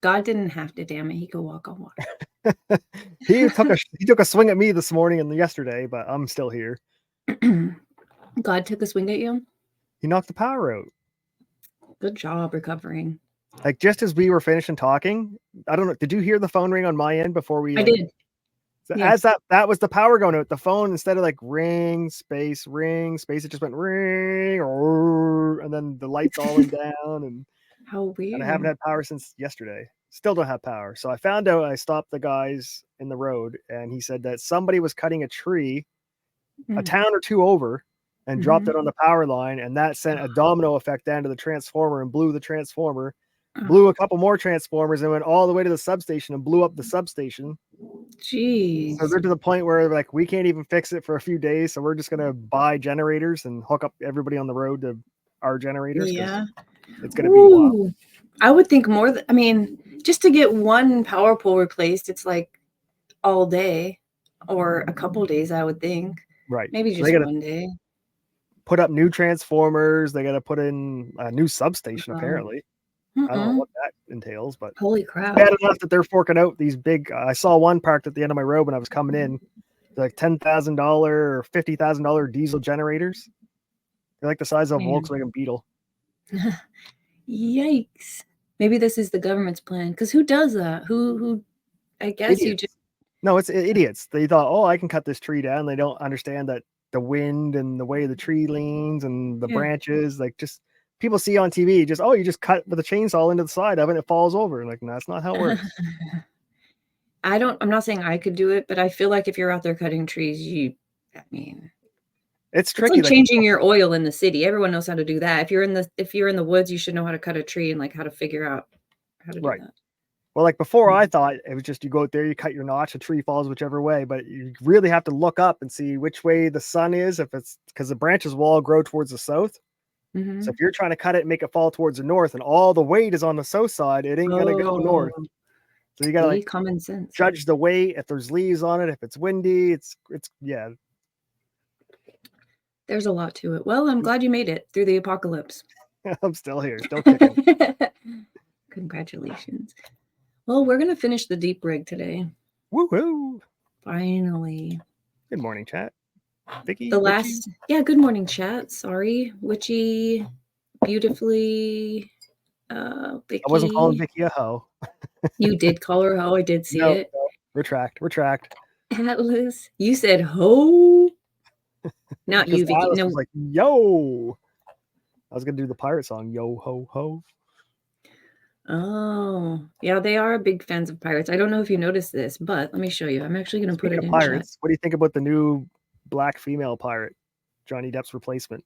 God didn't have to, damn it. He could walk on water. He took a swing at me this morning and yesterday, but I'm still here. God took a swing at you? He knocked the power out. Good job recovering. Like, just as we were finishing talking, I don't know, did you hear the phone ring on my end before we I did. So Yeah. as that was the power going out, the phone, instead of like ring, space, it just went ring, and then the lights all went down, and How weird. and I haven't had power since yesterday. Still don't have power. So I found out, I stopped the guys in the road, and he said that somebody was cutting a tree a town or two over and dropped it on the power line, and that sent a domino effect down to the transformer and blew the transformer, blew a couple more transformers, and went all the way to the substation and blew up the substation. Jeez. So they're to the point where like we can't even fix it for a few days, so we're just gonna buy generators and hook up everybody on the road to our generators. Yeah, it's gonna be wild. I would think more. I mean, just to get one power pole replaced, it's like all day or a couple days. I would think. Right. Maybe just one day. Put up new transformers. They got to put in a new substation. Apparently, I don't know what that entails, but holy crap! Bad enough that they're forking out these big. I saw one parked at the end of my road when I was coming in, like $10,000 or $50,000 diesel generators. They're like the size of a Volkswagen Beetle. Yikes! Maybe this is the government's plan. Because who does that? Who? I guess idiots. You just. No, it's idiots. They thought, oh, I can cut this tree down. They don't understand that the wind and the way the tree leans and the branches, like just people see on TV, just, oh, you just cut with a chainsaw into the side of it and it falls over. Like, no, that's not how it works. I'm not saying I could do it, but I feel like if you're out there cutting trees, it's tricky. It's like changing your oil in the city. Everyone knows how to do that. If you're in the woods, you should know how to cut a tree and like how to figure out how to do that. Well, like before, I thought it was just you go out there, you cut your notch, a tree falls whichever way, but you really have to look up and see which way the sun is. If it's because the branches will all grow towards the south. So if you're trying to cut it and make it fall towards the north, and all the weight is on the south side, it ain't gonna go north. So you gotta like common sense. Judge the weight. If there's leaves on it, if it's windy, it's yeah. There's a lot to it. Well, I'm glad you made it through the apocalypse. I'm still here, still kicking. Congratulations. Well, we're going to finish the deep rig today. Woohoo! Finally. Good morning, chat. Vicky? Good morning, chat. Sorry. Witchy, beautifully, Vicky. I wasn't calling Vicky a hoe. You did call her a hoe. I did see it. No. Retract. Atlas, you said hoe? Not you, Vicky. Atlas no. was like, yo. I was going to do the pirate song, yo ho ho. Oh, yeah, they are big fans of pirates. I don't know if you noticed this, but let me show you. I'm actually going to put it in pirates, chat. What do you think about the new black female pirate, Johnny Depp's replacement?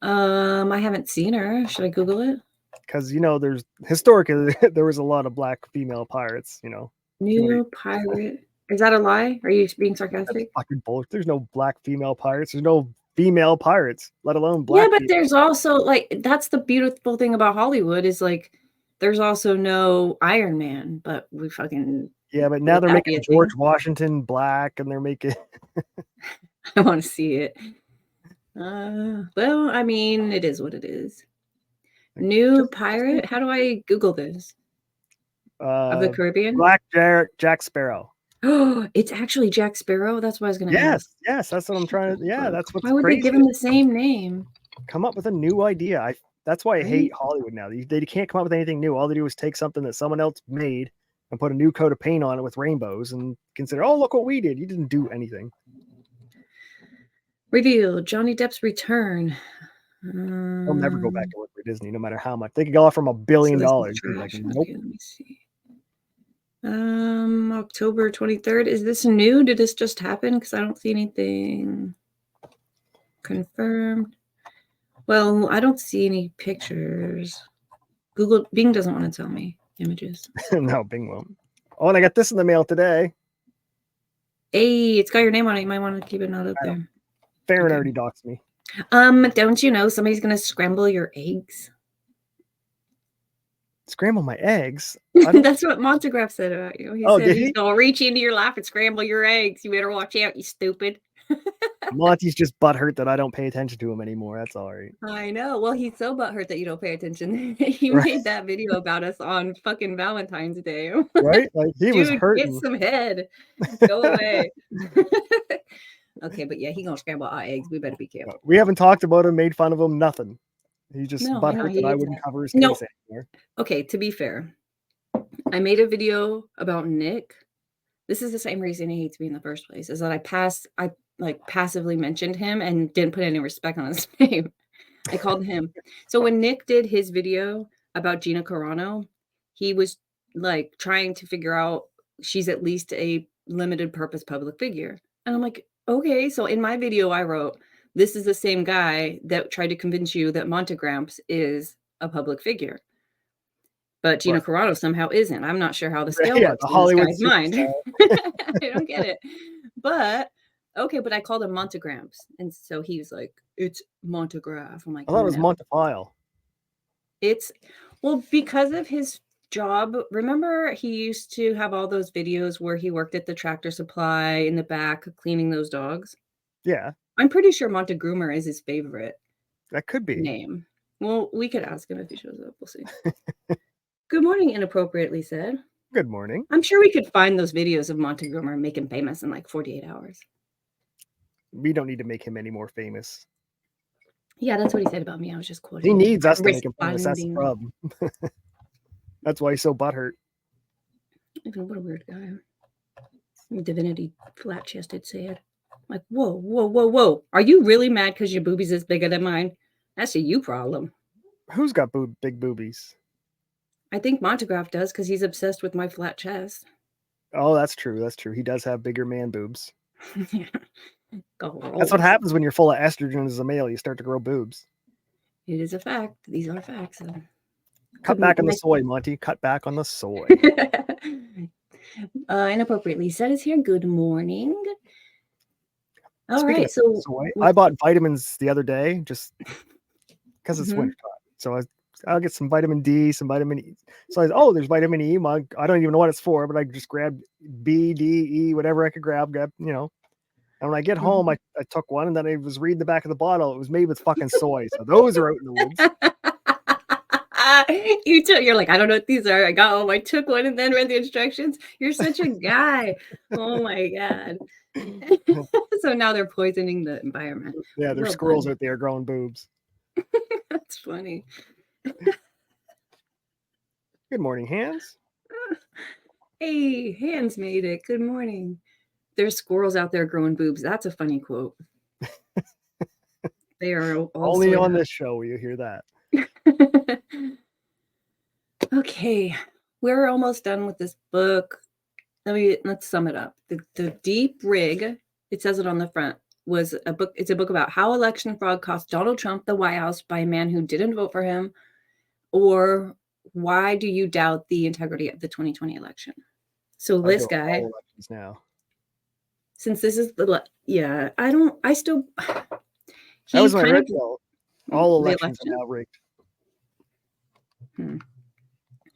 I haven't seen her. Should I Google it? Because, there's historically, there was a lot of black female pirates, New pirate. Is that a lie? Are you being sarcastic? That's fucking bullshit. There's no black female pirates. There's no female pirates, let alone black. Yeah, but there's also that's the beautiful thing about Hollywood is like there's also no Iron Man, but we fucking but now they're making George Washington black, and they're making. I want to see it. Well, I mean, it is what it is. New pirate. How do I Google this? Of the Caribbean. Black Jack Sparrow. Oh, it's actually Jack Sparrow. That's what I was going to ask. Yes, that's what I'm trying to. Yeah, that's what's crazy. Why would they give him the same name? Come up with a new idea. That's why I hate Hollywood now. They can't come up with anything new. All they do is take something that someone else made and put a new coat of paint on it with rainbows and consider, oh, look what we did. You didn't do anything. Reveal Johnny Depp's return. They'll never go back to work for Disney, no matter how much. They could go off from $1 billion. Like, nope. Okay, let me see. October 23rd. Is this new? Did this just happen? Because I don't see anything confirmed. Well, I don't see any pictures. Bing doesn't want to tell me images. No, Bing won't. Oh, and I got this in the mail today. Hey, it's got your name on it. You might want to keep it not up there. Farron already doxed me. Don't you know somebody's gonna scramble your eggs? Scramble my eggs? That's what Montegraph said about you. He said did he's gonna reach into your lap and scramble your eggs. You better watch out, you stupid. Monty's just butthurt that I don't pay attention to him anymore. That's all right. I know. Well, he's so butthurt that you don't pay attention. He Right. made that video about us on fucking Valentine's Day. Right? Like he was Dude, get hurting. some head. Go away. Okay, but yeah, he gonna scramble our eggs. We better be careful. We haven't talked about him, made fun of him, nothing. He's just No, butthurt he that I is wouldn't not. cover his No. case anymore. Okay, to be fair, I made a video about Nick. This is the same reason he hates me in the first place, is that I like passively mentioned him and didn't put any respect on his name. I called him. So when Nick did his video about Gina Carano, he was like trying to figure out she's at least a limited purpose public figure. And I'm like, okay. So in my video, I wrote, this is the same guy that tried to convince you that Montegramps is a public figure. But Gina Carano somehow isn't. I'm not sure how the scale works in this guy's mind. I don't get it. But okay, but I called him Montegramps. And so he was like, it's Montegraph. I'm like, I thought it was no. Montefiore. It's well, because of his job. Remember, he used to have all those videos where he worked at the Tractor Supply in the back cleaning those dogs. Yeah. I'm pretty sure Montegroomer is his favorite That could be. name. Well, we could ask him if he shows up. We'll see. Good morning, inappropriately said. Good morning. I'm sure we could find those videos of Montegroomer and make him famous in like 48 hours. We don't need to make him any more famous. Yeah, that's what he said about me. I was just quoting. He needs us to make him famous. That's the problem. That's why he's so butthurt. What a weird guy. Divinity flat-chested said. Like, whoa, whoa, whoa, whoa. Are you really mad because your boobies is bigger than mine? That's a you problem. Who's got big boobies? I think Montegraph does because he's obsessed with my flat chest. Oh, that's true. That's true. He does have bigger man boobs. Yeah. That's what happens when you're full of estrogen as a male. You start to grow boobs. It is a fact. These are facts. Cut back on the soy, Monty. Cut back on the soy. Inappropriately said is here. Good morning. All Speaking right. So soy, I bought vitamins the other day just because it's winter time. So I'll get some vitamin D, some vitamin E. So there's vitamin E. I don't even know what it's for, but I just grabbed B, D, E, whatever I could grab, you know. And when I get home, I took one, and then I was reading the back of the bottle. It was made with fucking soy. So those are out in the woods. You're like, I don't know what these are. I got home, I took one, and then read the instructions. You're such a guy. Oh my God. So now they're poisoning the environment. Yeah, there's squirrels out there growing boobs. That's funny. Good morning, Hans. Hey, Hans made it. Good morning. There's squirrels out there growing boobs. That's a funny quote. They are all only on this show will you hear that. Okay, we're almost done with this book. Let's sum it up. The Deep Rig, it says it on the front, was a book. It's a book about how election fraud cost Donald Trump the White House by a man who didn't vote for him, or why do you doubt the integrity of the 2020 election? So this guy, now, since this is I still. That was my red pill. All elections are now rigged.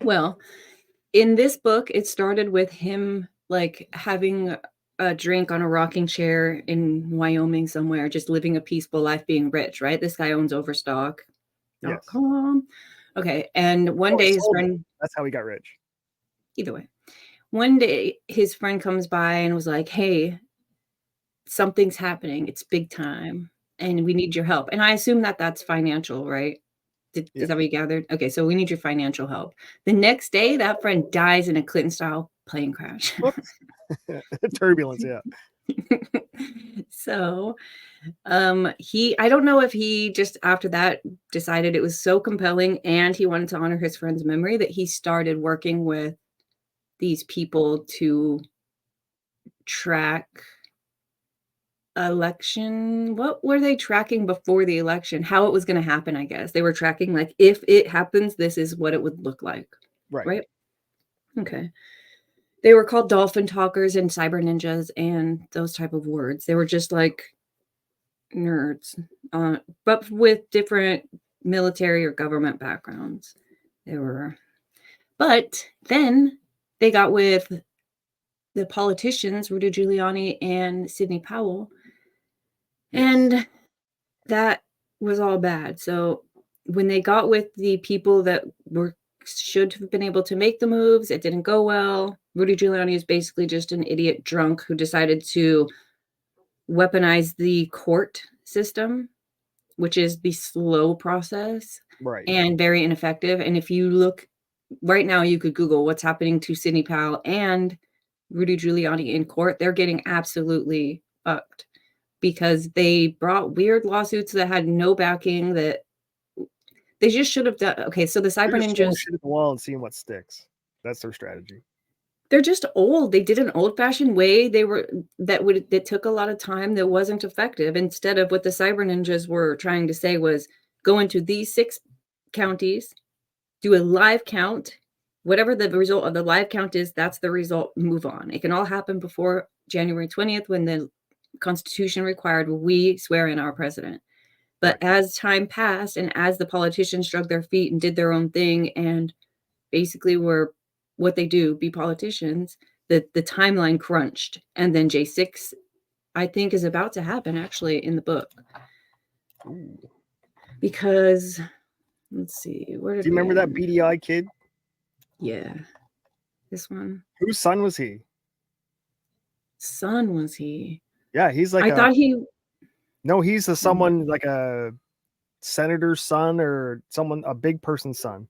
Well, in this book, it started with him like having a drink on a rocking chair in Wyoming somewhere, just living a peaceful life, being rich, right? This guy owns Overstock.com. Okay. And one day his friend... That's how he got rich. Either way. One day his friend comes by and was like, hey, something's happening. It's big time. And we need your help. And I assume that that's financial, right? Is that what you gathered? Okay, so we need your financial help. The next day, that friend dies in a Clinton-style plane crash. Turbulence, yeah. So I don't know if he just after that decided it was so compelling and he wanted to honor his friend's memory that he started working with these people to track election. What were they tracking before the election? How it was going to happen, I guess. They were tracking like, if it happens, this is what it would look like. Right? Okay. They were called dolphin talkers and cyber ninjas and those type of words. They were just like nerds, but with different military or government backgrounds. But then they got with the politicians, Rudy Giuliani and Sidney Powell, And that was all bad. So when they got with the people that should have been able to make the moves, it didn't go well. Rudy Giuliani is basically just an idiot drunk who decided to weaponize the court system, which is the slow process Right. and very ineffective. And if you look right now, you could Google what's happening to Sidney Powell and Rudy Giuliani in court. They're getting absolutely fucked because they brought weird lawsuits that had no backing, that they just should have done. Okay, so the They're cyber just throwing ninjas, shit at the wall and seeing what sticks. That's their strategy. they're just old. They did an old-fashioned way. That took a lot of time, that wasn't effective. Instead of what the cyber ninjas were trying to say was go into these 6 counties, do a live count. Whatever the result of the live count is, that's the result. Move on. It can all happen before January 20th when the Constitution required we swear in our president. But as time passed and as the politicians drug their feet and did their own thing and basically were what they do, be politicians, the timeline crunched. And then J6, I think, is about to happen actually in the book. Ooh. Because let's see, where did Do you remember that BDI kid? Yeah. This one. Whose son was he? Son was he? Yeah, he's like I thought he. No, he's someone like a senator's son or someone, a big person's son.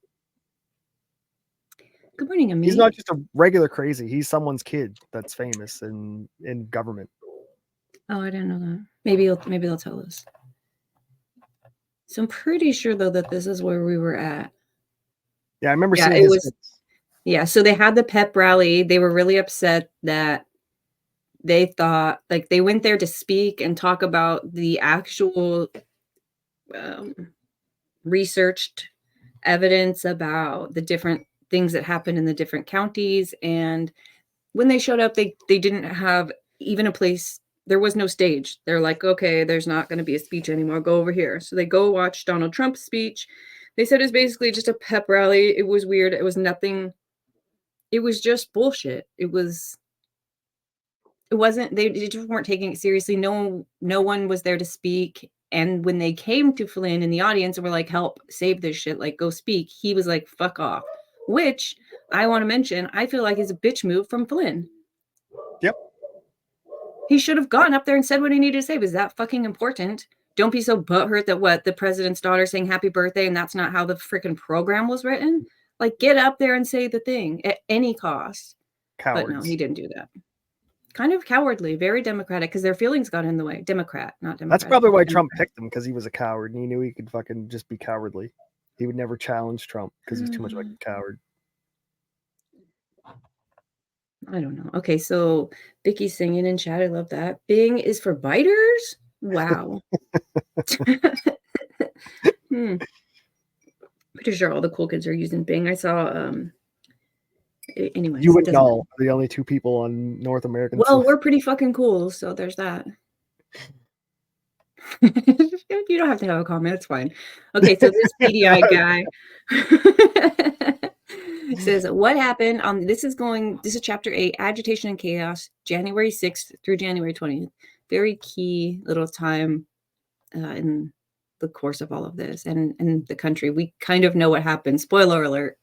Good morning, Amit. He's not just a regular crazy. He's someone's kid that's famous in government. Oh, I didn't know that. Maybe they'll tell us. So I'm pretty sure though that this is where we were at. Yeah, I remember seeing his kids. Yeah, so they had the pep rally. They were really upset that they thought, like, they went there to speak and talk about the actual researched evidence about the different things that happened in the different counties. And when they showed up, they didn't have even a place. There was no stage. They're like, okay, there's not going to be a speech anymore. Go over here. So they go watch Donald Trump's speech. They said it was basically just a pep rally. It was weird. It was nothing. It was just bullshit. It wasn't, they just weren't taking it seriously. No one was there to speak. And when they came to Flynn in the audience and were like, help save this shit, like, go speak, he was like, fuck off. Which I want to mention, I feel like is a bitch move from Flynn. Yep. He should have gone up there and said what he needed to say. Was that fucking important? Don't be so butthurt that the president's daughter saying happy birthday and that's not how the freaking program was written. Like, get up there and say the thing at any cost. Cowards. But no, he didn't do that. Kind of cowardly, very Democratic, because their feelings got in the way. Democrat, not Democrat. That's probably why Trump picked him, because he was a coward and he knew he could fucking just be cowardly. He would never challenge Trump because he's too much like a coward. I don't know. Okay, so Vicky's singing in chat. I love that. Bing is for biters? Wow. Pretty sure all the cool kids are using Bing. I saw anyways. You and Null are the only 2 people on North American. Well, we're pretty fucking cool, so there's that. You don't have to have a comment. It's fine. Okay, so this PDI guy says, what happened on this is chapter 8, agitation and chaos, January 6th through January 20th. Very key little time in the course of all of this and in the country. We kind of know what happened. Spoiler alert.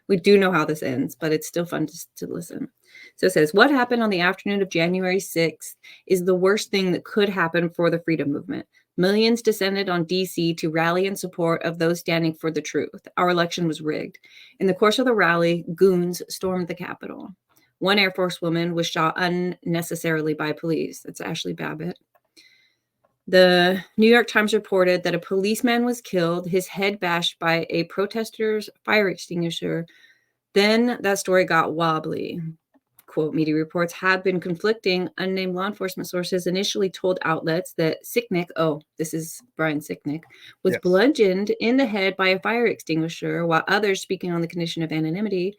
We do know how this ends, but it's still fun to listen. So it says, what happened on the afternoon of January 6th is the worst thing that could happen for the freedom movement. Millions descended on DC to rally in support of those standing for the truth. Our election was rigged. In the course of the rally, goons stormed the Capitol. One Air Force woman was shot unnecessarily by police. That's Ashley Babbitt. The New York Times reported that a policeman was killed, his head bashed by a protester's fire extinguisher. Then that story got wobbly. Quote, media reports have been conflicting. Unnamed law enforcement sources initially told outlets that Sicknick, this is Brian Sicknick, was bludgeoned in the head by a fire extinguisher, while others, speaking on the condition of anonymity,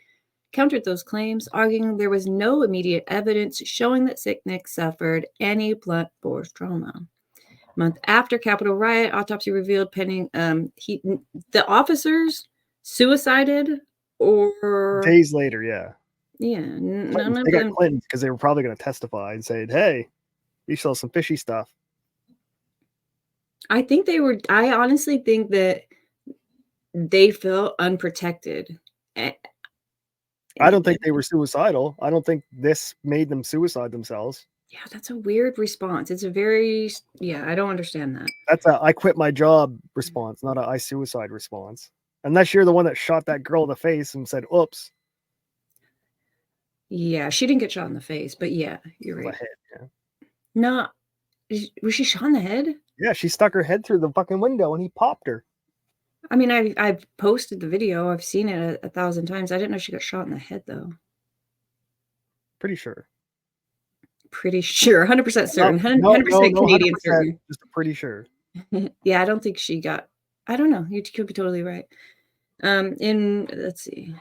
countered those claims, arguing there was no immediate evidence showing that Sicknick suffered any blunt force trauma. A month after Capitol riot, autopsy revealed pending the officers suicided or days later, yeah. Yeah, none of they them got Clinton because they were probably going to testify and say, "Hey, you saw some fishy stuff." I honestly think that they felt unprotected. Eh, I don't think they were suicidal. I don't think this made them suicide themselves. yeah, that's a weird response. It's a very yeah, I don't understand that. That's a "I quit my job" response, not a "I suicide" response. Unless you're the one that shot that girl in the face and said, "Oops." Yeah, she didn't get shot in the face, but yeah, you're The right. head, yeah. No, was she shot in the head? Yeah, she stuck her head through the fucking window and he popped her. I mean, I've posted the video. I've seen it a thousand times. I didn't know she got shot in the head though. Pretty sure. Pretty sure, 100% No, certain, no, no, 100% no, Canadian 100%. certain. Just pretty sure. Yeah, I don't think she got. I don't know. You could be totally right. In let's see,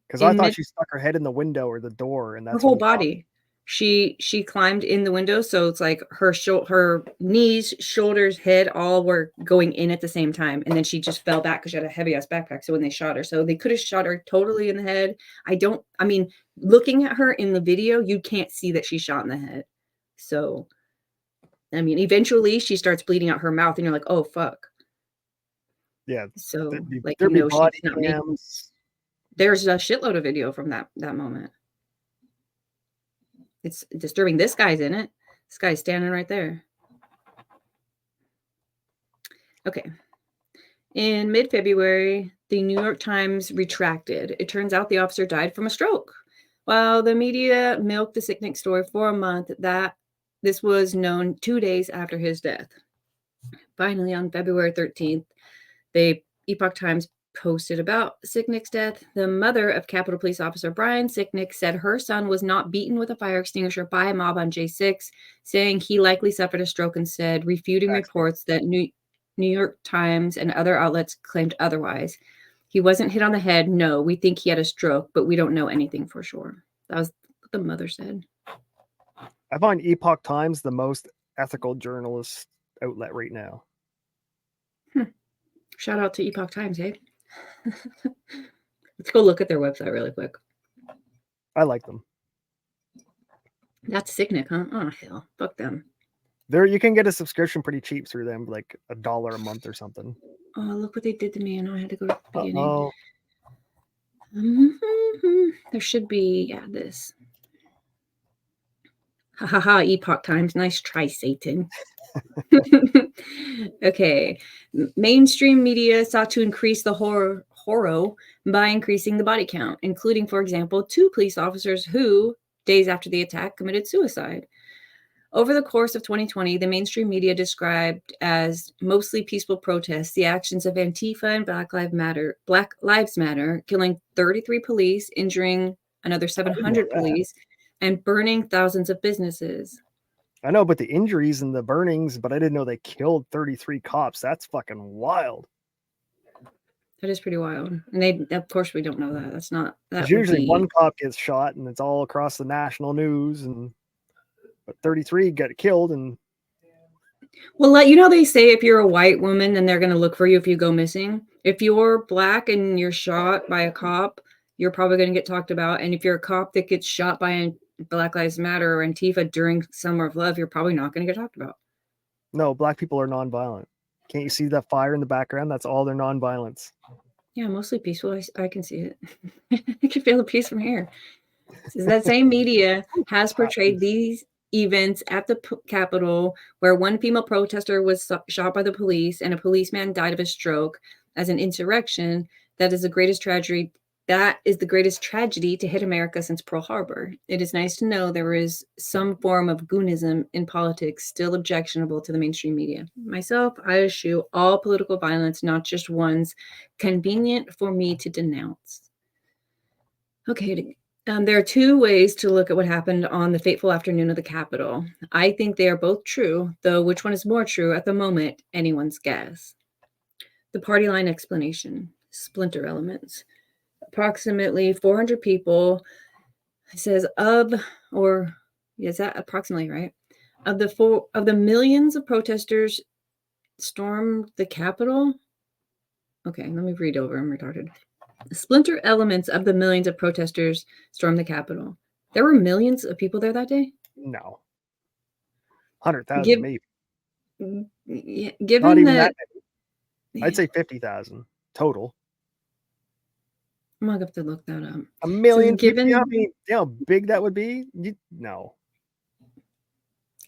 Because I in thought mid she stuck her head in the window or the door, and her that's when whole he popped. body. She climbed in the window, so it's like her knees, shoulders, head all were going in at the same time, and then she just fell back because she had a heavy ass backpack. So when they shot her, so they could have shot her totally in the head. I mean, looking at her in the video, you can't see that she's shot in the head. So I mean, eventually she starts bleeding out her mouth, and you're like, oh fuck. Yeah, So like there'd be she's body not making. cams. There's a shitload of video from that moment. It's disturbing. This guy's in it. This guy's standing right there. Okay. In mid-February, the New York Times retracted. It turns out the officer died from a stroke. While the media milked the Sicknick story for a month, that this was known 2 days after his death. Finally, on February 13th, the Epoch Times posted about Sicknick's death. The mother of Capitol Police Officer Brian Sicknick said her son was not beaten with a fire extinguisher by a mob on J6, saying he likely suffered a stroke instead, refuting reports that New York Times and other outlets claimed otherwise. He wasn't hit on the head. No, we think he had a stroke, but we don't know anything for sure. That was what the mother said. I find Epoch Times the most ethical journalist outlet right now. Shout out to Epoch Times, hey? Let's go look at their website really quick. I like them. That's Sicknick, huh? Oh, hell. Fuck them. There, you can get a subscription pretty cheap through them, like $1 a month or something. Oh, look what they did to me. I know I had to go to the beginning. Oh, There should be, yeah, this. Ha ha ha, Epoch Times. Nice try, Satan. Okay. Mainstream media sought to increase the horror by increasing the body count, including, for example, 2 police officers who, days after the attack, committed suicide. Over the course of 2020, the mainstream media described as mostly peaceful protests the actions of Antifa and Black Lives Matter, killing 33 police, injuring another I didn't know 700 that. police, and burning thousands of businesses. I know about the injuries and the burnings, but I didn't know they killed 33 cops. That's fucking wild. That is pretty wild. And of course, we don't know that. That's not, Because that would usually be. one cop gets shot and it's all across the national news, but 33 got killed. And Well, you know, they say if you're a white woman, then they're going to look for you if you go missing. If you're black and you're shot by a cop, you're probably going to get talked about. And if you're a cop that gets shot by a Black Lives Matter or Antifa during Summer of Love, you're probably not going to get talked about. no, black people are nonviolent. Can't you see that fire in the background? That's all their nonviolence. Yeah, mostly peaceful. I can see it. I can feel the peace from here. So that same media has portrayed these events at the Capitol, where one female protester was shot by the police and a policeman died of a stroke, as an insurrection. That is the greatest tragedy. That is the greatest tragedy to hit America since Pearl Harbor. It is nice to know there is some form of goonism in politics still objectionable to the mainstream media. Myself, I eschew all political violence, not just ones convenient for me to denounce. Okay, there are 2 ways to look at what happened on the fateful afternoon of the Capitol. I think they are both true, though which one is more true at the moment, anyone's guess. The party line explanation, splinter elements. Approximately 400 people, it says is that approximately right? Of the millions of protesters stormed the Capitol. Okay, let me read over. I'm retarded. Splinter elements of the millions of protesters stormed the Capitol. There were millions of people there that day? No. 100,000 Give maybe. Not Not given even that that many. I'd say 50,000 total. I'm gonna have to look that up. A So million people. given You know how big that would be? No.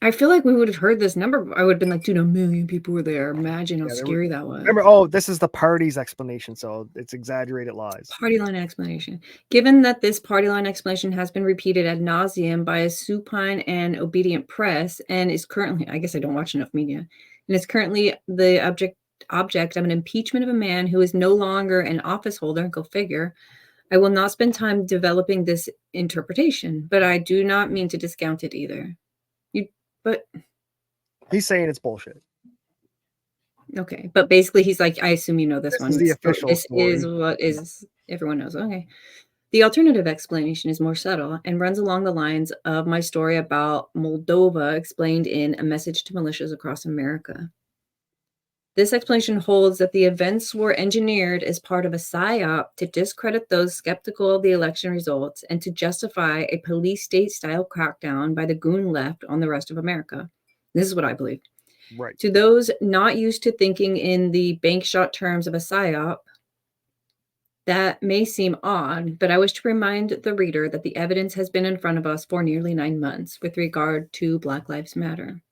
I feel like we would have heard this number. I would have been like, dude, 1,000,000 people were there. Imagine how Yeah, there were. scary that was. Remember, oh, this is the party's explanation, so it's exaggerated lies. Party line explanation. Given that this party line explanation has been repeated ad nauseum by a supine and obedient press and is currently, I guess I don't watch enough media, and is currently the object of an impeachment of a man who is no longer an office holder, go figure, I will not spend time developing this interpretation, but I do not mean to discount it either. But He's saying it's bullshit. okay, but basically he's like, I assume you know this This one. is the official This is story. what is everyone knows. Okay. The alternative explanation is more subtle and runs along the lines of my story about Moldova explained in A Message to Militias Across America. This explanation holds that the events were engineered as part of a psyop to discredit those skeptical of the election results and to justify a police state style crackdown by the goon left on the rest of America. This is what I believe. Right. To those not used to thinking in the bank shot terms of a psyop, that may seem odd, but I wish to remind the reader that the evidence has been in front of us for nearly 9 months with regard to Black Lives Matter.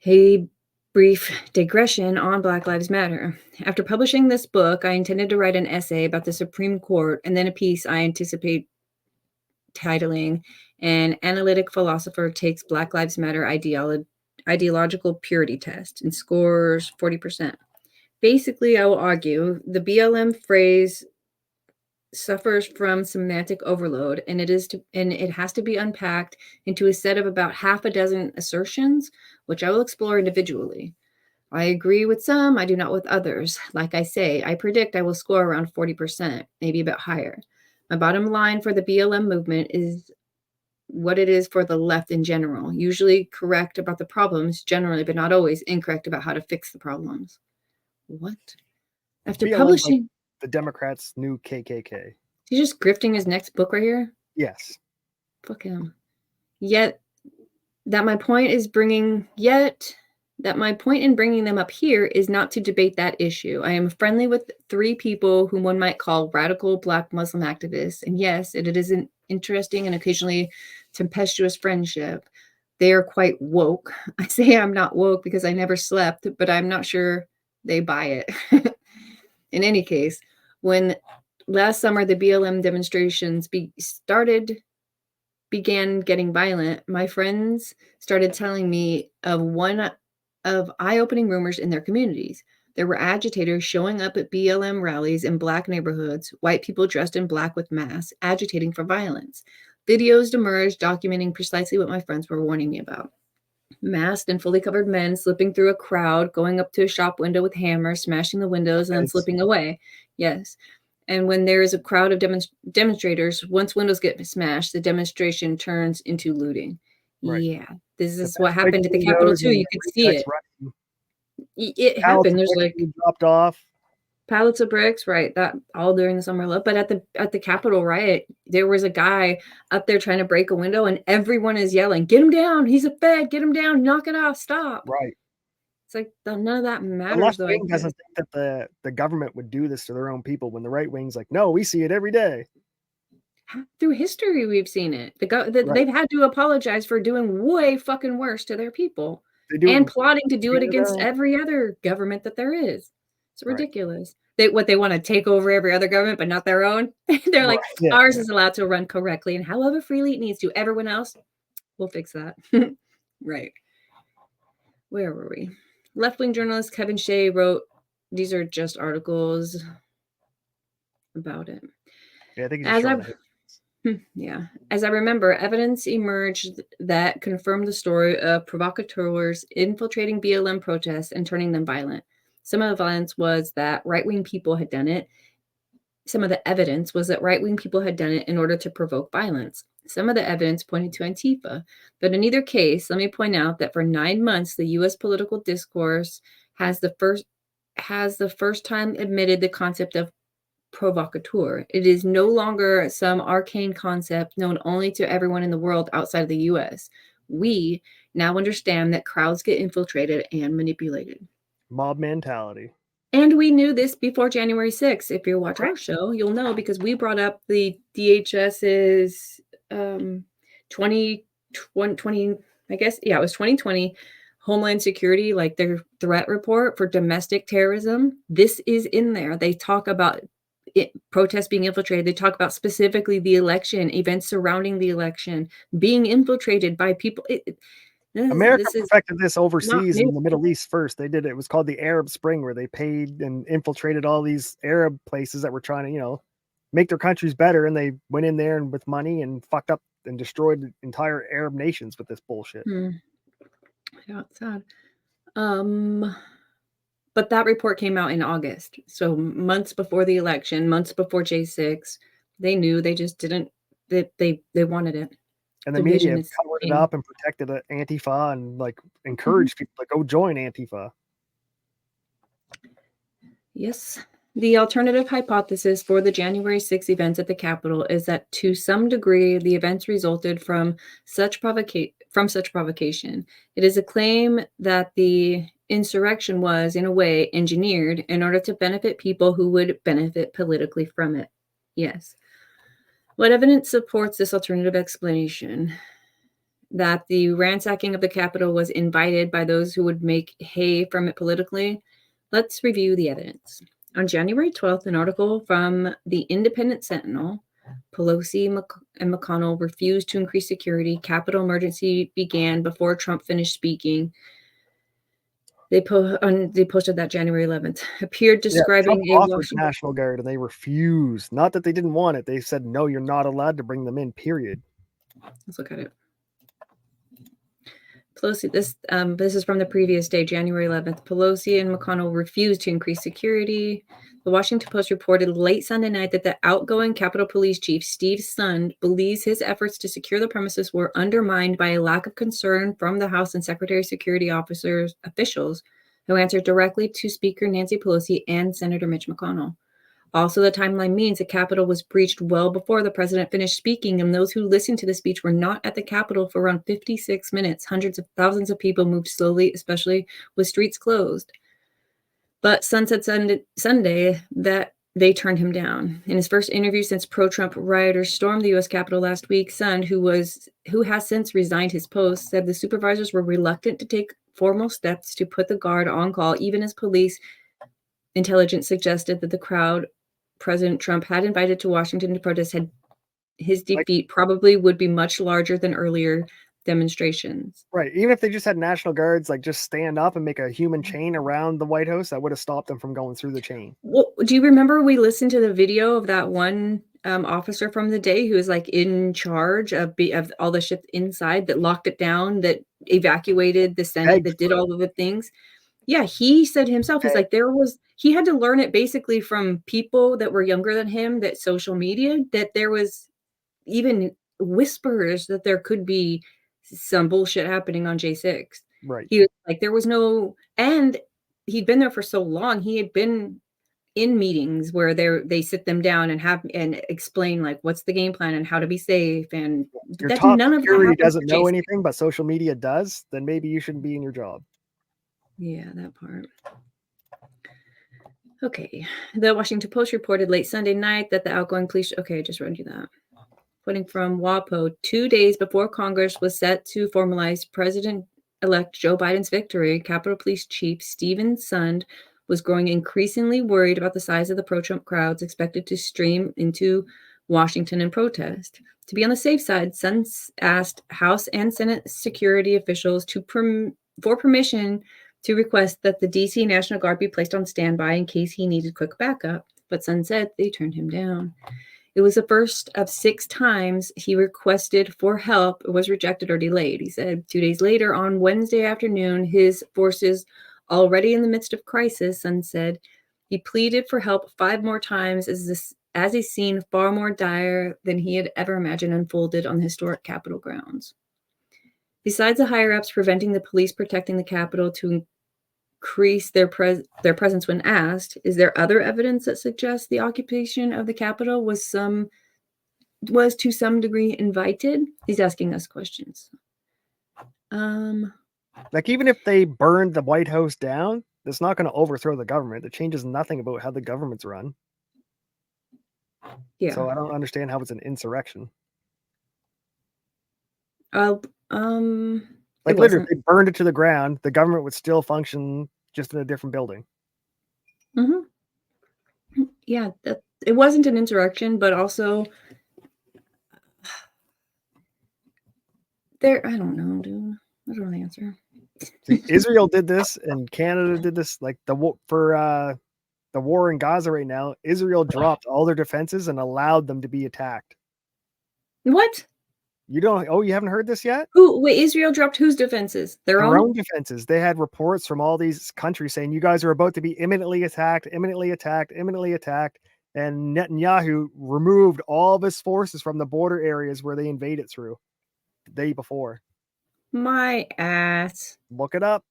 A brief digression on Black Lives Matter. After publishing this book, I intended to write an essay about the Supreme Court and then a piece I anticipate titling An Analytic Philosopher Takes Black Lives Matter Ideological Purity Test and scores 40%. Basically, I will argue the BLM phrase suffers from semantic overload, and it has to be unpacked into a set of about half a dozen assertions, which I will explore individually. I agree with some, I do not with others. Like I say, I predict I will score around 40%, maybe a bit higher. My bottom line for the BLM movement is what it is for the left in general, usually correct about the problems, generally, but not always incorrect about how to fix the problems. What? After BLM's like publishing, the Democrats' new KKK. he's just grifting his next book right here. Yes. Fuck him. Yet that my point in bringing them up here is not to debate that issue. I am friendly with 3 people whom one might call radical Black Muslim activists, and yes, it is an interesting and occasionally tempestuous friendship. They are quite woke. I say I'm not woke because I never slept, but I'm not sure they buy it. In any case, when last summer the BLM demonstrations began getting violent, my friends started telling me of eye-opening rumors in their communities. There were agitators showing up at BLM rallies in Black neighborhoods, white people dressed in black with masks, agitating for violence. Videos emerged documenting precisely what my friends were warning me about. Masked and fully covered men slipping through a crowd, going up to a shop window with hammers, smashing the windows, and then slipping away. Yes. And when there is a crowd of demonstrators, once windows get smashed, the demonstration turns into looting. Right. Yeah, this The is fence what happened at the breaking Capitol windows too. and You could see it. running. It Pallets happened. of There's bricks like being dropped off. pallets of bricks, right? That all during the summer love. But at the Capitol riot, there was a guy up there trying to break a window, and everyone is yelling, "Get him down! He's a Fed! Get him down! Knock it off! Stop!" Right. It's like none of that The matters, left though. wing doesn't think that the government would do this to their own people, when the right wing's like, no, we see it every day. Through history, we've seen it. Right. They've had to apologize for doing way fucking worse to their people They do and it plotting to do it in against Canada. every other government that there is. It's Right. ridiculous. They want to take over every other government, but not their own. They're like, Right. Yeah, ours yeah. is allowed to run correctly and however freely it needs to. Everyone else, we'll fix that. Right. Where were we? Left-wing journalist Kevin Shea wrote, these are just articles about it. Yeah, I think he's just showing it. Yeah. As I remember, evidence emerged that confirmed the story of provocateurs infiltrating BLM protests and turning them violent. Some of the violence was that right-wing people had done it. Some of the evidence was that right-wing people had done it in order to provoke violence. Some of the evidence pointed to Antifa. But in either case, let me point out that for 9 months, the U.S. political discourse has the first time admitted the concept of provocateur. It is no longer some arcane concept known only to everyone in the world outside of the US. We, now understand that crowds get infiltrated and manipulated. Mob mentality. And we knew this before January 6th. If you watch Right. our show, you'll know because we brought up the DHS's 2020, I guess, yeah, it was 2020 Homeland Security, like their threat report for domestic terrorism. This is in there. They talk about protests being infiltrated. They talk about specifically the election, events surrounding the election, being infiltrated by people. America This is perfected this not overseas new. in the Middle East first. They did it. It was called the Arab Spring, where they paid and infiltrated all these Arab places that were trying to, make their countries better. And they went in there and with money and fucked up and destroyed entire Arab nations with this bullshit. Yeah, it's sad. But that report came out in August. So months before the election, months before J6, they knew, they just didn't, they wanted it. And the Division media is covered it insane. up and protected Antifa and like encouraged people to go join Antifa. Yes. The alternative hypothesis for the January 6 events at the Capitol is that to some degree the events resulted from such provocation. It is a claim that the insurrection was, in a way, engineered in order to benefit people who would benefit politically from it. Yes. What evidence supports this alternative explanation? That the ransacking of the Capitol was invited by those who would make hay from it politically? Let's review the evidence. On January 12th, an article from the Independent Sentinel, Pelosi and McConnell refused to increase security. Capitol emergency began before Trump finished speaking. They posted that January 11th. Appeared describing Trump a offered the National Guard and they refused. Not that they didn't want it. They said, no, you're not allowed to bring them in, period. Let's look at it. Pelosi, this is from the previous day, January 11th. Pelosi and McConnell refused to increase security. The Washington Post reported late Sunday night that the outgoing Capitol Police Chief, Steve Sund, believes his efforts to secure the premises were undermined by a lack of concern from the House and Secretary of Security officials who answered directly to Speaker Nancy Pelosi and Senator Mitch McConnell. Also, the timeline means the Capitol was breached well before the president finished speaking, and those who listened to the speech were not at the Capitol for around 56 minutes. Hundreds of thousands of people moved slowly, especially with streets closed. But Sund said Sunday that they turned him down. In his first interview since pro-Trump rioters stormed the U.S. Capitol last week, Sund, who has since resigned his post, said the supervisors were reluctant to take formal steps to put the guard on call, even as police intelligence suggested that the crowd President Trump had invited to Washington to protest his defeat probably would be much larger than earlier demonstrations. Right. Even if they just had National Guards, like just stand up and make a human chain around the White House, that would have stopped them from going through the chain. Well, do you remember we listened to the video of that one officer from the day who was like in charge of all the shit inside that locked it down, that evacuated the Senate, that did all of the things? Yeah, he said himself, he's like, he had to learn it basically from people that were younger than him, that social media, that there was even whispers that there could be some bullshit happening on J6. Right. He was like, there was no, and he'd been there for so long. He had been in meetings where they sit them down and explain like what's the game plan and how to be safe. And your top none of that security happens doesn't know anything, but social media does, then maybe you shouldn't be in your job. Yeah, that part. Okay. The Washington Post reported late Sunday night that the outgoing police... Okay, I just read you that. Quoting from WAPO, 2 days before Congress was set to formalize President-elect Joe Biden's victory, Capitol Police Chief Stephen Sund was growing increasingly worried about the size of the pro-Trump crowds expected to stream into Washington in protest. To be on the safe side, Sund asked House and Senate security officials for permission to request that the D.C. National Guard be placed on standby in case he needed quick backup, but Sund said they turned him down. It was the first of 6 times he requested for help, was rejected or delayed. He said 2 days later, on Wednesday afternoon, his forces already in the midst of crisis, Sund said he pleaded for help 5 more times as a scene far more dire than he had ever imagined unfolded on the historic Capitol grounds. Besides the higher-ups preventing the police protecting the Capitol to increase their presence when asked, is there other evidence that suggests the occupation of the Capitol was to some degree invited? He's asking us questions. Like, even if they burned the White House down, that's not going to overthrow the government. It changes nothing about how the government's run. Yeah. So I don't understand how it's an insurrection. Like literally, if they burned it to the ground, the government would still function just in a different building. Yeah, it wasn't an insurrection, but also I don't know, dude. I don't know the answer. See, Israel did this, and Canada did this. Like the war in Gaza right now, Israel dropped all their defenses and allowed them to be attacked. What? You don't? Oh, you haven't heard this yet? Wait, Israel dropped whose defenses? Their own defenses. They had reports from all these countries saying you guys are about to be imminently attacked, imminently attacked, imminently attacked. And Netanyahu removed all of his forces from the border areas where they invaded through the day before. My ass. Look it up.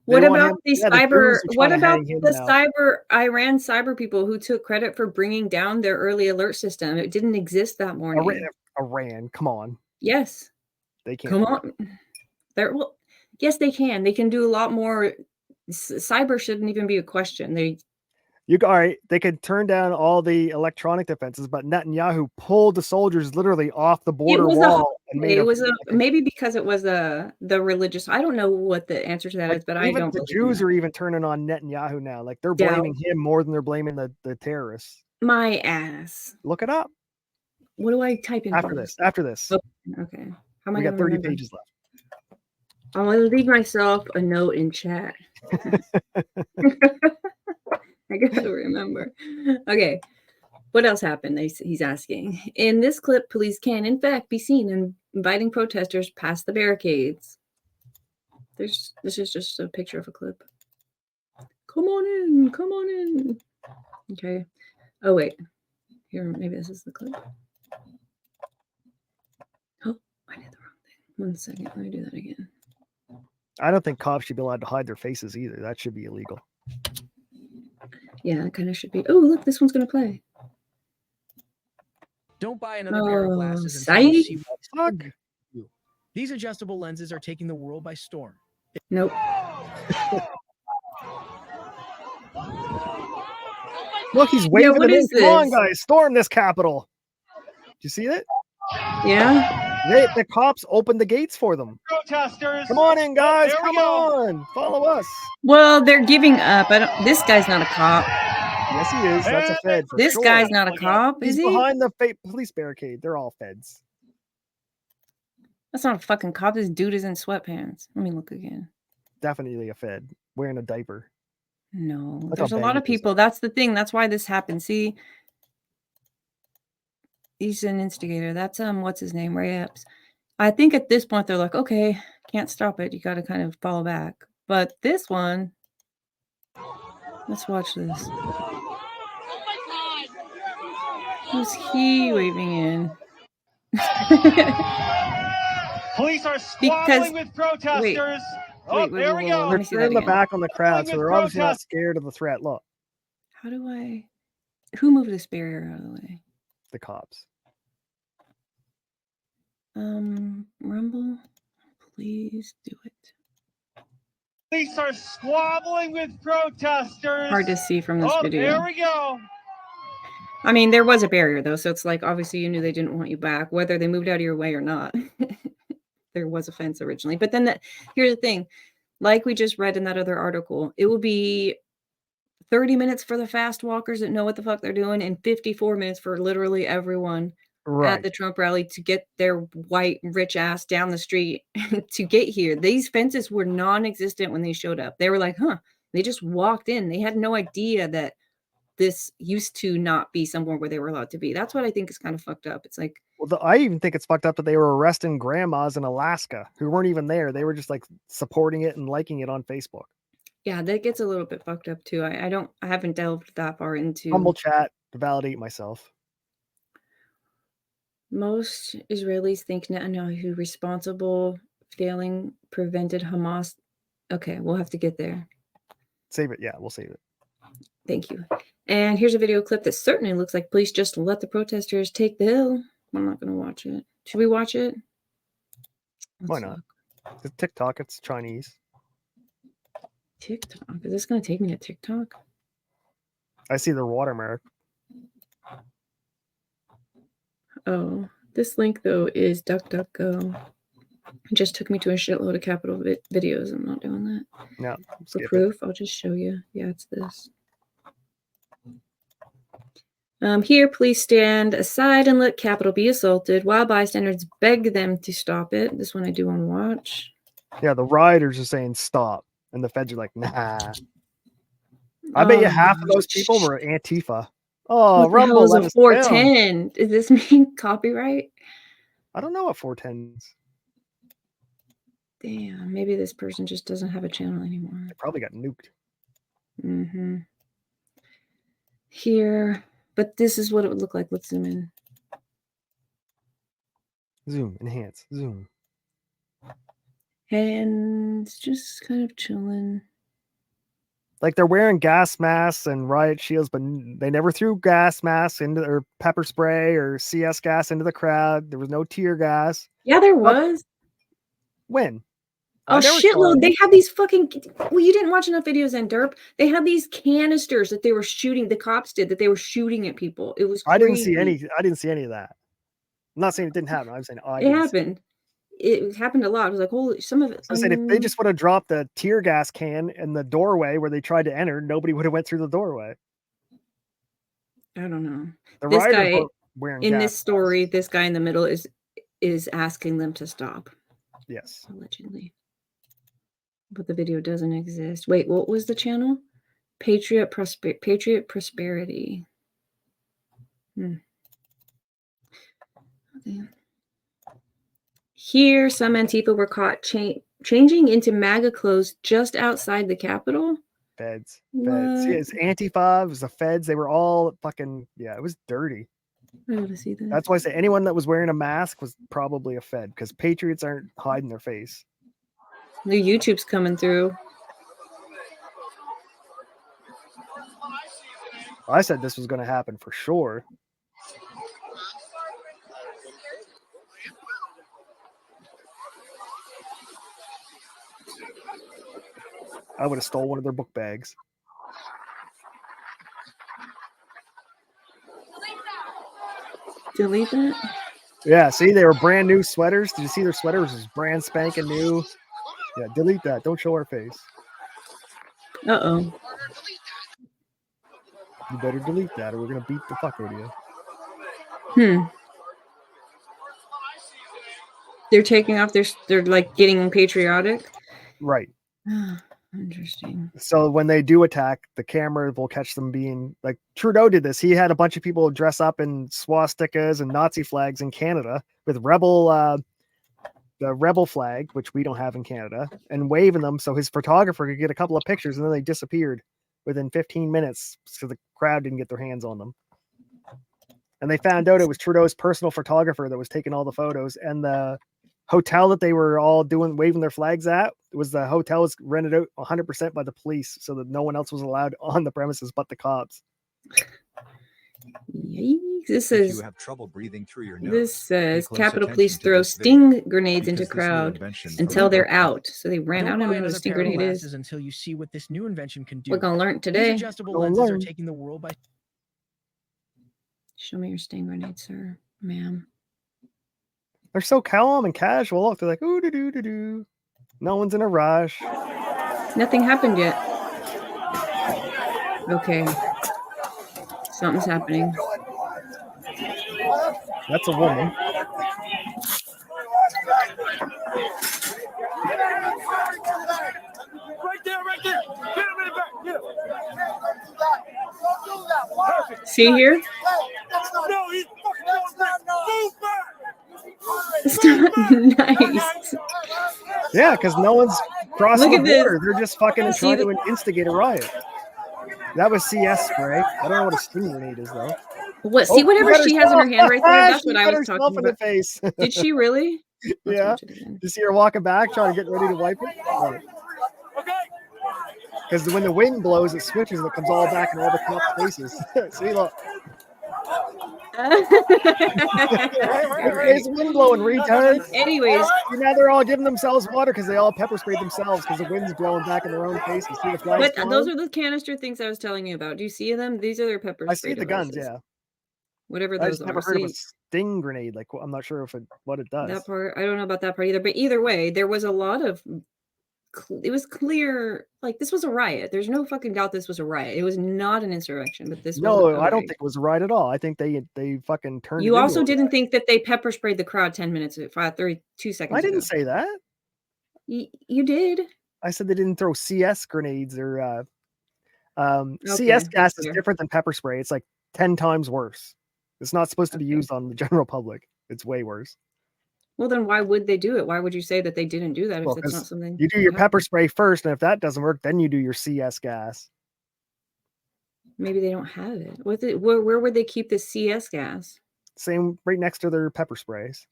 What about the cyber? What about the Iran cyber people who took credit for bringing down their early alert system? It didn't exist that morning. Iran, come on. Yes, they can't. Come on. Yes, they can. They can do a lot more. Cyber shouldn't even be a question. All right, they could turn down all the electronic defenses, but Netanyahu pulled the soldiers literally off the border wall. Maybe because it was the religious. I don't know what the answer to that is, but I don't. The Jews are even turning on Netanyahu now. Like, they're blaming him more than they're blaming the terrorists. My ass. Look it up. What do I type in after this? After this. Okay. How am I? We got 30 pages left. I'm gonna leave myself a note in chat. I gotta remember. Okay. What else happened? He's asking. In this clip, police can, in fact, be seen inviting protesters past the barricades. This is just a picture of a clip. Come on in. Come on in. Okay. Oh, wait. Here, maybe this is the clip. Oh, I did the wrong thing. 1 second. Let me do that again. I don't think cops should be allowed to hide their faces either. That should be illegal. Yeah, it kind of should be. Oh, look, this one's going to play. Don't buy another pair of glasses until you see what These adjustable lenses are taking the world by storm. Nope. Look, he's waving it in. Come on, guys, storm this Capitol. Did you see it? Yeah. The cops opened the gates for them. Protesters, come on in, guys. Come on, follow us. Well, they're giving up. This guy's not a cop. Yes, he is. That's a fed. This guy's not a cop, is he? He's behind the police barricade. They're all feds. That's not a fucking cop. This dude is in sweatpants. Let me look again. Definitely a fed wearing a diaper. No, there's a lot of people. That's the thing. That's why this happened. See, he's an instigator. That's what's his name? Ray Epps. I think at this point they're like, okay, can't stop it. You got to kind of fall back. But this one, let's watch this. Who's he waving in? Police are squabbling with protesters. Wait, there we go. They're in the back on the crowd, so they're obviously not scared of the threat. Look. How do I? Who moved this barrier out of the way? The cops. Rumble, please do it. Police are squabbling with protesters. Hard to see from this video. There we go. I mean, there was a barrier though, so it's like obviously you knew they didn't want you back, whether they moved out of your way or not. There was a fence originally, but then here's the thing, like we just read in that other article, it will be 30 minutes for the fast walkers that know what the fuck they're doing, and 54 minutes for literally everyone at the Trump rally to get their white rich ass down the street to get here. These fences were non-existent when they showed up. They were like, huh, they just walked in. They had no idea that this used to not be somewhere where they were allowed to be. That's what I think is kind of fucked up. It's like, well, I even think it's fucked up that they were arresting grandmas in Alaska who weren't even there. They were just like supporting it and liking it on Facebook. Yeah, that gets a little bit fucked up too. I haven't delved that far into humble chat to validate myself. Most Israelis think Netanyahu responsible failing prevented Hamas. Okay, we'll have to get there. Save it. Yeah, we'll save it. Thank you. And here's a video clip that certainly looks like police just let the protesters take the hill. I'm not going to watch it. Should we watch it? Why not? It's TikTok. It's Chinese. TikTok. Is this going to take me to TikTok? I see their watermark. Oh, this link though is DuckDuckGo. It just took me to a shitload of Capital videos. I'm not doing that. No. For proof, I'll just show you. Yeah, it's this. Here, please stand aside and let Capital be assaulted while bystanders beg them to stop it. This one I do on watch. Yeah, the rioters are saying stop, and the feds are like, nah. I bet you half of those people were Antifa. Oh, what Rumble, the hell is a 410? Does this mean copyright? I don't know what 410 is. Damn, maybe this person just doesn't have a channel anymore. They probably got nuked. Mm-hmm. Here, but this is what it would look like. Let's zoom in. Zoom, enhance, zoom. And it's just kind of chilling. Like they're wearing gas masks and riot shields, but they never threw gas masks into or pepper spray or CS gas into the crowd. There was no tear gas. Yeah, there was. When? Oh, shitload. They had these fucking... Well, you didn't watch enough videos on Derp. They had these canisters that they were shooting. The cops did that they were shooting at people. It was crazy. I didn't see any of that. I'm not saying it didn't happen. I'm saying it happened. It happened a lot. I was like, holy, some of it. I said if they just would have dropped the tear gas can in the doorway where they tried to enter, nobody would have went through the doorway. I don't know. This guy wearing in this story, this guy in the middle is asking them to stop. Yes. Allegedly. But the video doesn't exist. Wait, what was the channel? Patriot Prosperity. Okay. Here, some Antifa were caught changing into MAGA clothes just outside the Capitol. Feds. Yeah, it's Antifa. It was the feds. They were all fucking, yeah, it was dirty. I gotta see that. That's why I say anyone that was wearing a mask was probably a fed because patriots aren't hiding their face. New YouTube's coming through. I said this was going to happen for sure. I would have stole one of their book bags. Delete that? Yeah, see, they were brand new sweaters. Did you see their sweaters? It was brand spanking new. Yeah, delete that. Don't show our face. Uh-oh. You better delete that or we're going to beat the fuck out of you. They're taking off they're like getting patriotic? Right. Interesting. So when they do attack, the camera will catch them being like Trudeau did this. He had a bunch of people dress up in swastikas and Nazi flags in Canada with the rebel flag, which we don't have in Canada, and waving them so his photographer could get a couple of pictures, and then they disappeared within 15 minutes so the crowd didn't get their hands on them. And they found out it was Trudeau's personal photographer that was taking all the photos, and the hotel that they were all waving their flags at was the hotel was rented out 100% by the police so that no one else was allowed on the premises but the cops. Yikes. This says, you have trouble breathing through your nose, this says Capitol Police throw sting grenades into crowd until they're out. So they ran out. I don't know what a sting grenade is. Until you see what this new invention can do. We're gonna learn today. These adjustable lenses are taking the world by. Show me your sting grenade, sir, ma'am. They're so calm and casual. Look, they're like, ooh, doo, doo, doo. No one's in a rush. Nothing happened yet. Okay. Something's happening. That's a woman. Right there. Get him in the back. Get him. Perfect. See here? No, he's fucking move back. It's not nice. Yeah, because no one's crossing the border. They're just fucking trying to instigate a riot. That was CS spray. I don't know what a sting grenade is, though. What? See, whatever she has in her hand right there, that's what I was talking about. Face. Did she really? Yeah. You see her walking back, trying to get ready to wipe it? Right. Because when the wind blows, it switches and it comes all back in all the cops' faces. See, look. There's wind blowing, retards. Anyways, Now they're all giving themselves water because they all pepper sprayed themselves because the wind's blowing back in their own faces. See the flags? but those are the canister things I was telling you about. Do you see them? These are their pepper spray. I see the guns, devices. yeah. Whatever I those just are. never heard of a See, sting grenade. Like, I'm not sure if what it does. that part, I don't know about that part either. But either way, there was a lot of. It was clear, like this was a riot. There's no fucking doubt this was a riot. It was not an insurrection, but this. No, I don't think it was a riot at all. I think they fucking turned. You it also into a didn't riot. think that they pepper sprayed the crowd 10 minutes, 32 seconds. I didn't ago. say that. You did. I said they didn't throw CS grenades or Okay, CS gas that's is fair. different than pepper spray. It's like 10 times worse. It's not supposed to be used on the general public. It's way worse. Well, then why would they do it? Why would you say that they didn't do that if Well, that's 'cause not something you do your pepper spray first, and if that doesn't work, then you do your CS gas. Maybe they don't have it. Where would they keep the CS gas? Same right next to their pepper sprays.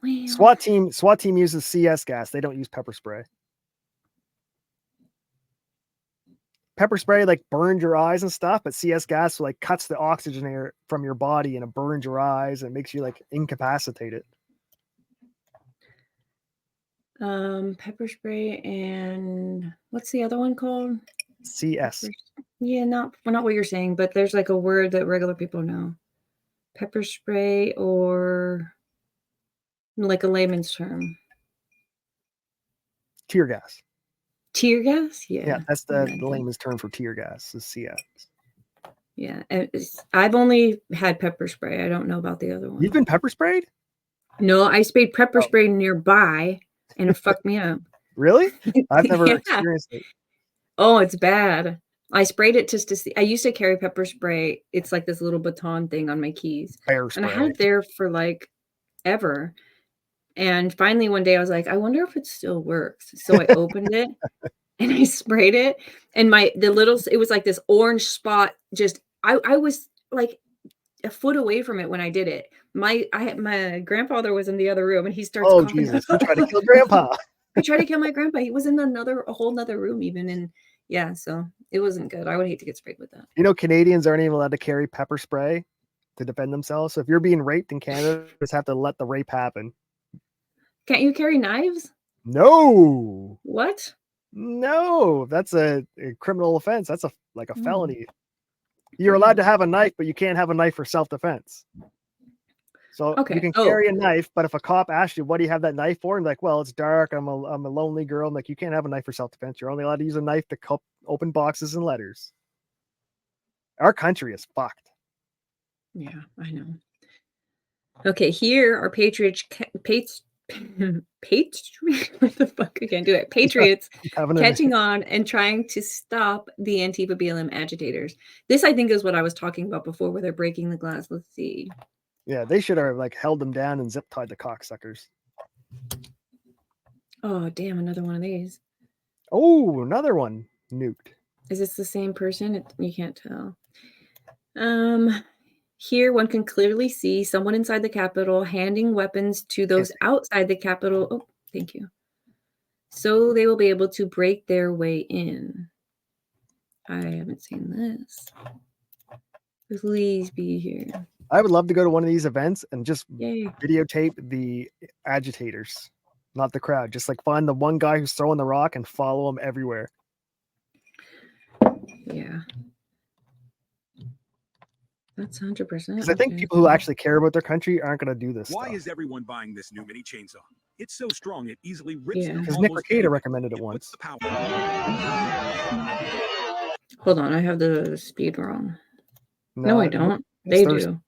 Well, SWAT team uses CS gas. They don't use pepper spray. Pepper spray like burns your eyes and stuff, but CS gas like cuts the oxygen air from your body and it burns your eyes and makes you like incapacitated. Pepper spray and what's the other one called? CS. Yeah, not what you're saying, but there's like a word that regular people know. Pepper spray or like a layman's term. Tear gas. Tear gas? Yeah, that's the Mental. layman's term for tear gas is CS. Yeah, I've only had pepper spray. I don't know about the other one. You've been pepper sprayed? No, I sprayed pepper spray nearby and it fucked me up. Really? I've never Yeah. experienced it. Oh, it's bad. I sprayed it just to see. I used to carry pepper spray. It's like this little baton thing on my keys. Bear And I had spray. it there for like ever. And finally one day I was like, I wonder if it still works. So I opened it and I sprayed it. And it was like this orange spot. Just I was like a foot away from it when I did it. My grandfather was in the other room and he starts Oh coughing Jesus! up. You tried to kill grandpa. I tried to kill my grandpa. He was in a whole nother room even. And yeah, so it wasn't good. I would hate to get sprayed with that. You know, Canadians aren't even allowed to carry pepper spray to defend themselves. So if you're being raped in Canada, you just have to let the rape happen. Can't you carry knives? No, What? no, that's a criminal offense. That's a Mm. felony. You're allowed to have a knife, but you can't have a knife for self-defense. So Okay. you can carry a knife, but if a cop asks you, what do you have that knife for? And like, well, it's dark. I'm a lonely girl. I'm like, you can't have a knife for self-defense. You're only allowed to use a knife to open boxes and letters. Our country is fucked. Yeah, I know. Okay, here are Patriots. What the fuck? I can't do it. Patriots catching on and trying to stop the Antifa BLM agitators. This, I think, is what I was talking about before, where they're breaking the glass. Let's see. Yeah, they should have like held them down and zip tied the cocksuckers. Oh, damn! Another one of these. Oh, another one nuked. Is this the same person? You can't tell. Here one can clearly see someone inside the Capitol handing weapons to those outside the Capitol. Oh, thank you. So they will be able to break their way in. I haven't seen this. Please be here. I would love to go to one of these events and just Yay. videotape the agitators, not the crowd. Just like find the one guy who's throwing the rock and follow him everywhere. Yeah. That's 100%. Because I think people who actually care about their country aren't going to do this. Why stuff. is everyone buying this new mini chainsaw? It's so strong it easily rips through Because Nick almost Recato anything. recommended it It once. puts the power. Hold on, I have the speed wrong. No, I don't. They do.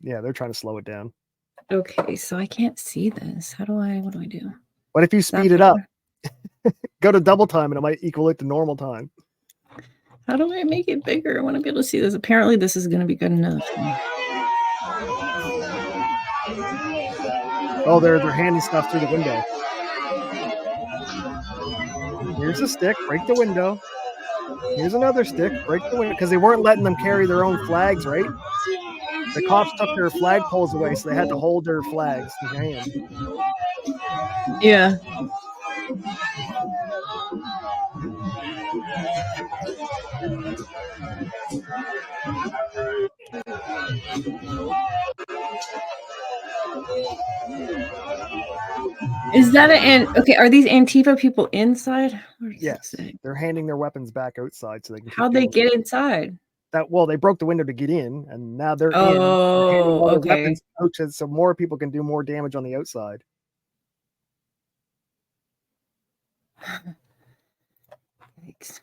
Yeah, they're trying to slow it down. Okay, so I can't see this. What do I do? What if you speed it up? Go to double time and it might equal it to normal time. How do I make it bigger? I want to be able to see this. Apparently this is going to be good enough. Oh, they're handing stuff through the window. Here's a stick, break the window. Here's another stick, break the window. Because they weren't letting them carry their own flags, right? The cops took their flagpoles away, so they had to hold their flags in their hand. Yeah. Is that okay? Are these Antifa people inside? Yes, they're handing their weapons back outside so they can. How'd they get inside? Well, they broke the window to get in, and now they're in. Oh, they're handing all their okay. weapons out so more people can do more damage on the outside. Thanks.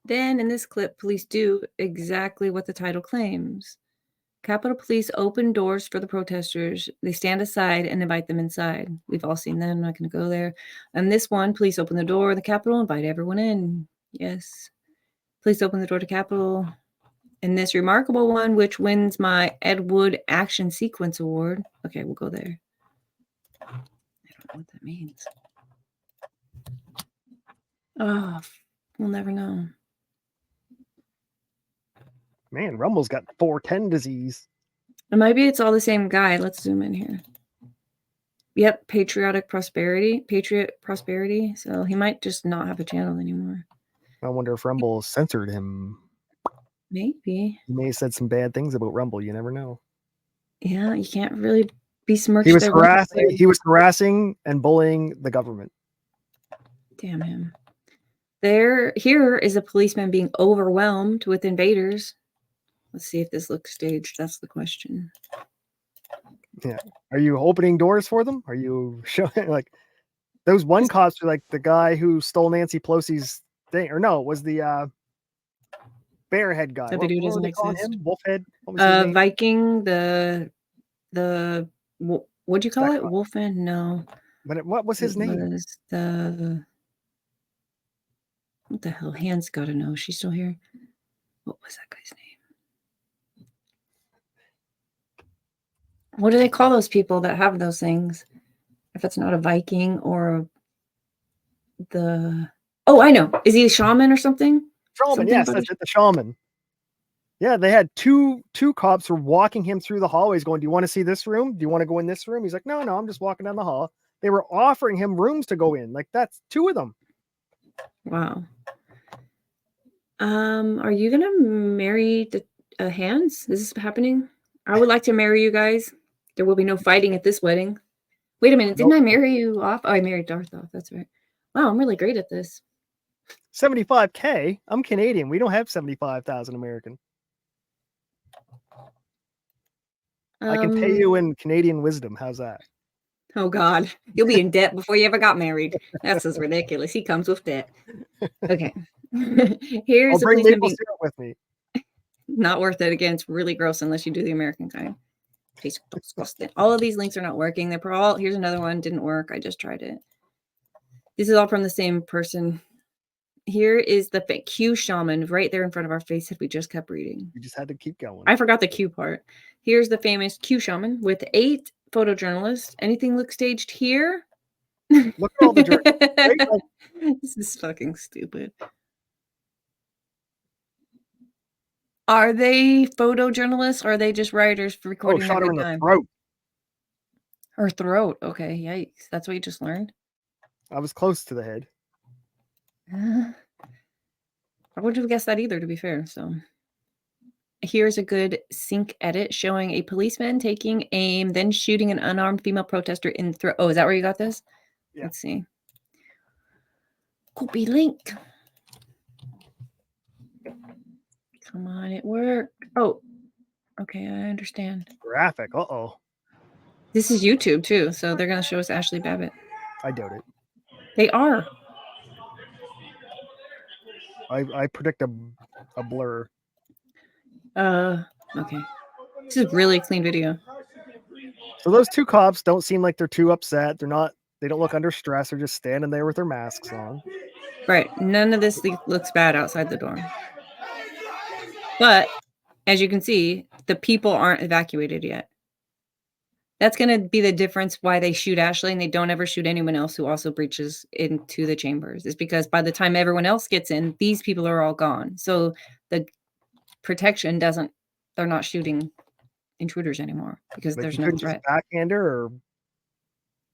Then in this clip, police do exactly what the title claims. Capitol Police open doors for the protesters. They stand aside and invite them inside. We've all seen that. I'm not going to go there. And this one, police open the door of the Capitol, invite everyone in. Yes. Police open the door to Capitol. And this remarkable one, which wins my Ed Wood Action Sequence Award. Okay, we'll go there. I don't know what that means. Oh, we'll never know. Man, Rumble's got 410 disease. And maybe it's all the same guy. Let's zoom in here. Yep, Patriot Prosperity. So he might just not have a channel anymore. I wonder if Rumble censored him. Maybe. He may have said some bad things about Rumble. You never know. Yeah, you can't really be smirched. He was harassing and bullying the government. Damn him. Here is a policeman being overwhelmed with invaders. Let's see if this looks staged. That's the question. Yeah. Are you opening doors for them? Are you showing like those one cops are like the guy who stole Nancy Pelosi's thing, or no, it was the Bearhead guy. That video doesn't exist. Wolfhead? What was his name? Viking, what'd you call it? Wolfman? No. But what was his name? Was what the hell? Han's gotta know. She's still here. What was that guy's name? What do they call those people that have those things? If it's not a Viking or oh, I know. Is he a shaman or something? Shaman, yes, that's it, the shaman. Yeah, they had two cops were walking him through the hallways going, do you want to see this room? Do you want to go in this room? He's like, no, I'm just walking down the hall. They were offering him rooms to go in. Like, that's two of them. Wow. Are you going to marry the Hands? Is this happening? I would like to marry you guys. There will be no fighting at this wedding. Wait a minute. Didn't I marry you off? Oh, I married Darth off. That's right. Wow, I'm really great at this. 75K? I'm Canadian. We don't have 75,000 American. I can pay you in Canadian wisdom. How's that? Oh, God. You'll be in debt before you ever got married. That's just ridiculous. He comes with debt. Okay. Here's I'll bring maple syrup with me. Not worth it. Again, it's really gross unless you do the American kind. Tastes disgusting. All of these links are not working. They're all. Here's another one. Didn't work. I just tried it. This is all from the same person. Here is the Q shaman right there in front of our face if we just kept reading. We just had to keep going. I forgot the Q part. Here's the famous Q shaman with 8 photojournalists. Anything look staged here? Look at all the This is fucking stupid. Are they photojournalists or are they just writers for recording shot their her in good time? the throat. Her throat. Okay, yikes. That's what you just learned? I was close to the head. I wouldn't have guessed that either, to be fair. So here's a good sync edit showing a policeman taking aim, then shooting an unarmed female protester in the throat. Oh, is that where you got this? Yeah. Let's see. Copy link. Come on, it worked. Oh, okay, I understand. Graphic. Uh-oh. This is YouTube, too, so they're going to show us Ashley Babbitt. I doubt it. They are. I predict a blur. Okay. This is really clean video. So those two cops don't seem like they're too upset. They don't look under stress. They're just standing there with their masks on. Right. None of this looks bad outside the door. But as you can see, the people aren't evacuated yet. That's going to be the difference why they shoot Ashley and they don't ever shoot anyone else who also breaches into the chambers, is because by the time everyone else gets in, these people are all gone. So the protection they're not shooting intruders anymore because there's no threat. Backhander or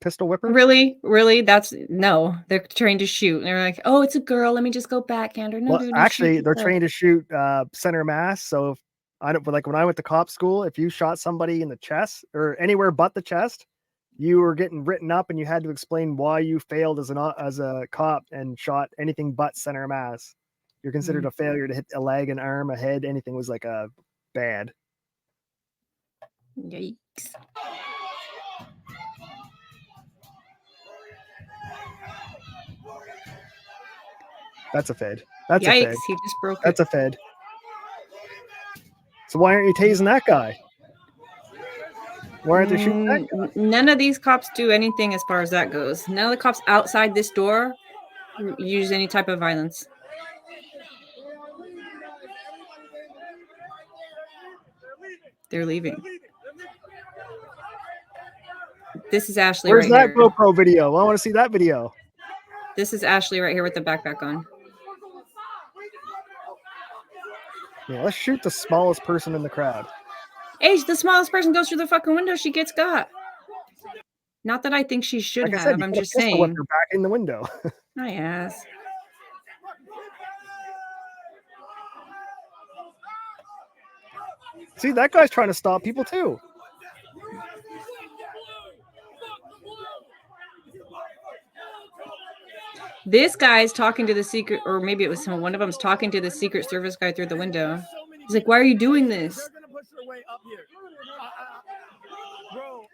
pistol whipper? Really? They're trained to shoot. And they're like, oh, it's a girl. Let me just go backhander. No, well, dude, actually, they're trained to shoot center mass. So I don't, but like when I went to cop school, if you shot somebody in the chest or anywhere but the chest, you were getting written up and you had to explain why you failed as a cop and shot anything but center mass. You're considered a failure to hit a leg, an arm, a head, anything was like a bad. Yikes. That's a fed. That's Yikes, a fed. he just broke That's it. a fed. So why aren't you tasing that guy? Why aren't they shooting that guy? None of these cops do anything as far as that goes. None of the cops outside this door use any type of violence. They're leaving. This is Ashley. Where's right that here. GoPro video? I want to see that video. This is Ashley right here with the backpack on. Yeah, let's shoot the smallest person in the crowd. Hey, the smallest person goes through the fucking window, she gets got. Not that I think she should Like I have. said, you I'm put a just pistol saying. whip her back in the window. My ass. See, that guy's trying to stop people too. This guy's talking to the secret, or maybe it was one of them's talking to the Secret Service guy through the window. He's like, "Why are you doing this?"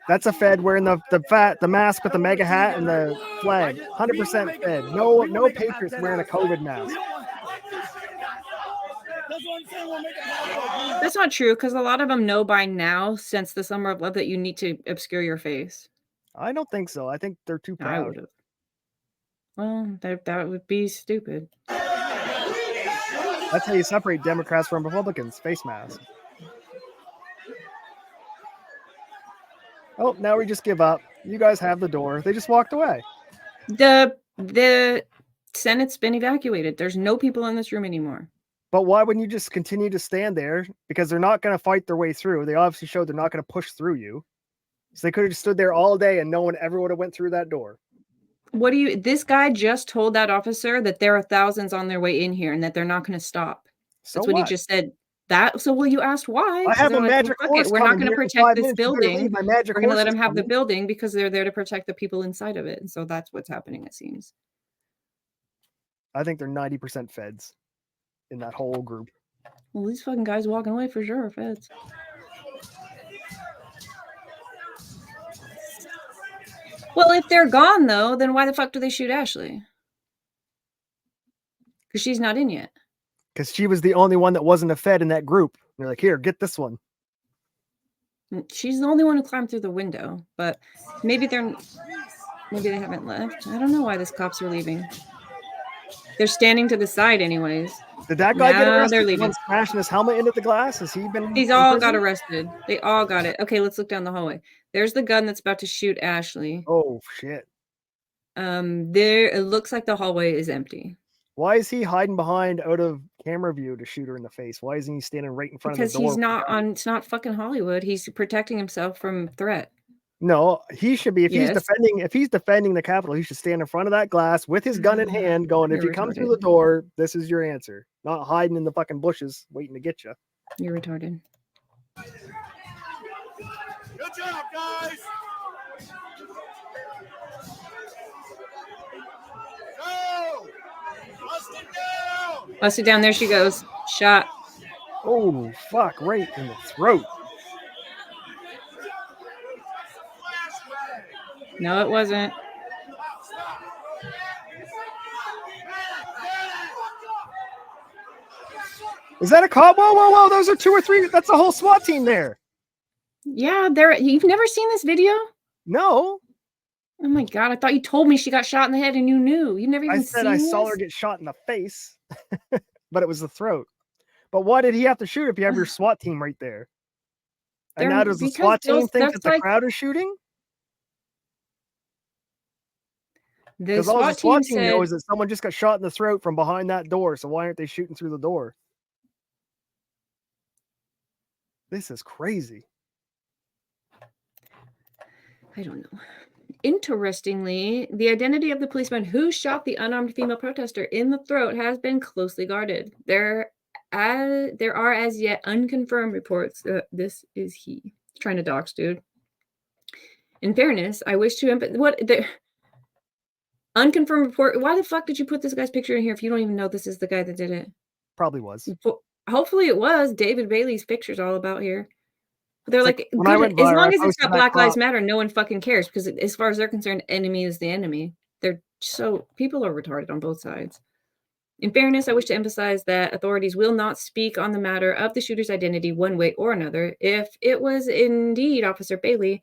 That's a fed wearing the mask with the mega hat and the flag. 100% fed. No patriots wearing a COVID mask. That's not true, because a lot of them know by now, since the summer of love, that you need to obscure your face. I don't think so. I think they're too I proud. would have. Well, that would be stupid. That's how you separate Democrats from Republicans. Face mask. Oh, now we just give up. You guys have the door. They just walked away. The Senate's been evacuated. There's no people in this room anymore. But why wouldn't you just continue to stand there? Because they're not going to fight their way through. They obviously showed they're not going to push through you. So they could have just stood there all day and no one ever would have went through that door. This guy just told that officer that there are thousands on their way in here and that they're not going to stop. So That's what he just said. Well, you asked why. I have a They're like, magic "Well, fuck horse it. We're not coming going to here in 5 protect this minutes. You better building. leave. My magic We're going to horse let them is have the coming." building because they're there to protect the people inside of it." And so that's what's happening, it seems. I think they're 90% feds in that whole group. Well, these fucking guys walking away for sure are feds. Well, if they're gone, though, then why the fuck do they shoot Ashley? Because she's not in yet. Because she was the only one that wasn't a fed in that group. They're like, here, get this one. She's the only one who climbed through the window, but maybe they haven't left. I don't know why these cops are leaving. They're standing to the side anyways. Did that guy get arrested? They're leaving. Smashing his helmet into the glass? Has he been? These all got arrested. They all got it. Okay, let's look down the hallway. There's the gun that's about to shoot Ashley. Oh shit. It looks like the hallway is empty. Why is he hiding behind out of camera view to shoot her in the face? Why isn't he standing right in front of the door? Because he's not on. It's not fucking Hollywood. He's protecting himself from threat. No, he should be. If he's defending the Capitol, he should stand in front of that glass with his gun in hand, going, "If you come through the door, this is your answer." Not hiding in the fucking bushes waiting to get you. You're retarded. Good job, guys. Go! Bust it down! Bust it down. There she goes. Shot. Oh, fuck. Right in the throat. No, it wasn't. Is that a cop? Whoa, whoa, whoa. Those are 2 or 3. That's a whole SWAT team there. Yeah, you've never seen this video? No. Oh my God. I thought you told me she got shot in the head and you knew. You never even seen I this? saw her get shot in the face, but it was the throat. But why did he have to shoot if you have your SWAT team right there? And now does the SWAT team think that the crowd is shooting? Because all the SWAT team knows that someone just got shot in the throat from behind that door. So why aren't they shooting through the door? This is crazy. I don't know. Interestingly, the identity of the policeman who shot the unarmed female protester in the throat has been closely guarded. There there are as yet unconfirmed reports that this is he. Trying to dox, dude. In fairness, I wish to what the unconfirmed report. Why the fuck did you put this guy's picture in here if you don't even know this is the guy that did it? Probably was. Hopefully it was. David Bailey's picture's all about here. But they're like, when I went as viral, long I as it's posted got that Black Lives crop. Matter, no one fucking cares because as far as they're concerned, enemy is the enemy. They're so people are retarded on both sides. In fairness, I wish to emphasize that authorities will not speak on the matter of the shooter's identity one way or another. If it was indeed Officer Bailey,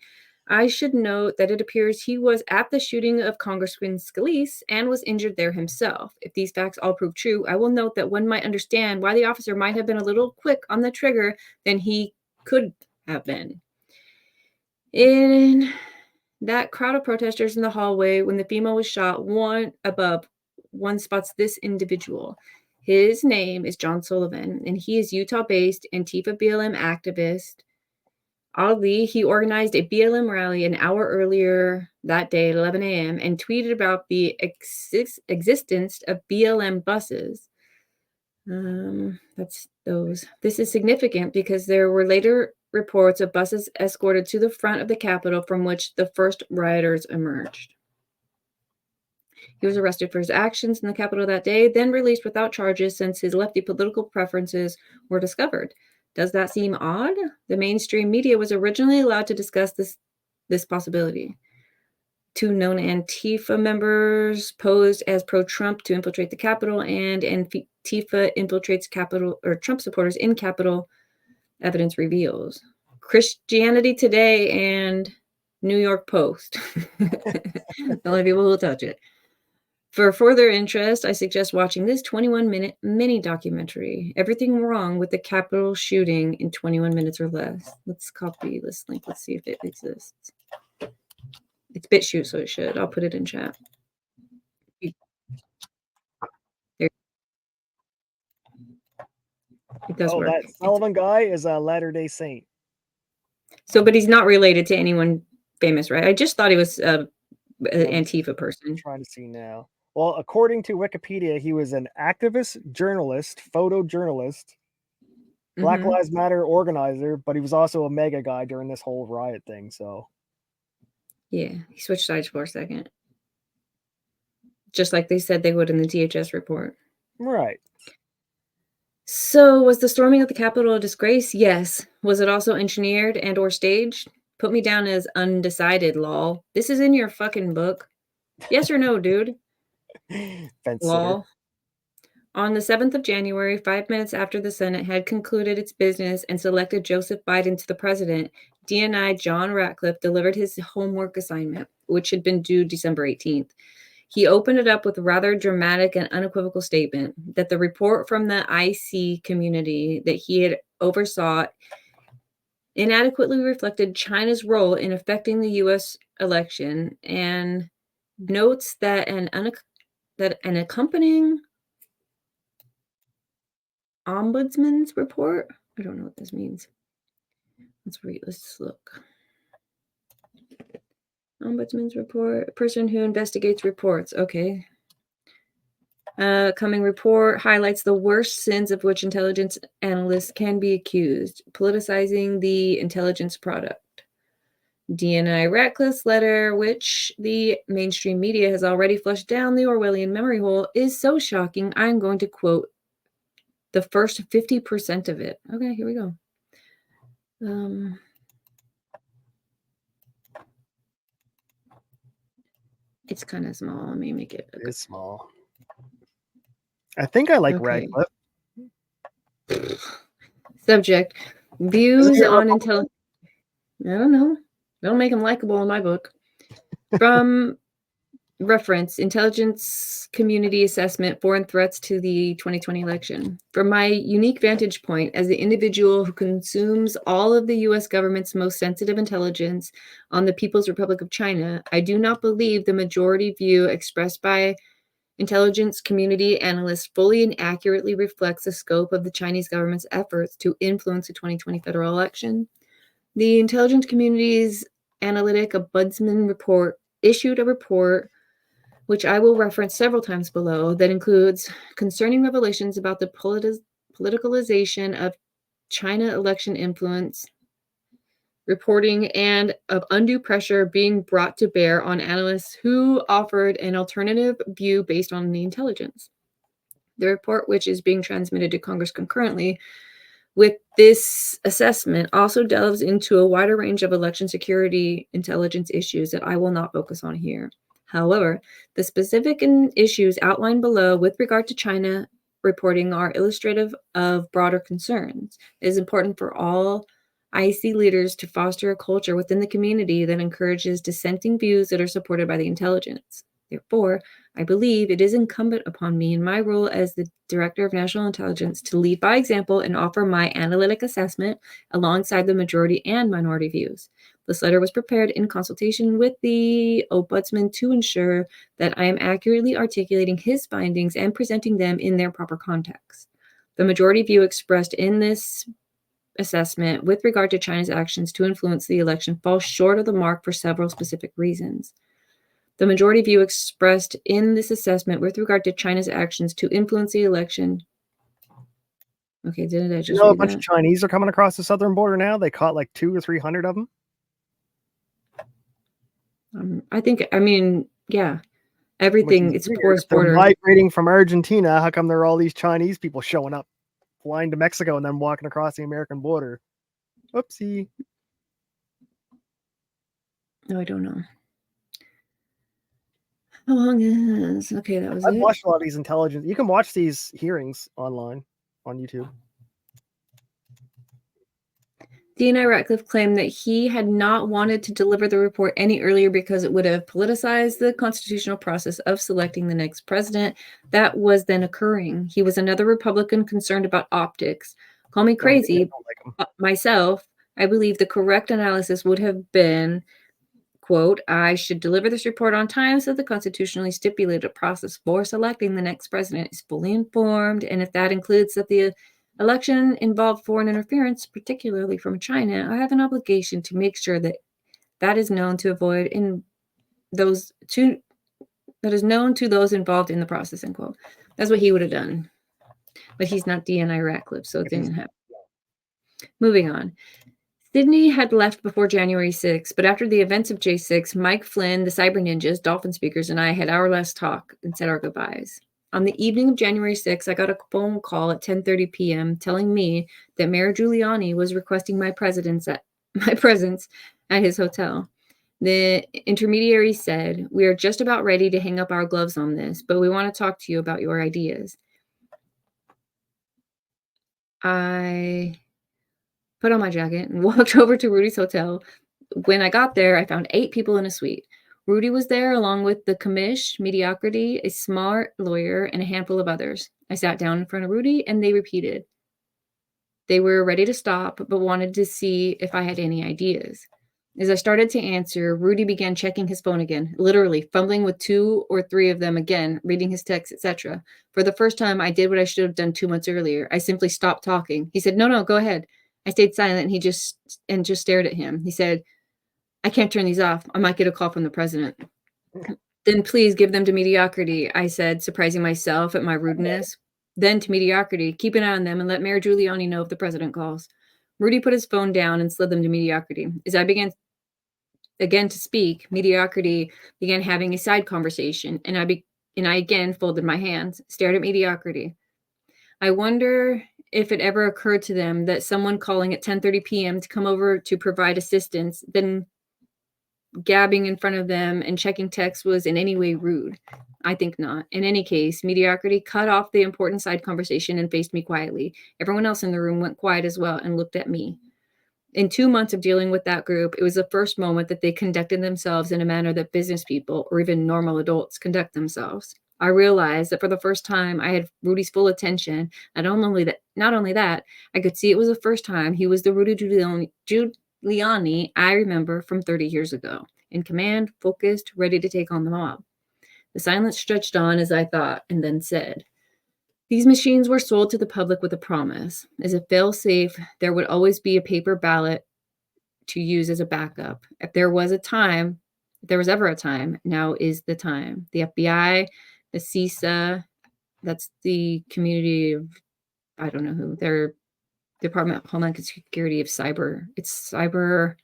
I should note that it appears he was at the shooting of Congressman Scalise and was injured there himself. If these facts all prove true, I will note that one might understand why the officer might have been a little quick on the trigger than he could have been. In that crowd of protesters in the hallway when the female was shot, one spots this individual. His name is John Sullivan, and he is Utah-based Antifa BLM activist. Oddly, he organized a BLM rally an hour earlier that day at 11 a.m. and tweeted about the existence of BLM buses. That's those. This is significant because there were later reports of buses escorted to the front of the Capitol from which the first rioters emerged. He was arrested for his actions in the Capitol that day, then released without charges since his lefty political preferences were discovered. Does that seem odd? The mainstream media was originally allowed to discuss this possibility. 2 known Antifa members posed as pro-Trump to infiltrate the Capitol, and Antifa infiltrates Capitol or Trump supporters in Capitol, evidence reveals. Christianity Today and New York Post. The only people who will touch it. For further interest, I suggest watching this 21-minute mini documentary, Everything Wrong with the Capitol Shooting in 21 Minutes or Less. Let's copy this link. Let's see if it exists. It's BitChute, so it should. I'll put it in chat. There. It does work. That Sullivan guy is a Latter-day Saint. So, but he's not related to anyone famous, right? I just thought he was an Antifa person. I'm trying to see now. Well, according to Wikipedia, he was an activist, journalist, photojournalist, Black Lives Matter organizer, but he was also a mega guy during this whole riot thing. So, yeah, he switched sides for a second, just like they said they would in the DHS report. Right. So, was the storming of the Capitol a disgrace? Yes. Was it also engineered and or staged? Put me down as undecided, lol. This is in your fucking book. Yes or no, dude? Lol. On the 7th of January, 5 minutes after the Senate had concluded its business and selected Joseph Biden to the president, DNI John Ratcliffe delivered his homework assignment, which had been due December 18th. He opened it up with a rather dramatic and unequivocal statement that the report from the IC community that he had oversaw inadequately reflected China's role in affecting the U.S. election, and notes that an accompanying ombudsman's report. I don't know what this means. Let's read. Let's look. Ombudsman's report. A person who investigates reports. Okay. Coming report highlights the worst sins of which intelligence analysts can be accused: politicizing the intelligence product. DNI Ratcliffe's letter, which the mainstream media has already flushed down the Orwellian memory hole, is so shocking, I'm going to quote the first 50% of it. Okay, here we go. It's kind of small. Let me make it. It's small. I think I like Radcliffe. Subject: views on intelligence. I don't know. Don't make him likable in my book. From reference, intelligence community assessment, foreign threats to the 2020 election. From my unique vantage point as the individual who consumes all of the U.S. government's most sensitive intelligence on the People's Republic of China, I do not believe the majority view expressed by intelligence community analysts fully and accurately reflects the scope of the Chinese government's efforts to influence the 2020 federal election. The intelligence community's analytic ombudsman report issued a report, which I will reference several times below, that includes concerning revelations about the politicalization of China election influence reporting and of undue pressure being brought to bear on analysts who offered an alternative view based on the intelligence. The report, which is being transmitted to Congress concurrently with this assessment, also delves into a wider range of election security intelligence issues that I will not focus on here. However, the specific issues outlined below with regard to China reporting are illustrative of broader concerns. It is important for all IC leaders to foster a culture within the community that encourages dissenting views that are supported by the intelligence. Therefore, I believe it is incumbent upon me in my role as the Director of National Intelligence to lead by example and offer my analytic assessment alongside the majority and minority views. This letter was prepared in consultation with the Ombudsman to ensure that I am accurately articulating his findings and presenting them in their proper context. The majority view expressed in this assessment with regard to China's actions to influence the election falls short of the mark for several specific reasons. The majority view expressed in this assessment with regard to China's actions to influence the election. Okay, didn't I just a read bunch that? of Chinese are coming across the southern border now. They caught like 200 or 300 of them. Yeah, everything. It's a porous They're border. migrating from Argentina. How come there are all these Chinese people showing up, flying to Mexico and then walking across the American border? Whoopsie. No, I don't know. How long is okay? That was I've it. watched a lot of these intelligence. You can watch these hearings online on YouTube. D.N.I. Ratcliffe claimed that he had not wanted to deliver the report any earlier because it would have politicized the constitutional process of selecting the next president that was then occurring. He was another Republican concerned about optics. Call me crazy. Myself, I believe the correct analysis would have been, quote, I should deliver this report on time so the constitutionally stipulated process for selecting the next president is fully informed, and if that includes that the election involved foreign interference, particularly from China, I have an obligation to make sure that that is known to avoid in those two that is known to those involved in the process, end quote. That's what he would have done. But he's not D.N.I. Ratcliffe, so it didn't happen. Moving on. Sydney had left before January 6th, but after the events of J6, Mike Flynn, the Cyber Ninjas, Dolphin Speakers, and I had our last talk and said our goodbyes. On the evening of January 6th, I got a phone call at 10:30 p.m. telling me that Mayor Giuliani was requesting my presence at his hotel. The intermediary said, "We are just about ready to hang up our gloves on this, but we want to talk to you about your ideas." I put on my jacket and walked over to Rudy's hotel. When I got there, I found 8 people in a suite. Rudy was there along with the commish, Mediocrity, a smart lawyer, and a handful of others. I sat down in front of Rudy and they repeated. They were ready to stop, but wanted to see if I had any ideas. As I started to answer, Rudy began checking his phone again, literally fumbling with 2 or 3 of them again, reading his texts, etc. For the first time, I did what I should have done 2 months earlier. I simply stopped talking. He said, "No, go ahead." I stayed silent and he just stared at him. He said, "I can't turn these off. I might get a call from the president." "Then please give them to Mediocrity," I said, surprising myself at my rudeness. Then to Mediocrity, "Keep an eye on them and let Mayor Giuliani know if the president calls." Rudy put his phone down and slid them to Mediocrity. As I began again to speak, Mediocrity began having a side conversation, and I again folded my hands, stared at Mediocrity. I wonder if it ever occurred to them that someone calling at 10:30 p.m. to come over to provide assistance, then gabbing in front of them and checking text was in any way rude. I think not. In any case, Mediocrity cut off the important side conversation and faced me quietly. Everyone else in the room went quiet as well and looked at me. In 2 months of dealing with that group, it was the first moment that they conducted themselves in a manner that business people or even normal adults conduct themselves. I realized that for the first time, I had Rudy's full attention. Not only that, I could see it was the first time he was the Rudy Giuliani I remember from 30 years ago, in command, focused, ready to take on the mob. The silence stretched on as I thought, and then said, "These machines were sold to the public with a promise. As a fail-safe, there would always be a paper ballot to use as a backup. If there was ever a time, now is the time. The FBI, the CISA, that's the Community of I don't know who, their Department of Homeland Security of Cyber. It's cyber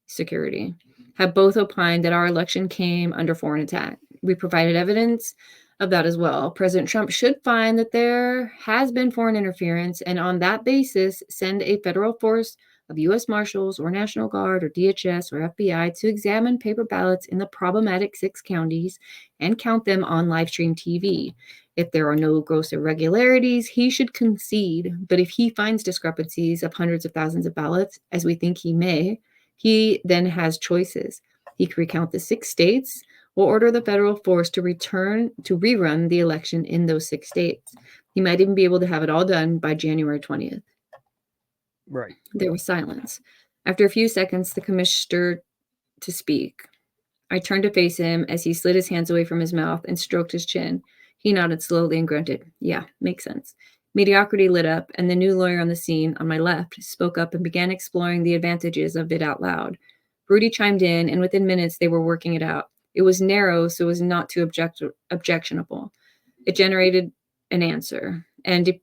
security, have both opined that our election came under foreign attack. We provided evidence of that as well. President Trump should find that there has been foreign interference, and on that basis, send a federal force of U.S. Marshals or National Guard or DHS or FBI to examine paper ballots in the problematic 6 counties and count them on live stream TV. If there are no gross irregularities, he should concede. But if he finds discrepancies of hundreds of thousands of ballots, as we think he may, he then has choices. He can recount the 6 states or order the federal force to rerun the election in those 6 states. He might even be able to have it all done by January 20th. Right. There was silence. After a few seconds, the commissioner stirred to speak. I turned to face him as he slid his hands away from his mouth and stroked his chin. He nodded slowly and grunted. Yeah, makes sense. Mediocrity lit up, and the new lawyer on the scene on my left spoke up and began exploring the advantages of it out loud. Rudy chimed in, and within minutes they were working it out. It was narrow, so it was not too objectionable. It generated an answer, and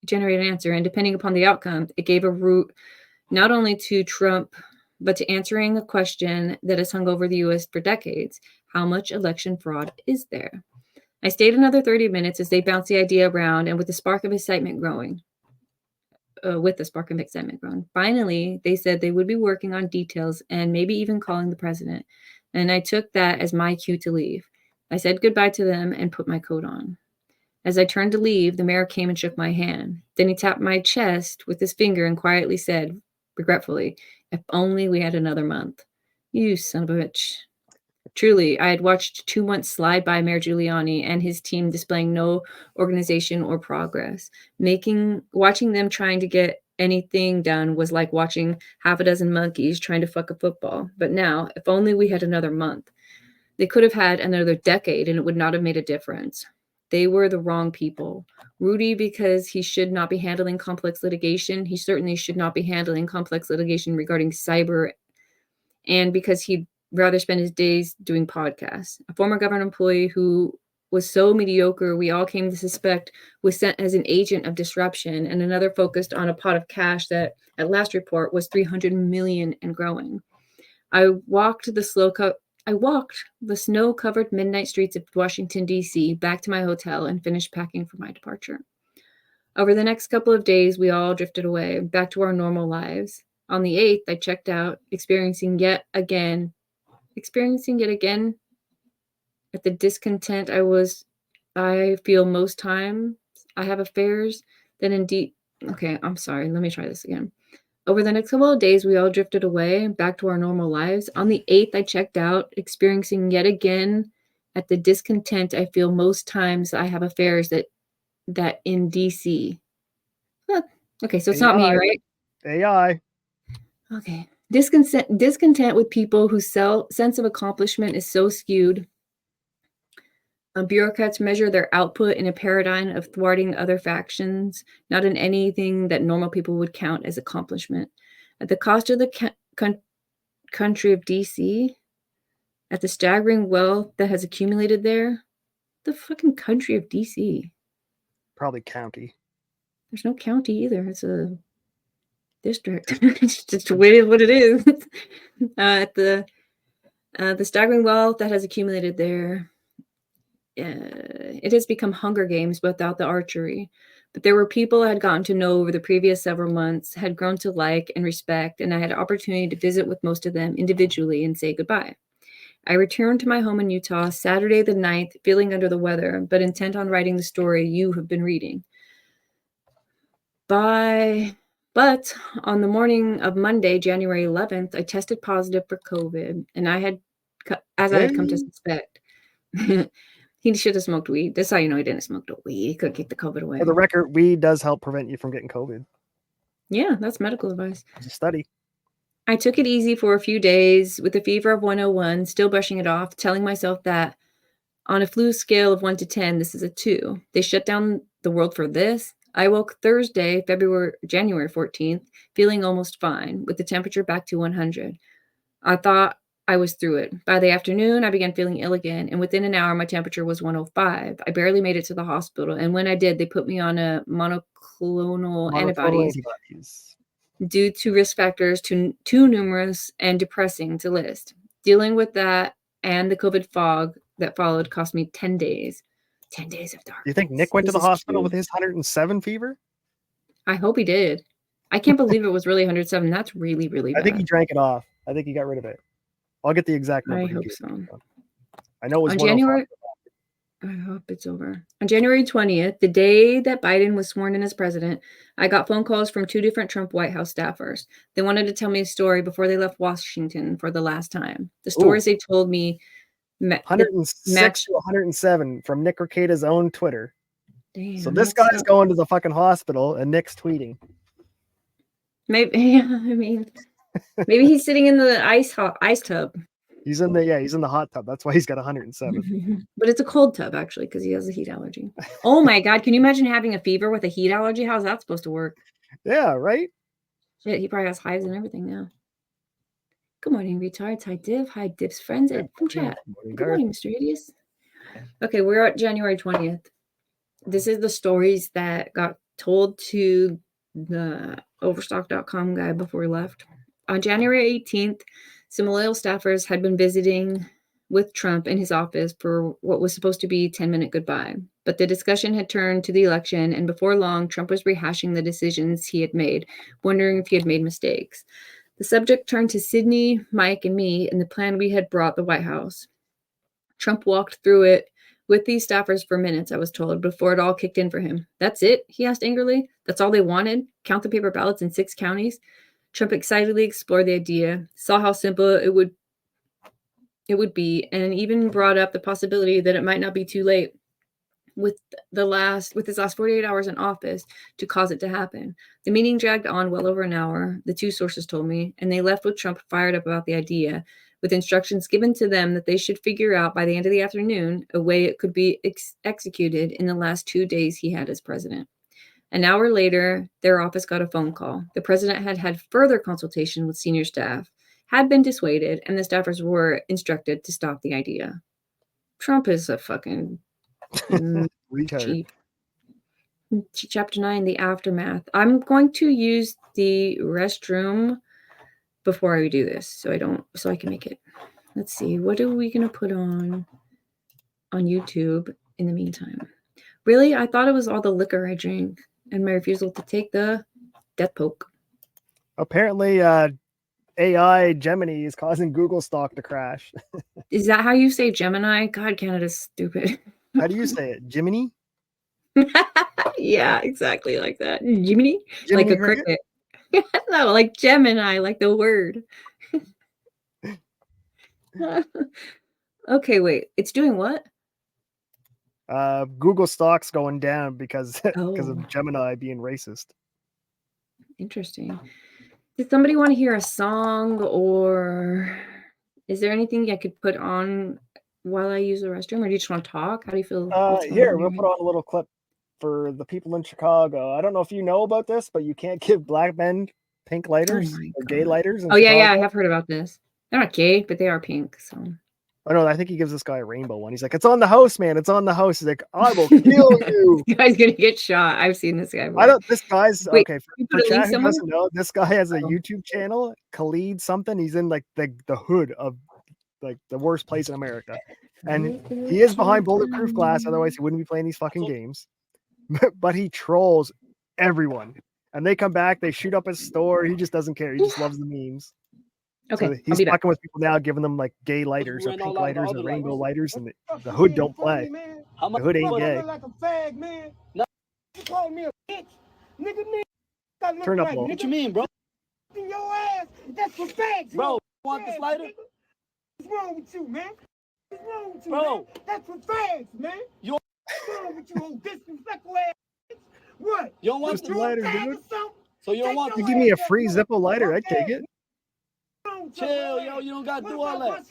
depending upon the outcome, it gave a route not only to Trump, but to answering a question that has hung over the U.S. for decades. How much election fraud is there? I stayed another 30 minutes as they bounced the idea around, and with the spark of excitement growing. Finally, they said they would be working on details and maybe even calling the president. And I took that as my cue to leave. I said goodbye to them and put my coat on. As I turned to leave, the mayor came and shook my hand. Then he tapped my chest with his finger and quietly said, regretfully, if only we had another month. You son of a bitch. Truly, I had watched 2 months slide by Mayor Giuliani and his team displaying no organization or progress. Watching them trying to get anything done was like watching half a dozen monkeys trying to fuck a football. But now, if only we had another month. They could have had another decade and it would not have made a difference. They were the wrong people. Rudy, because he should not be handling complex litigation. He certainly should not be handling complex litigation regarding cyber, and because he'd rather spend his days doing podcasts. A former government employee who was so mediocre we all came to suspect was sent as an agent of disruption, and another focused on a pot of cash that, at last report, was $300 million and growing. I walked the snow-covered midnight streets of Washington, D.C., back to my hotel and finished packing for my departure. Over the next couple of days, we all drifted away, back to our normal lives. On the 8th, I checked out, experiencing yet again at the discontent I feel most times I have affairs, then indeed. Okay, I'm sorry. Let me try this again. Over the next couple of days, we all drifted away, back to our normal lives. On the 8th, I checked out, experiencing yet again at the discontent I feel most times I have affairs that in DC. Huh. Okay, so it's not me, right? AI. Okay. Discontent with people whose sense of accomplishment is so skewed. Bureaucrats measure their output in a paradigm of thwarting other factions, not in anything that normal people would count as accomplishment. At the cost of the country of DC, at the staggering wealth that has accumulated there, the fucking country of DC. Probably county. There's no county either. It's a district. It's just what it is. At the staggering wealth that has accumulated there, it has become Hunger Games without the archery. But there were people I had gotten to know over the previous several months, had grown to like and respect, and I had opportunity to visit with most of them individually and say goodbye. I returned to my home in Utah Saturday the 9th, feeling under the weather, but intent on writing the story you have been reading. But on the morning of Monday, January 11th, I tested positive for COVID, and I had come to suspect. He should have smoked weed. That's how you know he didn't smoke the weed. He could keep the COVID away. For the record, weed does help prevent you from getting COVID. Yeah, that's medical advice. It's a study. I took it easy for a few days with a fever of 101, still brushing it off, telling myself that on a flu scale of 1 to 10, this is a 2. They shut down the world for this. I woke Thursday, January 14th, feeling almost fine, with the temperature back to 100. I thought I was through it. By the afternoon, I began feeling ill again, and within an hour, my temperature was 105. I barely made it to the hospital, and when I did, they put me on a monoclonal antibodies due to risk factors too numerous and depressing to list. Dealing with that and the COVID fog that followed cost me 10 days. 10 days of darkness. Do you think Nick went to the hospital with his 107 fever? I hope he did. I can't believe it was really 107. That's really, really bad. I think he drank it off. I think he got rid of it. I'll get the exact number. I hope so. I know it was on January. I hope it's over. On January 20th, the day that Biden was sworn in as president, I got phone calls from 2 different Trump White House staffers. They wanted to tell me a story before they left Washington for the last time. The stories they told me 106 to 107 from Nick Rekieta's own Twitter. Damn, so this guy's going to the fucking hospital and Nick's tweeting. Maybe, yeah, I mean, maybe he's sitting in the ice tub. He's in the hot tub. That's why he's got 107. But it's a cold tub actually because he has a heat allergy. Oh my god, can you imagine having a fever with a heat allergy? How's that supposed to work? Yeah, right? Shit, he probably has hives and everything now. Good morning, retards. Hi, Div. Hi, Div's friends from chat. Good morning, Mr. Hideous. Okay, we're at January 20th. This is the stories that got told to the Overstock.com guy before we left. On January 18th, some loyal staffers had been visiting with Trump in his office for what was supposed to be a 10-minute goodbye. But the discussion had turned to the election, and before long, Trump was rehashing the decisions he had made, wondering if he had made mistakes. The subject turned to Sydney, Mike, and me and the plan we had brought the White House. Trump walked through it with these staffers for minutes, I was told, before it all kicked in for him. That's it? He asked angrily. That's all they wanted? Count the paper ballots in 6 counties? Trump excitedly explored the idea, saw how simple it would be, and even brought up the possibility that it might not be too late with his last 48 hours in office to cause it to happen. The meeting dragged on well over an hour, the 2 sources told me, and they left with Trump fired up about the idea, with instructions given to them that they should figure out by the end of the afternoon a way it could be executed in the last 2 days he had as president. An hour later, their office got a phone call. The president had had further consultation with senior staff, had been dissuaded, and the staffers were instructed to stop the idea. Trump is a fucking cheap. Chapter 9, the aftermath. I'm going to use the restroom before I do this, so I can make it. Let's see, what are we gonna put on YouTube in the meantime? Really, I thought it was all the liquor I drank and my refusal to take the death poke. Apparently, AI Gemini is causing Google stock to crash. Is that how you say Gemini? God, Canada's stupid. How do you say it? Gemini? Yeah, exactly like that. Gemini? Like a cricket. No, like Gemini, like the word. Okay, wait. It's doing what? Google stock's going down because of Gemini being racist. Interesting. Did somebody want to hear a song, or is there anything I could put on while I use the restroom, or do you just want to talk? How do you feel? Here, we'll put on a little clip for the people in Chicago. I don't know if you know about this, but you can't give black men pink lighters or gay lighters. Oh, yeah, I have heard about this. They're not gay, but they are pink, so. Oh, no, I think he gives this guy a rainbow one. He's like, it's on the house, man. It's on the house. He's like, I will kill you. This guy's going to get shot. I've seen this guy before. This guy's, Wait, okay, for Chad who doesn't know, this guy has a YouTube channel, Khalid something. He's in like the hood of like the worst place in America. And he is behind bulletproof glass. Otherwise, he wouldn't be playing these fucking games. But he trolls everyone. And they come back, they shoot up his store. He just doesn't care. He just loves the memes. Okay, so he's fucking with people now, giving them like gay lighters or pink lighters or rainbow lighters, and the hood don't play. The hood ain't gay. Turn up low. What you mean, bro? Your ass. That's for fags. Bro, want this lighter? What's wrong with you, man? What's wrong with you, bro? Man? That's for fags, man. What's wrong with you, old disrespectful ass? What? You don't want the lighter, dude? So you don't want you give me a free Zippo lighter, I'd take it. Chill, yo, you don't gotta do all that.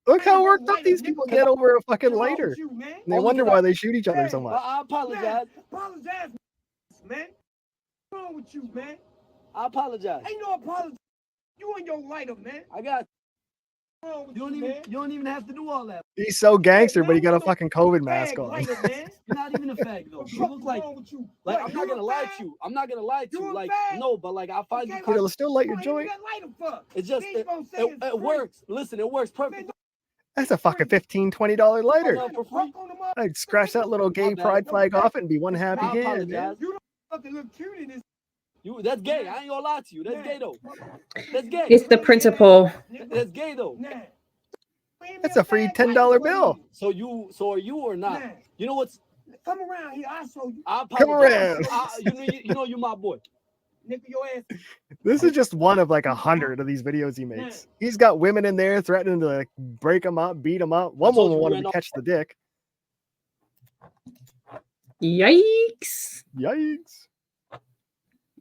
Look how worked up these people get over a fucking lighter. And they wonder why they shoot each other so much. I apologize. Apologize, man. What's wrong with you, man? I apologize. Ain't no apology. You and your lighter, man. I got What's wrong with you don't even have to do all that. He's so gangster, but he got a fucking COVID mask Fag on. lighter, man. You're not even a fag though. You look like What's wrong with you? like What, I'm not you gonna a lie fag? to you. I'm not gonna lie to You you. a Like fag? no, but like I find Okay, you Kid, it'll still light your What you joint. got lighter for? it's just These folks say it's it free. works. Listen, it works perfect. Man, That's a fucking $15-$20 lighter. No, for free. fuck on the mother- I'd scratch that little gay My bad. pride flag off it and be one happy I hand, man. apologize. You don't fucking look cute in this. That's gay. I ain't gonna lie to you. That's gay though. That's gay. It's the principle. That's gay though. Nah. That's a free $10 bill. So are you or not? Nah. You know what's? Come around here. I'll show you. I Come apologize. around. You know you're my boy. Nigga, your ass. This is just one of like 100 of these videos he makes. He's got women in there threatening to like break them up, beat them up. One told woman you wanted ran to off- catch the dick. Yikes. Yikes.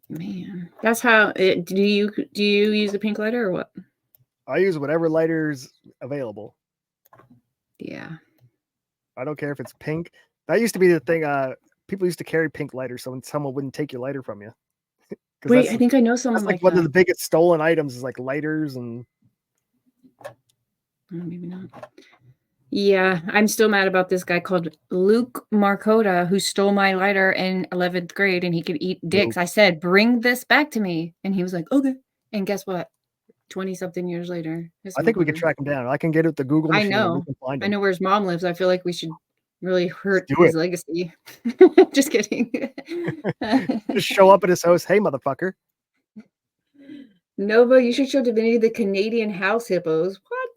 Man. That's how it do you use the pink lighter or what? I use whatever lighter's available. Yeah. I don't care if it's pink. That used to be the thing. People used to carry pink lighters so when someone wouldn't take your lighter from you. 'Cause Wait, that's- I think I know someone that's like like one that. of the biggest stolen items is like lighters and Oh, maybe not. Yeah, I'm still mad about this guy called Luke Marcotta who stole my lighter in 11th grade and he could eat dicks. I said, bring this back to me. And he was like, okay. And guess what? 20 something years later. his I think we can mother- track him down. I can get it the Google I machine and we know. can find I him. know where his mom lives. I feel like we should really hurt do his it. legacy. Just kidding. Just show up at his house. Hey, motherfucker. Nova, you should show Divinity the Canadian house hippos. What?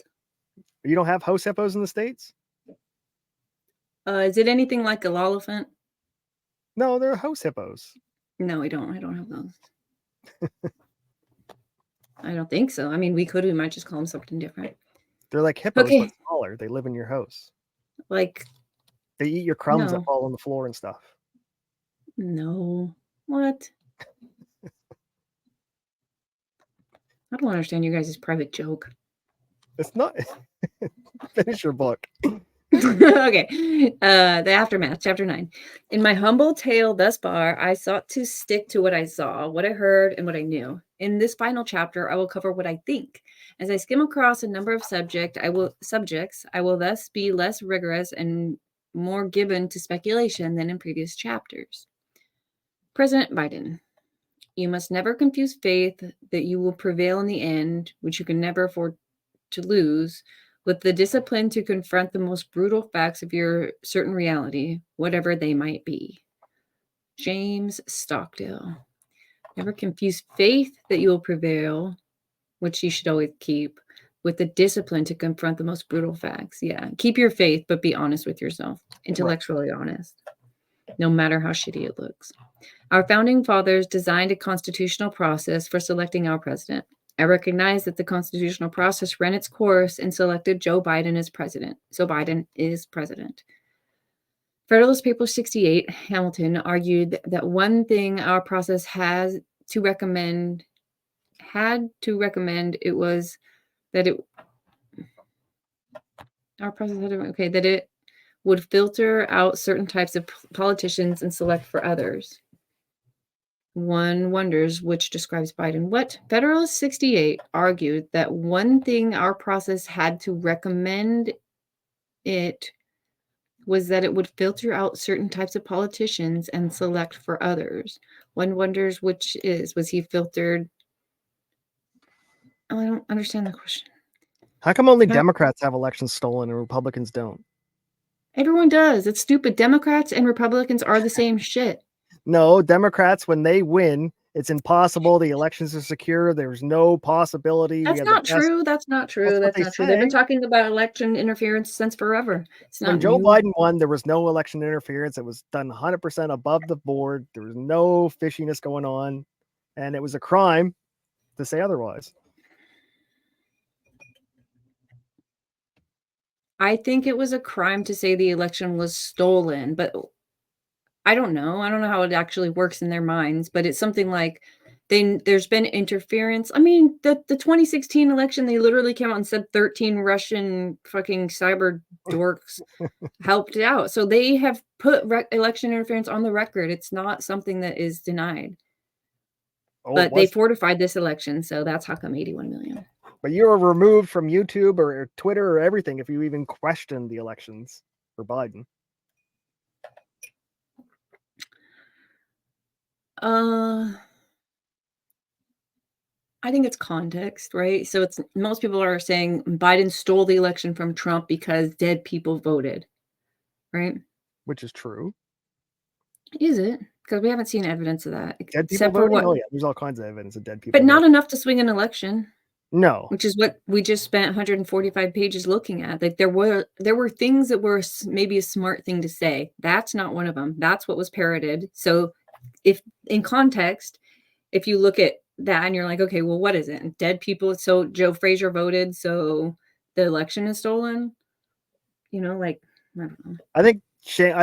You don't have house hippos in the States? Is it anything like a lolliphant? No, they're house hippos. No, I don't. I don't have those. I don't think so. I mean, we could. We might just call them something different. They're like hippos, Okay. but smaller. They live in your house. Like, They eat your crumbs No. that fall on the floor and stuff. no. What? I don't understand you guys' private joke. It's not. Finish your book. Okay. The aftermath, chapter 9. In my humble tale thus far, I sought to stick to what I saw, what I heard, and what I knew. In this final chapter, I will cover what I think. As I skim across a number of subjects, I will thus be less rigorous and more given to speculation than in previous chapters. President Biden. You must never confuse faith that you will prevail in the end, which you can never afford to lose, with the discipline to confront the most brutal facts of your certain reality, whatever they might be. James Stockdale. Never confuse faith that you will prevail, which you should always keep, with the discipline to confront the most brutal facts. Yeah, keep your faith, but be honest with yourself. Intellectually honest, no matter how shitty it looks. Our founding fathers designed a constitutional process for selecting our president. I recognize that the constitutional process ran its course and selected Joe Biden as president. So Biden is president. Federalist Papers 68, Hamilton argued that one thing our process had to recommend it was that it that it would filter out certain types of politicians and select for others. One wonders which describes Biden. What? Federalist 68 argued that one thing our process had to recommend it was that it would filter out certain types of politicians and select for others. One wonders which was he filtered? Oh, I don't understand the question. How come only Democrats have elections stolen and Republicans don't? Everyone does. It's stupid. Democrats and Republicans are the same shit. No, Democrats, when they win, it's impossible. The elections are secure. There's no possibility. That's not true. That's not true. That's not true. They've been talking about election interference since forever. It's not when Joe new. Biden won, there was no election interference. It was done 100% above the board. There was no fishiness going on. And it was a crime to say otherwise. I think it was a crime to say the election was stolen, but I don't know. I don't know how it actually works in their minds, but it's something like there's been interference. I mean, the 2016 election, they literally came out and said 13 Russian fucking cyber dorks helped out. So they have put election interference on the record. It's not something that is denied. Oh, but it they was. fortified this election, so that's how come 81 million. But you were removed from YouTube or Twitter or everything if you even questioned the elections for Biden. I think it's context, right? So it's most people are saying Biden stole the election from Trump because dead people voted, right? Which is true. Is it? Because we haven't seen evidence of that, Dead people except for voting? what, Oh yeah, there's all kinds of evidence of dead people but not voting. enough to swing an election, No. which is what we just spent 145 pages looking at. Like there were things that were maybe a smart thing to say. That's not one of them. That's what was parroted. So if in context, if you look at that and you're like, okay, well, what is it? Dead people. So Joe Frazier voted, so the election is stolen. You know, like, I don't know. I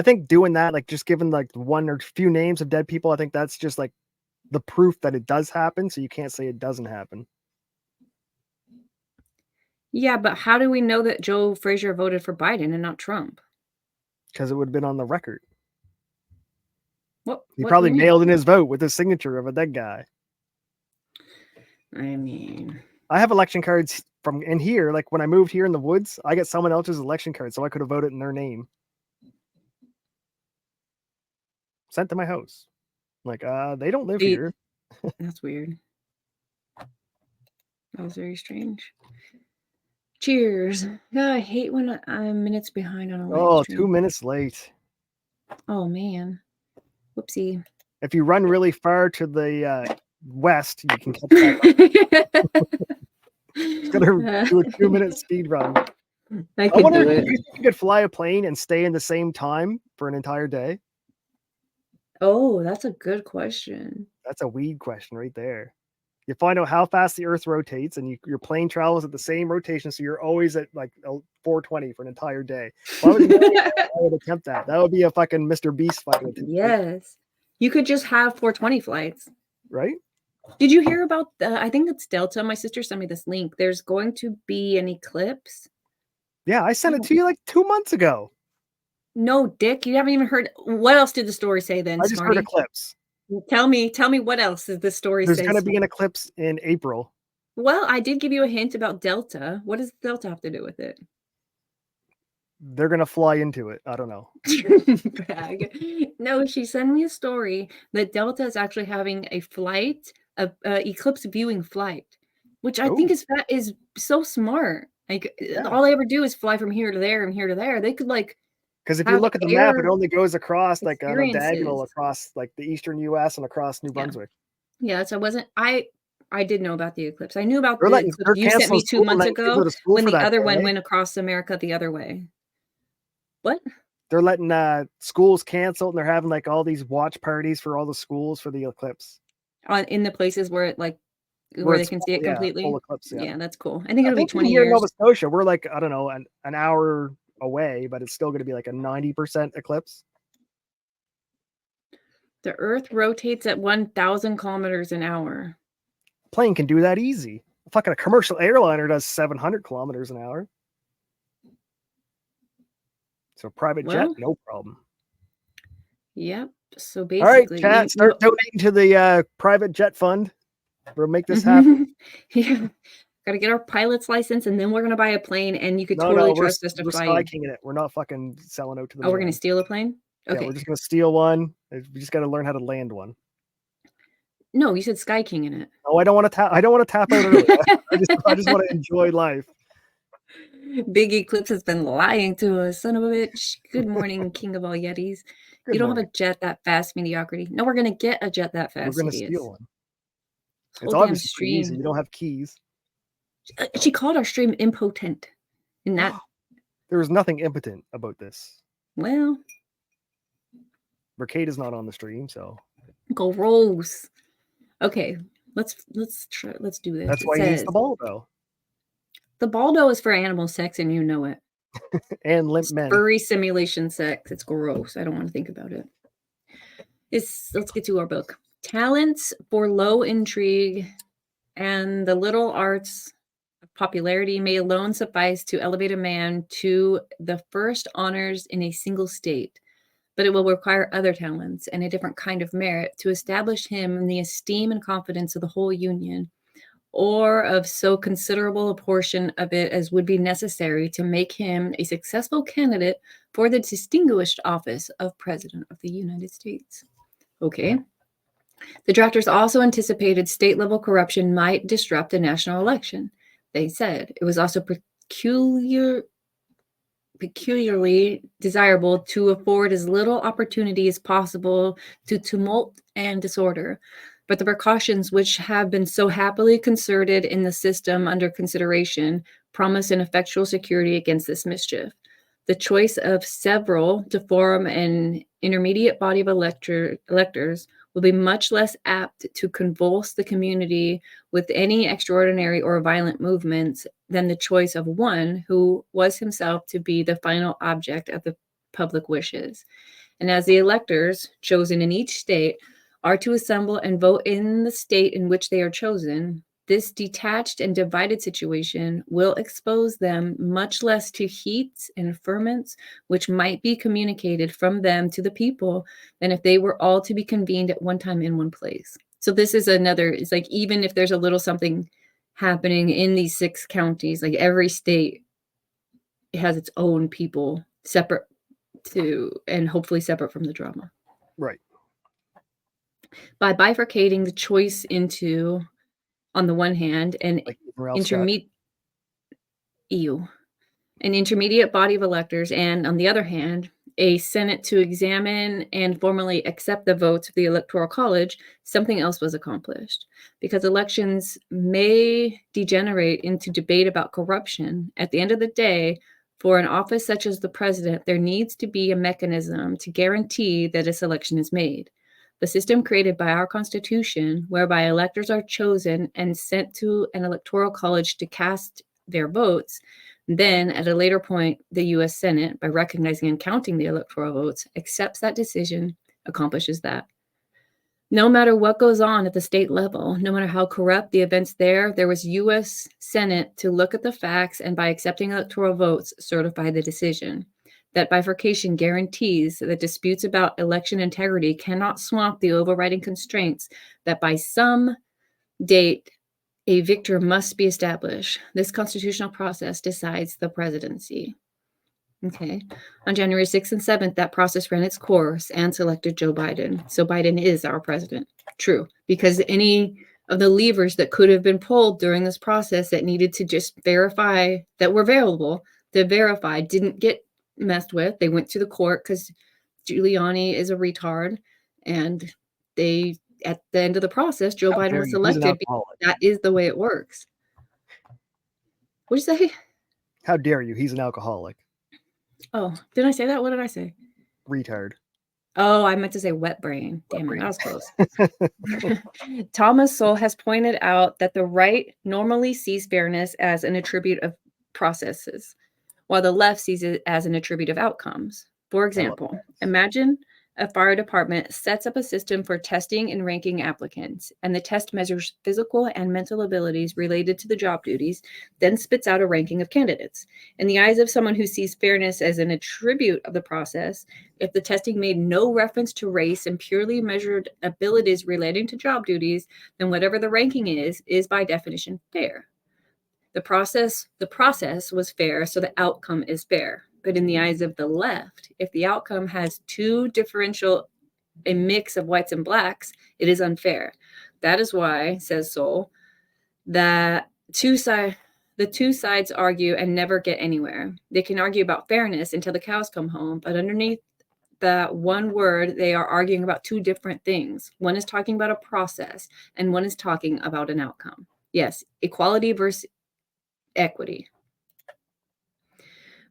think doing that, like just giving like one or few names of dead people, I think that's just like the proof that it does happen. So you can't say it doesn't happen. Yeah, but how do we know that Joe Frazier voted for Biden and not Trump? Because it would have been on the record. What He do probably you mean? mailed in his vote with his signature of a dead guy. I mean, I have election cards from in here. Like when I moved here in the woods, I got someone else's election card, so I could have voted in their name. Sent to my house. Like, they don't live here. that's weird. That was very strange. Cheers. God, I hate when I'm minutes behind on a live Oh, stream. 2 minutes late. Oh man. Whoopsie. If you run really far to the west, you can catch back up. It's gonna do a 2-minute speed run. I could wonder, do it. do you think you could fly a plane and stay in the same time for an entire day? Oh, that's a good question. That's a weed question right there. You find out how fast the Earth rotates, and your plane travels at the same rotation, so you're always at like 420 for an entire day. Why would I would attempt that? That would be a fucking Mr. Beast fight. Yes. You could just have 420 flights. Right? Did you hear about I think it's Delta. My sister sent me this link. There's going to be an eclipse. Yeah, I sent it to you like 2 months ago. No, Dick, you haven't even heard. What else did the story say then, I just Smarty? heard eclipse. Tell me what else did the story say? There's going to be an eclipse in April. Well, I did give you a hint about Delta. What does Delta have to do with it? They're going to fly into it. I don't know. Brag. No, she sent me a story that Delta is actually having a flight, a eclipse viewing flight, which I think is so smart. Like all they ever do is fly from here to there and here to there. They could like, because if you look at the map, it only goes across like on a diagonal across like the eastern U.S. and across New Brunswick. Yeah, so I did know about the eclipse. I knew about the letting, eclipse you sent me 2 months ago when the other one went across America the other way. What? They're letting schools cancel, and they're having like all these watch parties for all the schools for the eclipse. In the places where it like where they can see it completely. Full eclipse, yeah, that's cool. I think it'll be 20 here years. In Nova Scotia, we're like, I don't know, an hour away, but it's still going to be like a 90% eclipse. The Earth rotates at 1,000 kilometers an hour. Plane can do that easy. Fucking a commercial airliner does 700 kilometers an hour. So private jet, no problem. Yep. So basically, all right, chat, start donating to the private jet fund. We'll make this happen. Yeah. Got to get our pilot's license, and then we're going to buy a plane, and you could totally trust us to fly. We're Sky Kinging it. We're not fucking selling out to the we're going to steal a plane? Okay. Yeah, we're just going to steal one. We just got to learn how to land one. No, you said Sky King in it. Oh, I don't want to tap. I don't want to tap out early. I just want to enjoy life. Big Eclipse has been lying to us, son of a bitch. Good morning, King of all Yetis. You don't have a jet that fast, mediocrity. No, we're gonna get a jet that fast. We're gonna steal one. It's whole obviously pretty easy. You don't have keys. She called our stream impotent. In that, there was nothing impotent about this. Well, Mercade is not on the stream, so gross. Okay, let's do this. That's why he needs the Baldo. The Baldo is for animal sex, and you know it. And limp men. Furry simulation sex. It's gross. I don't want to think about it. Let's get to our book. Talents for low intrigue and the little arts of popularity may alone suffice to elevate a man to the first honors in a single state. but it will require other talents and a different kind of merit to establish him in the esteem and confidence of the whole Union, or of so considerable a portion of it as would be necessary to make him a successful candidate for the distinguished office of President of the United States. Okay. The drafters also anticipated state-level corruption might disrupt the national election. They said it was also peculiarly desirable to afford as little opportunity as possible to tumult and disorder. But the precautions which have been so happily concerted in the system under consideration promise an effectual security against this mischief. The choice of several to form an intermediate body of electors will be much less apt to convulse the community with any extraordinary or violent movements than the choice of one who was himself to be the final object of the public wishes. And as the electors chosen in each state are to assemble and vote in the state in which they are chosen, this detached and divided situation will expose them much less to heats and ferments which might be communicated from them to the people than if they were all to be convened at one time in one place. So this is another, it's like, even if there's a little something happening in these 6 counties, like every state has its own people separate to, and hopefully separate from the drama. Right. By bifurcating the choice into, on the one hand, an intermediate body of electors, and on the other hand, a Senate to examine and formally accept the votes of the Electoral College, something else was accomplished. Because elections may degenerate into debate about corruption, at the end of the day, for an office such as the president, there needs to be a mechanism to guarantee that a selection is made. The system created by our Constitution, whereby electors are chosen and sent to an electoral college to cast their votes, then at a later point, the U.S. Senate, by recognizing and counting the electoral votes, accepts that decision, accomplishes that. No matter what goes on at the state level, no matter how corrupt the events there was U.S. Senate to look at the facts and by accepting electoral votes, certify the decision. That bifurcation guarantees that disputes about election integrity cannot swamp the overriding constraints that by some date a victor must be established. This constitutional process decides the presidency. Okay. On January 6th and 7th, that process ran its course and selected Joe Biden. So Biden is our president. True. Because any of the levers that could have been pulled during this process that needed to just verify that were available to verify didn't get messed with. They went to the court because Giuliani is a retard, and they, at the end of the process, Joe Biden was elected because that is the way it works. What'd you say? How dare you? He's an alcoholic. Oh, did I say that? What did I say? Retard. Oh, I meant to say wet brain. Damn it, that was close. Thomas Sowell has pointed out that the right normally sees fairness as an attribute of processes, while the left sees it as an attribute of outcomes. For example, imagine a fire department sets up a system for testing and ranking applicants, and the test measures physical and mental abilities related to the job duties, then spits out a ranking of candidates. In the eyes of someone who sees fairness as an attribute of the process, if the testing made no reference to race and purely measured abilities relating to job duties, then whatever the ranking is by definition fair. The process was fair, so the outcome is fair. But in the eyes of the left, if the outcome has a mix of whites and blacks, it is unfair. That is why, says Sowell, that the two sides argue and never get anywhere. They can argue about fairness until the cows come home, but underneath that one word, they are arguing about 2 different things. One is talking about a process, and one is talking about an outcome. Yes, equality versus equity.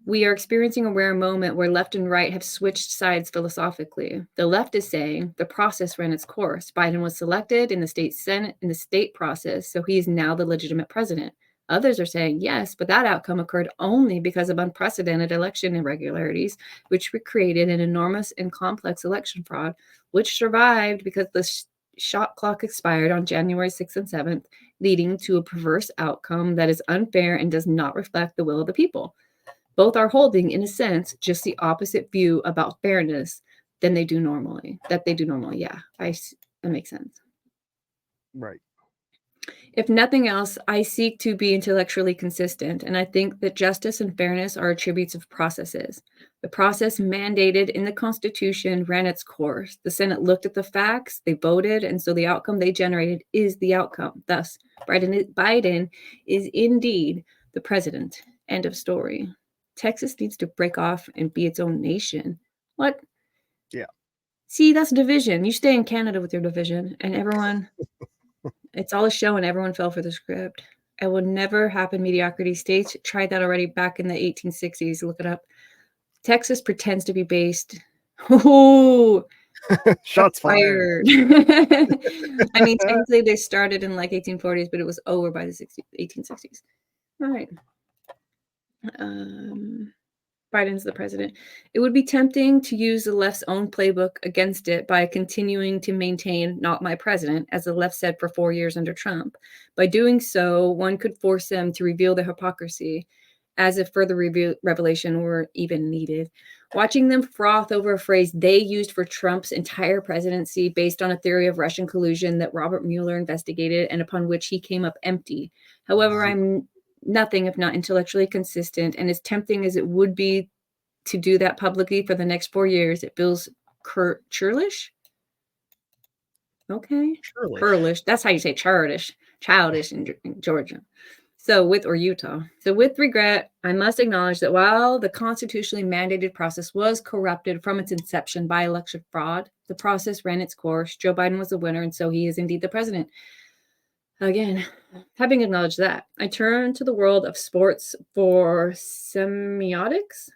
We are experiencing a rare moment where left and right have switched sides philosophically. The left is saying the process ran its course. Biden was selected in the state Senate, in the state process, so he is now the legitimate president. Others are saying yes, but that outcome occurred only because of unprecedented election irregularities, which created an enormous and complex election fraud, which survived because the shot clock expired on January 6th and 7th, leading to a perverse outcome that is unfair and does not reflect the will of the people. Both are holding, in a sense, just the opposite view about fairness, than they do normally. Yeah, that makes sense. Right. If nothing else, I seek to be intellectually consistent, and I think that justice and fairness are attributes of processes. The process mandated in the Constitution ran its course. The Senate looked at the facts, they voted, and so the outcome they generated is the outcome. Thus, Biden is indeed the president. End of story. Texas needs to break off and be its own nation. What? Yeah. See, that's division. You stay in Canada with your division, and everyone... It's all a show and everyone fell for the script. It would never happen. Mediocrity states tried that already back in the 1860s. Look it up. Texas pretends to be based. Ooh, shots fired. I mean, technically they started in like 1840s, but it was over by the 1860s. All right. Biden's the president. It would be tempting to use the left's own playbook against it by continuing to maintain "not my president," as the left said for 4 years under Trump. By doing so, one could force them to reveal their hypocrisy, as if further revelation were even needed. Watching them froth over a phrase they used for Trump's entire presidency based on a theory of Russian collusion that Robert Mueller investigated and upon which he came up empty. However, I'm nothing if not intellectually consistent, and as tempting as it would be to do that publicly for the next 4 years, it feels churlish. Okay, churlish. That's how you say childish in Georgia. So with regret, I must acknowledge that while the constitutionally mandated process was corrupted from its inception by election fraud, the process ran its course. Joe Biden was the winner, and so he is indeed the president. Again, having acknowledged that, I turn to the world of sports for semiotics.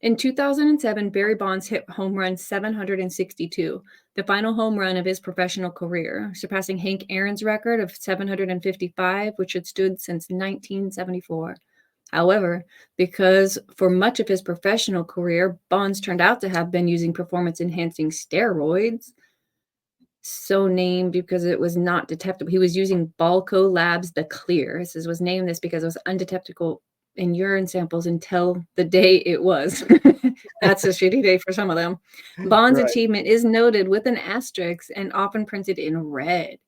In 2007, Barry Bonds hit home run 762, the final home run of his professional career, surpassing Hank Aaron's record of 755, which had stood since 1974. However, because for much of his professional career, Bonds turned out to have been using performance-enhancing steroids, so named because it was not detectable. He was using Balco Labs The Clear. This was named this because it was undetectable in urine samples until the day it was. That's a shitty day for some of them. Bond's achievement is noted with an asterisk and often printed in red.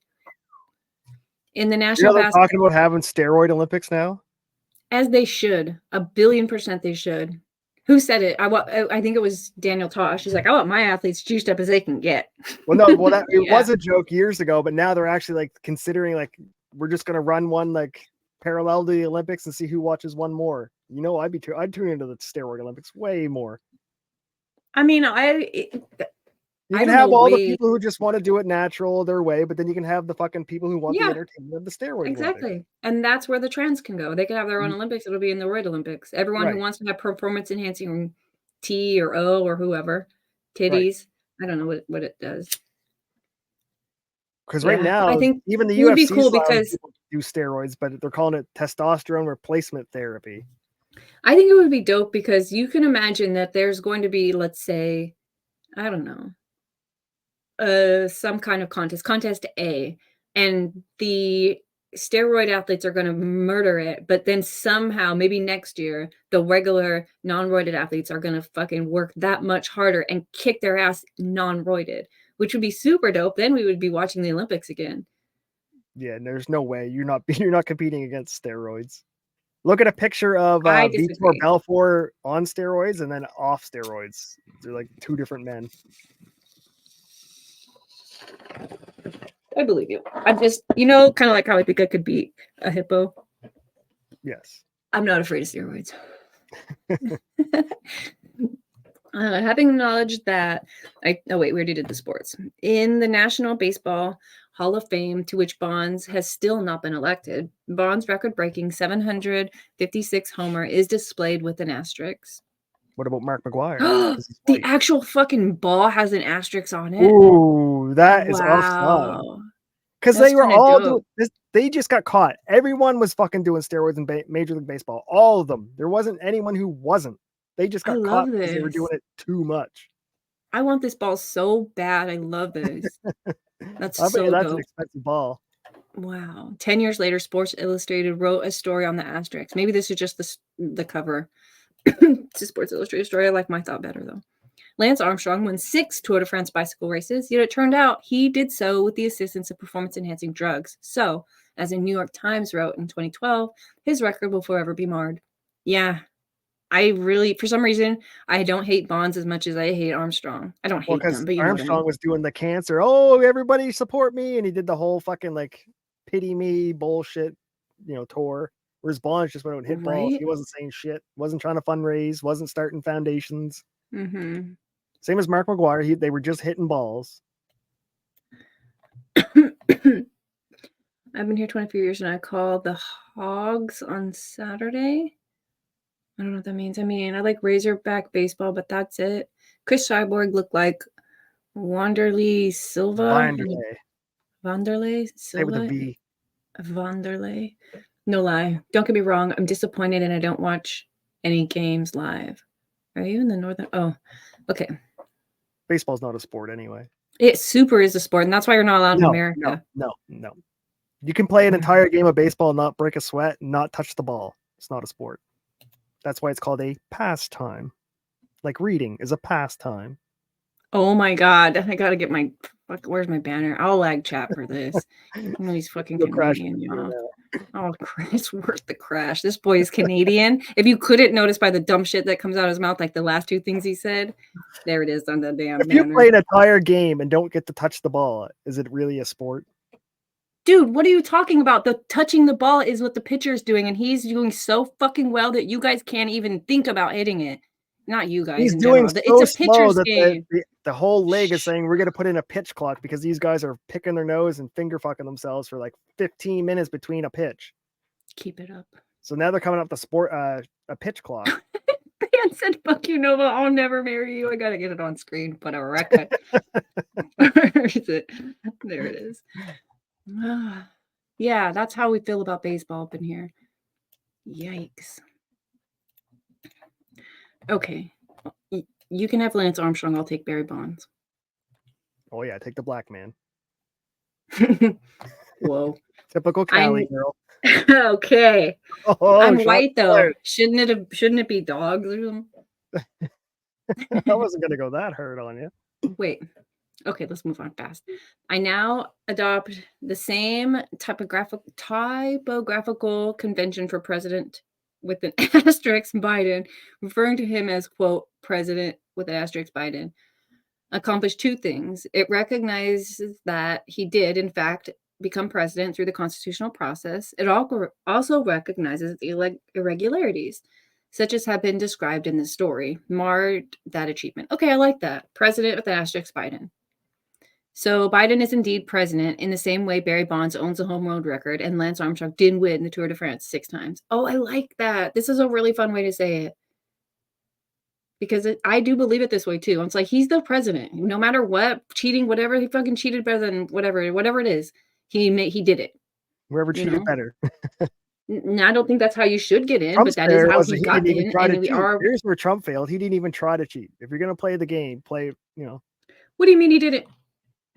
In the national they're talking about having steroid Olympics now? As they should. 1,000,000,000% they should. Who said it? I think it was Daniel Tosh. He's like, I want my athletes juiced up as they can get. Well, no, it was a joke years ago, but now they're actually like considering like we're just gonna run one like parallel to the Olympics and see who watches one more. I'd tune into the steroid Olympics way more. I mean, you can have all the people who just want to do it natural their way, but then you can have the fucking people who want the entertainment of the steroid. Exactly. Olympics. And that's where the trends can go. They can have their own Olympics. It'll be in the roid Olympics. Everyone who wants to have performance enhancing T or O or whoever, titties. I don't know what it does. Because right now, I think even the UFC would be cool because do steroids, but they're calling it testosterone replacement therapy. I think it would be dope because you can imagine that there's going to be, let's say, I don't know, some kind of contest A, and the steroid athletes are going to murder it, but then somehow maybe next year the regular non-roided athletes are going to fucking work that much harder and kick their ass non-roided, which would be super dope. Then we would be watching the Olympics again. Yeah, there's no way you're not competing against steroids. Look at a picture of Vitor Belfort on steroids and then off steroids. They're like two different men. I believe you. I'm just, kind of like how I think I could beat a hippo. Yes. I'm not afraid of steroids. Having acknowledged that, we already did the sports. In the National Baseball Hall of Fame, to which Bonds has still not been elected, Bonds' record-breaking 756 homer is displayed with an asterisk. What about Mark McGwire? The actual fucking ball has an asterisk on it. Ooh, that is awesome. Because they were all doing this. They just got caught. Everyone was fucking doing steroids in Major League Baseball. All of them. There wasn't anyone who wasn't. They just got caught because they were doing it too much. I want this ball so bad. I love this. That's that's dope. An expensive ball. Wow. 10 years later, Sports Illustrated wrote a story on the asterisk. Maybe this is just the cover. It's a Sports Illustrated story. I like my thought better, though. Lance Armstrong won 6 Tour de France bicycle races, yet it turned out he did so with the assistance of performance-enhancing drugs. So, as the New York Times wrote in 2012, his record will forever be marred. Yeah, I really, for some reason, I don't hate Bonds as much as I hate Armstrong. I don't Well, hate them, because but you know what I Armstrong mean. was doing the cancer. Oh, everybody support me, and he did the whole fucking like pity me bullshit, tour. Whereas Bonds just went out and hit balls. Right? He wasn't saying shit. Wasn't trying to fundraise. Wasn't starting foundations. Mm-hmm. Same as Mark McGuire. They were just hitting balls. I've been here 24 years and I call the Hogs on Saturday. I don't know what that means. I mean, I like Razorback baseball, but that's it. Chris Cyborg looked like Wanderlei Silva. Wanderlei Say with a Silva? V. Wanderlei. No lie. Don't get me wrong. I'm disappointed and I don't watch any games live. Are you in the northern? Oh, okay. Baseball's not a sport anyway. It super is a sport, and that's why you're not allowed in America. No. You can play an entire game of baseball and not break a sweat and not touch the ball. It's not a sport. That's why it's called a pastime. Like reading is a pastime. Oh my God. I gotta get my where's my banner? I'll lag chat for this. You know he's fucking Canadian, y'all. Oh, it's worth the crash. This boy is Canadian. If you couldn't notice by the dumb shit that comes out of his mouth, like the last 2 things he said, there it is on the damn banner. If you play an entire game and don't get to touch the ball, is it really a sport? Dude, what are you talking about? The touching the ball is what the pitcher is doing, and he's doing so fucking well that you guys can't even think about hitting it. Not you guys. He's in doing general. so It's a pitcher's slow game. that the whole league is saying we're going to put in a pitch clock because these guys are picking their nose and finger fucking themselves for like 15 minutes between a pitch. Keep it up. So now they're coming up a pitch clock. Dan said, "Fuck you, Nova. I'll never marry you." I gotta get it on screen. Put a record. Where is it? There it is. Yeah, that's how we feel about baseball up in here. Yikes. Okay. You can have Lance Armstrong. I'll take Barry Bonds. Oh yeah, take the black man. Whoa. Typical Cali girl. Okay. Oh, I'm white though. Shouldn't it be dogs or something? I wasn't gonna go that hard on you. Wait. Okay, let's move on fast. I now adopt the same typographical convention for president with an asterisk Biden, referring to him as, quote, president with an asterisk Biden, accomplished 2 things. It recognizes that he did, in fact, become president through the constitutional process. It also recognizes the irregularities, such as have been described in the story, marred that achievement. Okay, I like that. President with an asterisk Biden. So Biden is indeed president in the same way Barry Bonds owns a home road record and Lance Armstrong did win the Tour de France 6 times. Oh, I like that. This is a really fun way to say it. Because I do believe it this way too. It's like he's the president. No matter what, cheating, whatever, he fucking cheated better than whatever it is. He did it. Whoever cheated better. I don't think that's how you should get in, Trump's but that is how he got in. And here's where Trump failed. He didn't even try to cheat. If you're gonna play the game, What do you mean he didn't?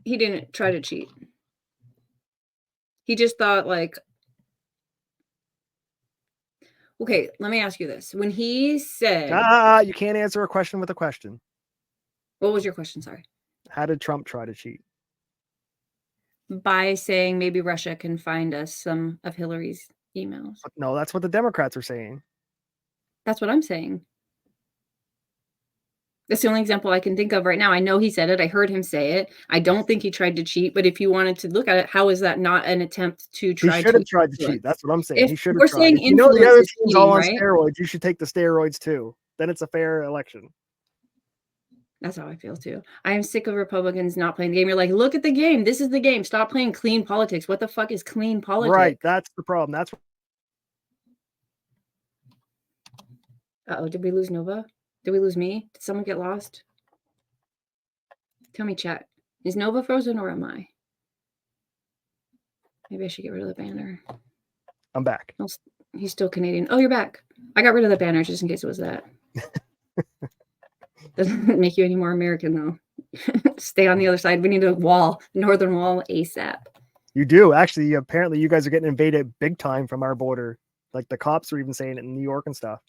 He didn't try to cheat. He just thought like, okay, let me ask you this. When he said, you can't answer a question with a question. What was your question? Sorry. How did Trump try to cheat? By saying maybe Russia can find us some of Hillary's emails. No, that's what the Democrats are saying. That's what I'm saying. That's the only example I can think of right now. I know he said it. I heard him say it. I don't think he tried to cheat, but if you wanted to look at it, how is that not an attempt to try? He should have tried to cheat. That's what I'm saying. He should have tried. Saying the other team's all on steroids, you should take the steroids too. Then it's a fair election. That's how I feel too. I am sick of Republicans not playing the game. You're like, look at the game. This is the game. Stop playing clean politics. What the fuck is clean politics? Right. That's the problem. That's. Uh-oh. Did we lose Nova? Did we lose me? Did someone get lost? Tell me, chat. Is Nova frozen or am I? Maybe I should get rid of the banner. I'm back. He's still Canadian. Oh, you're back. I got rid of the banner just in case it was that. Doesn't make you any more American, though. Stay on the other side. We need a wall, northern wall ASAP. You do. Actually, apparently you guys are getting invaded big time from our border. Like the cops are even saying it in New York and stuff.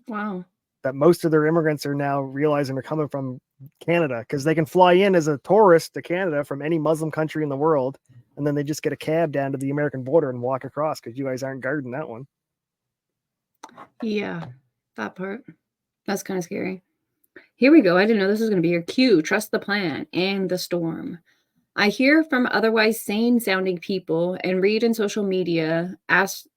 Wow. that most of their immigrants are now realizing they're coming from Canada because they can fly in as a tourist to Canada from any Muslim country in the world, and then they just get a cab down to the American border and walk across because you guys aren't guarding that one. Yeah, that part. That's kind of scary. Here we go. I didn't know this was going to be your cue. Trust the plan and the storm. I hear from otherwise sane-sounding people and read in social media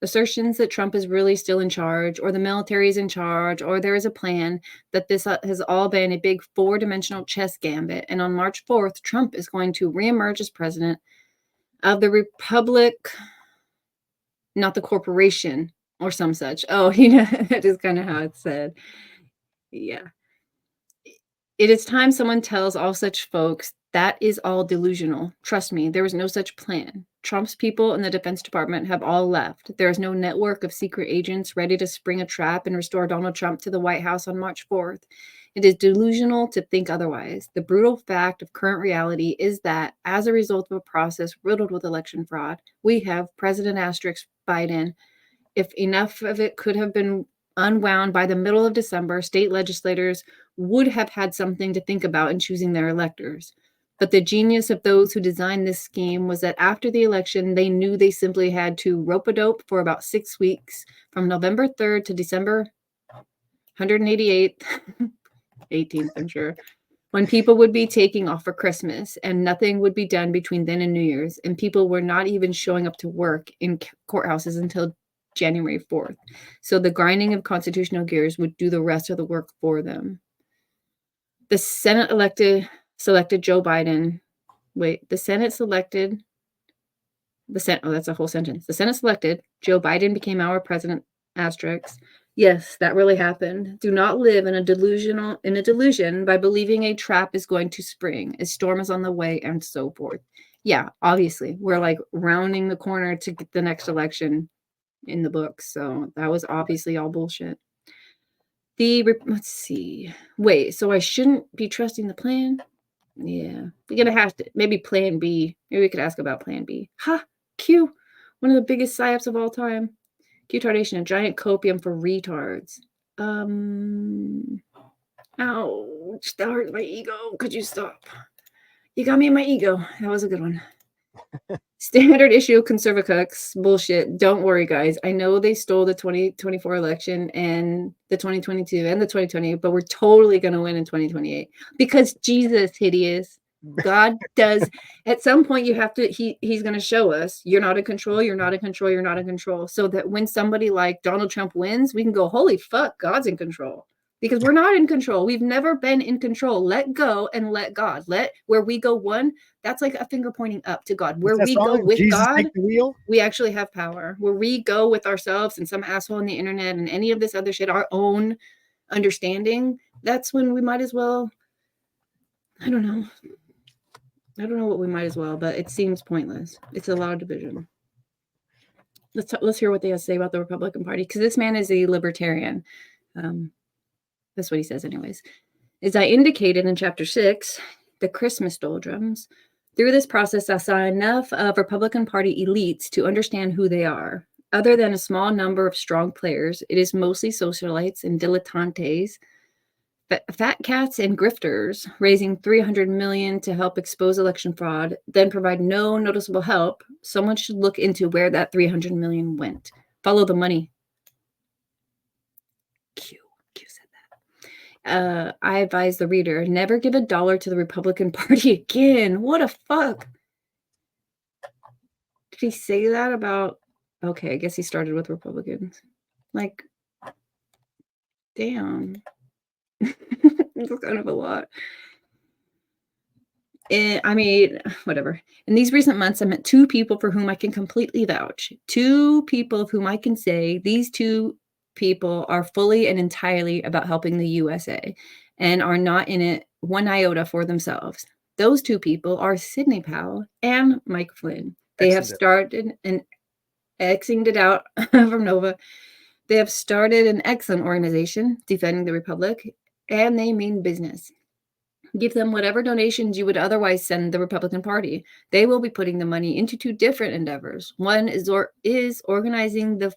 assertions that Trump is really still in charge, or the military is in charge, or there is a plan, that this has all been a big four-dimensional chess gambit. And on March 4th, Trump is going to reemerge as president of the Republic, not the corporation, or some such. Oh, that is kind of how it's said. Yeah. It is time someone tells all such folks that is all delusional. Trust me, there is no such plan. Trump's people in the Defense Department have all left. There is no network of secret agents ready to spring a trap and restore Donald Trump to the White House on March 4th. It is delusional to think otherwise. The brutal fact of current reality is that as a result of a process riddled with election fraud, we have President Asterisk Biden. If enough of it could have been unwound by the middle of December, state legislators would have had something to think about in choosing their electors. But the genius of those who designed this scheme was that after the election, they knew they simply had to rope-a-dope for about 6 weeks, from November 3rd to December 188th, 18th, I'm sure, when people would be taking off for Christmas, and nothing would be done between then and New Year's, and people were not even showing up to work in courthouses until January 4th. So the grinding of constitutional gears would do the rest of the work for them. The Senate selected Joe Biden. The Senate selected that's a whole sentence. The Senate selected Joe Biden became our president, asterisk. Yes, that really happened. Do not live in a delusion by believing a trap is going to spring, a storm is on the way, and so forth. Yeah, obviously, we're like rounding the corner to get the next election in the books. So that was obviously all bullshit. Let's see. Wait, so I shouldn't be trusting the plan? Yeah, we're gonna have to maybe plan B. Maybe we could ask about plan B. Ha! Q, one of the biggest psyops of all time. Q-tardation, a giant copium for retards. Ouch, that hurt my ego. Could you stop? You got me in my ego. That was a good one. Standard issue conservacucks bullshit. Don't worry, guys. I know they stole the 2024 election and the 2022 and the 2020, but we're totally going to win in 2028 because Jesus, hideous. God does. At some point, you have to. He's going to show us you're not in control. You're not in control. You're not in control. So that when somebody like Donald Trump wins, we can go, holy fuck, God's in control. Because we're not in control. We've never been in control. Let go and let God. Where we go one, that's like a finger pointing up to God. Where we go with Jesus God, take the wheel? we actually have power. Where we go with ourselves and some asshole on the internet and any of this other shit, our own understanding, that's when we might as well, I don't know what we might as well, but it seems pointless. It's a lot of division. Let's hear what they have to say about the Republican Party, because this man is a libertarian. That's what he says anyways. As I indicated in chapter 6, the Christmas doldrums, through this process, I saw enough of Republican Party elites to understand who they are. Other than a small number of strong players, it is mostly socialites and dilettantes, fat cats and grifters, raising $300 million to help expose election fraud, then provide no noticeable help. Someone should look into where that $300 million went. Follow the money. Q said that. I advise the reader, never give $1 to the Republican Party again. What a fuck. Did he say that about... Okay, I guess he started with Republicans. Like, damn. It's kind of a lot. I mean, whatever. In these recent months, I met 2 people for whom I can completely vouch. 2 people of whom I can say these 2 people are fully and entirely about helping the USA and are not in it one iota for themselves. Those 2 people are Sidney Powell and Mike Flynn. They have started and Xing it out from Nova. They have started an excellent organization defending the Republic, and they mean business. Give them whatever donations you would otherwise send the Republican Party. They will be putting the money into 2 different endeavors. One is organizing the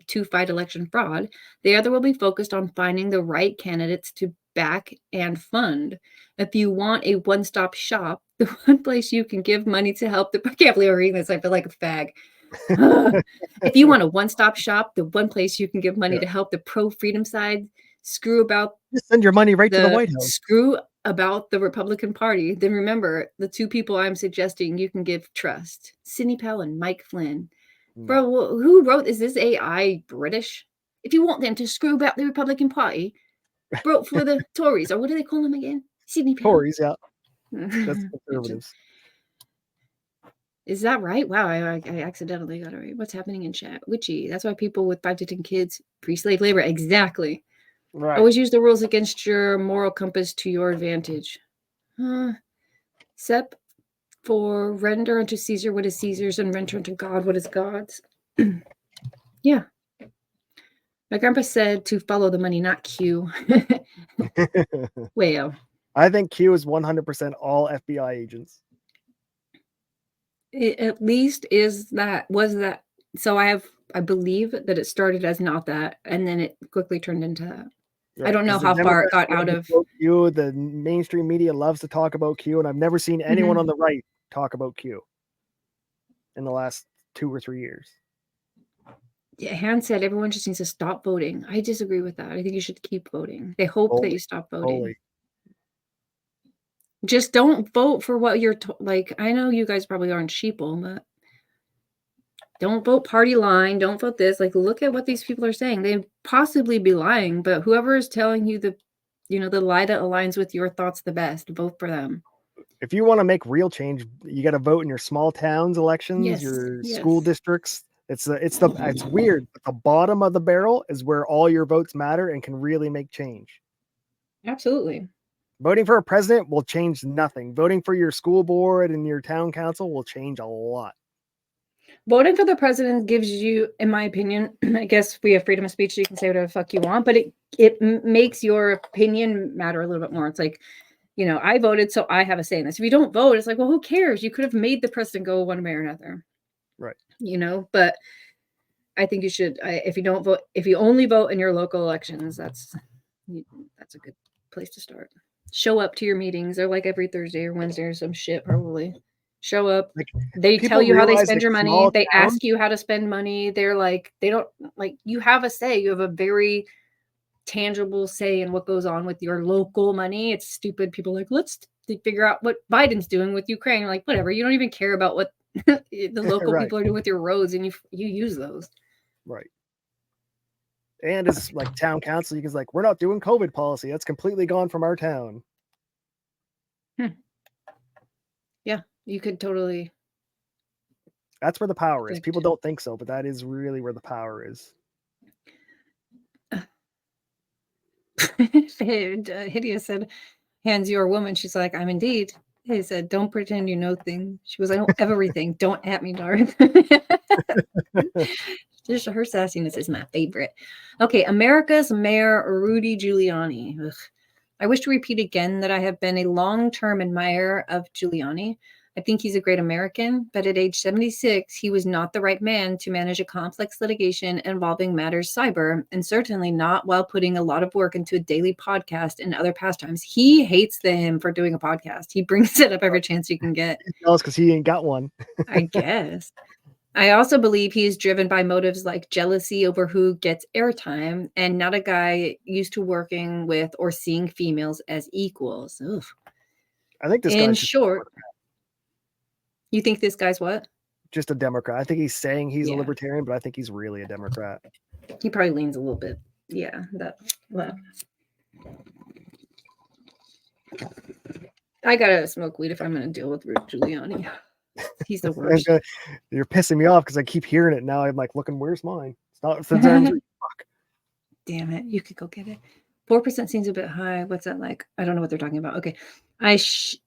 to fight election fraud. The other will be focused on finding the right candidates to back and fund. If you want a one-stop shop, the one place you can give money to help the I can't believe I'm reading this. I feel like a fag. If you want a one-stop shop, the one place you can give money to help the pro-freedom side screw about Just send your money right to the White House. Screw about the Republican Party, then remember the two people I'm suggesting you can give trust: Sidney Powell and Mike Flynn. Bro, who wrote, is this AI British? If you want them to screw about the Republican Party, vote for the Tories, or what do they call them again? Sidney Powell. Tories, yeah. That's conservatives. Is that right? Wow, I accidentally got it right. What's happening in chat? Witchy. That's why people with 5 to 10 kids pre-slave labor. Exactly. Right. Always use the rules against your moral compass to your advantage. Except for render unto Caesar what is Caesar's and render unto God what is God's. Yeah. My grandpa said to follow the money, not Q. Well, I think Q is 100% all FBI agents. It at least was that. So I believe that it started as not that, and then it quickly turned into that. Right. I don't know how far it got out of Q. The mainstream media loves to talk about Q, and I've never seen anyone on the right talk about Q in the last 2 or 3 years. Yeah, Han said everyone just needs to stop voting. I disagree with that. I think you should keep voting. They hope that you stop voting. Just don't vote for what you're like. I know you guys probably aren't sheeple, but don't vote party line. Don't vote this. Like, look at what these people are saying. They possibly be lying, but whoever is telling you the lie that aligns with your thoughts the best, vote for them. If you want to make real change, you got to vote in your small towns elections, your school districts. It's weird, but the bottom of the barrel is where all your votes matter and can really make change. Absolutely. Voting for a president will change nothing. Voting for your school board and your town council will change a lot. Voting for the president gives you, in my opinion, I guess we have freedom of speech, so you can say whatever the fuck you want, but it makes your opinion matter a little bit more. It's like, I voted, so I have a say in this. If you don't vote, it's like, well, who cares? You could have made the president go one way or another. Right. But I think you should, if you don't vote, if you only vote in your local elections, that's a good place to start. Show up to your meetings. They're like every Thursday or Wednesday or some shit, probably. Show up. They tell you how they spend your money. They ask you how to spend money. They're like, they don't, like, you have a say. You have a very tangible say in what goes on with your local money. It's stupid. People are like, let's figure out what Biden's doing with Ukraine. You're like, whatever. You don't even care about what the local people are doing with your roads, and you use those. Right. And as like town council, you can like, we're not doing COVID policy. That's completely gone from our town. Yeah, you could totally. That's where the power is. People don't think so, but that is really where the power is. Hideous said, "Hands, you're a woman." She's like, "I'm indeed." He said, "Don't pretend you know things." She goes, "I know everything. Don't at me, Darth." Just her sassiness is my favorite. Okay, America's Mayor Rudy Giuliani. Ugh. I wish to repeat again that I have been a long-term admirer of Giuliani. I think he's a great American, but at age 76, he was not the right man to manage a complex litigation involving matters cyber, and certainly not while putting a lot of work into a daily podcast and other pastimes. He hates him for doing a podcast. He brings it up every chance he can get. He knows because he ain't got one. I guess. I also believe he is driven by motives like jealousy over who gets airtime, and not a guy used to working with or seeing females as equals. Ugh. I think this in short. You think this guy's what? Just a Democrat. I think he's saying he's a libertarian, but I think he's really a Democrat. He probably leans a little bit. Yeah, that left. I gotta smoke weed if I'm gonna deal with Rudy Giuliani. He's the worst. You're pissing me off because I keep hearing it now. I'm like, looking, where's mine? It's not. Fuck. Damn it! You could go get it. 4% seems a bit high. What's that like? I don't know what they're talking about. Okay.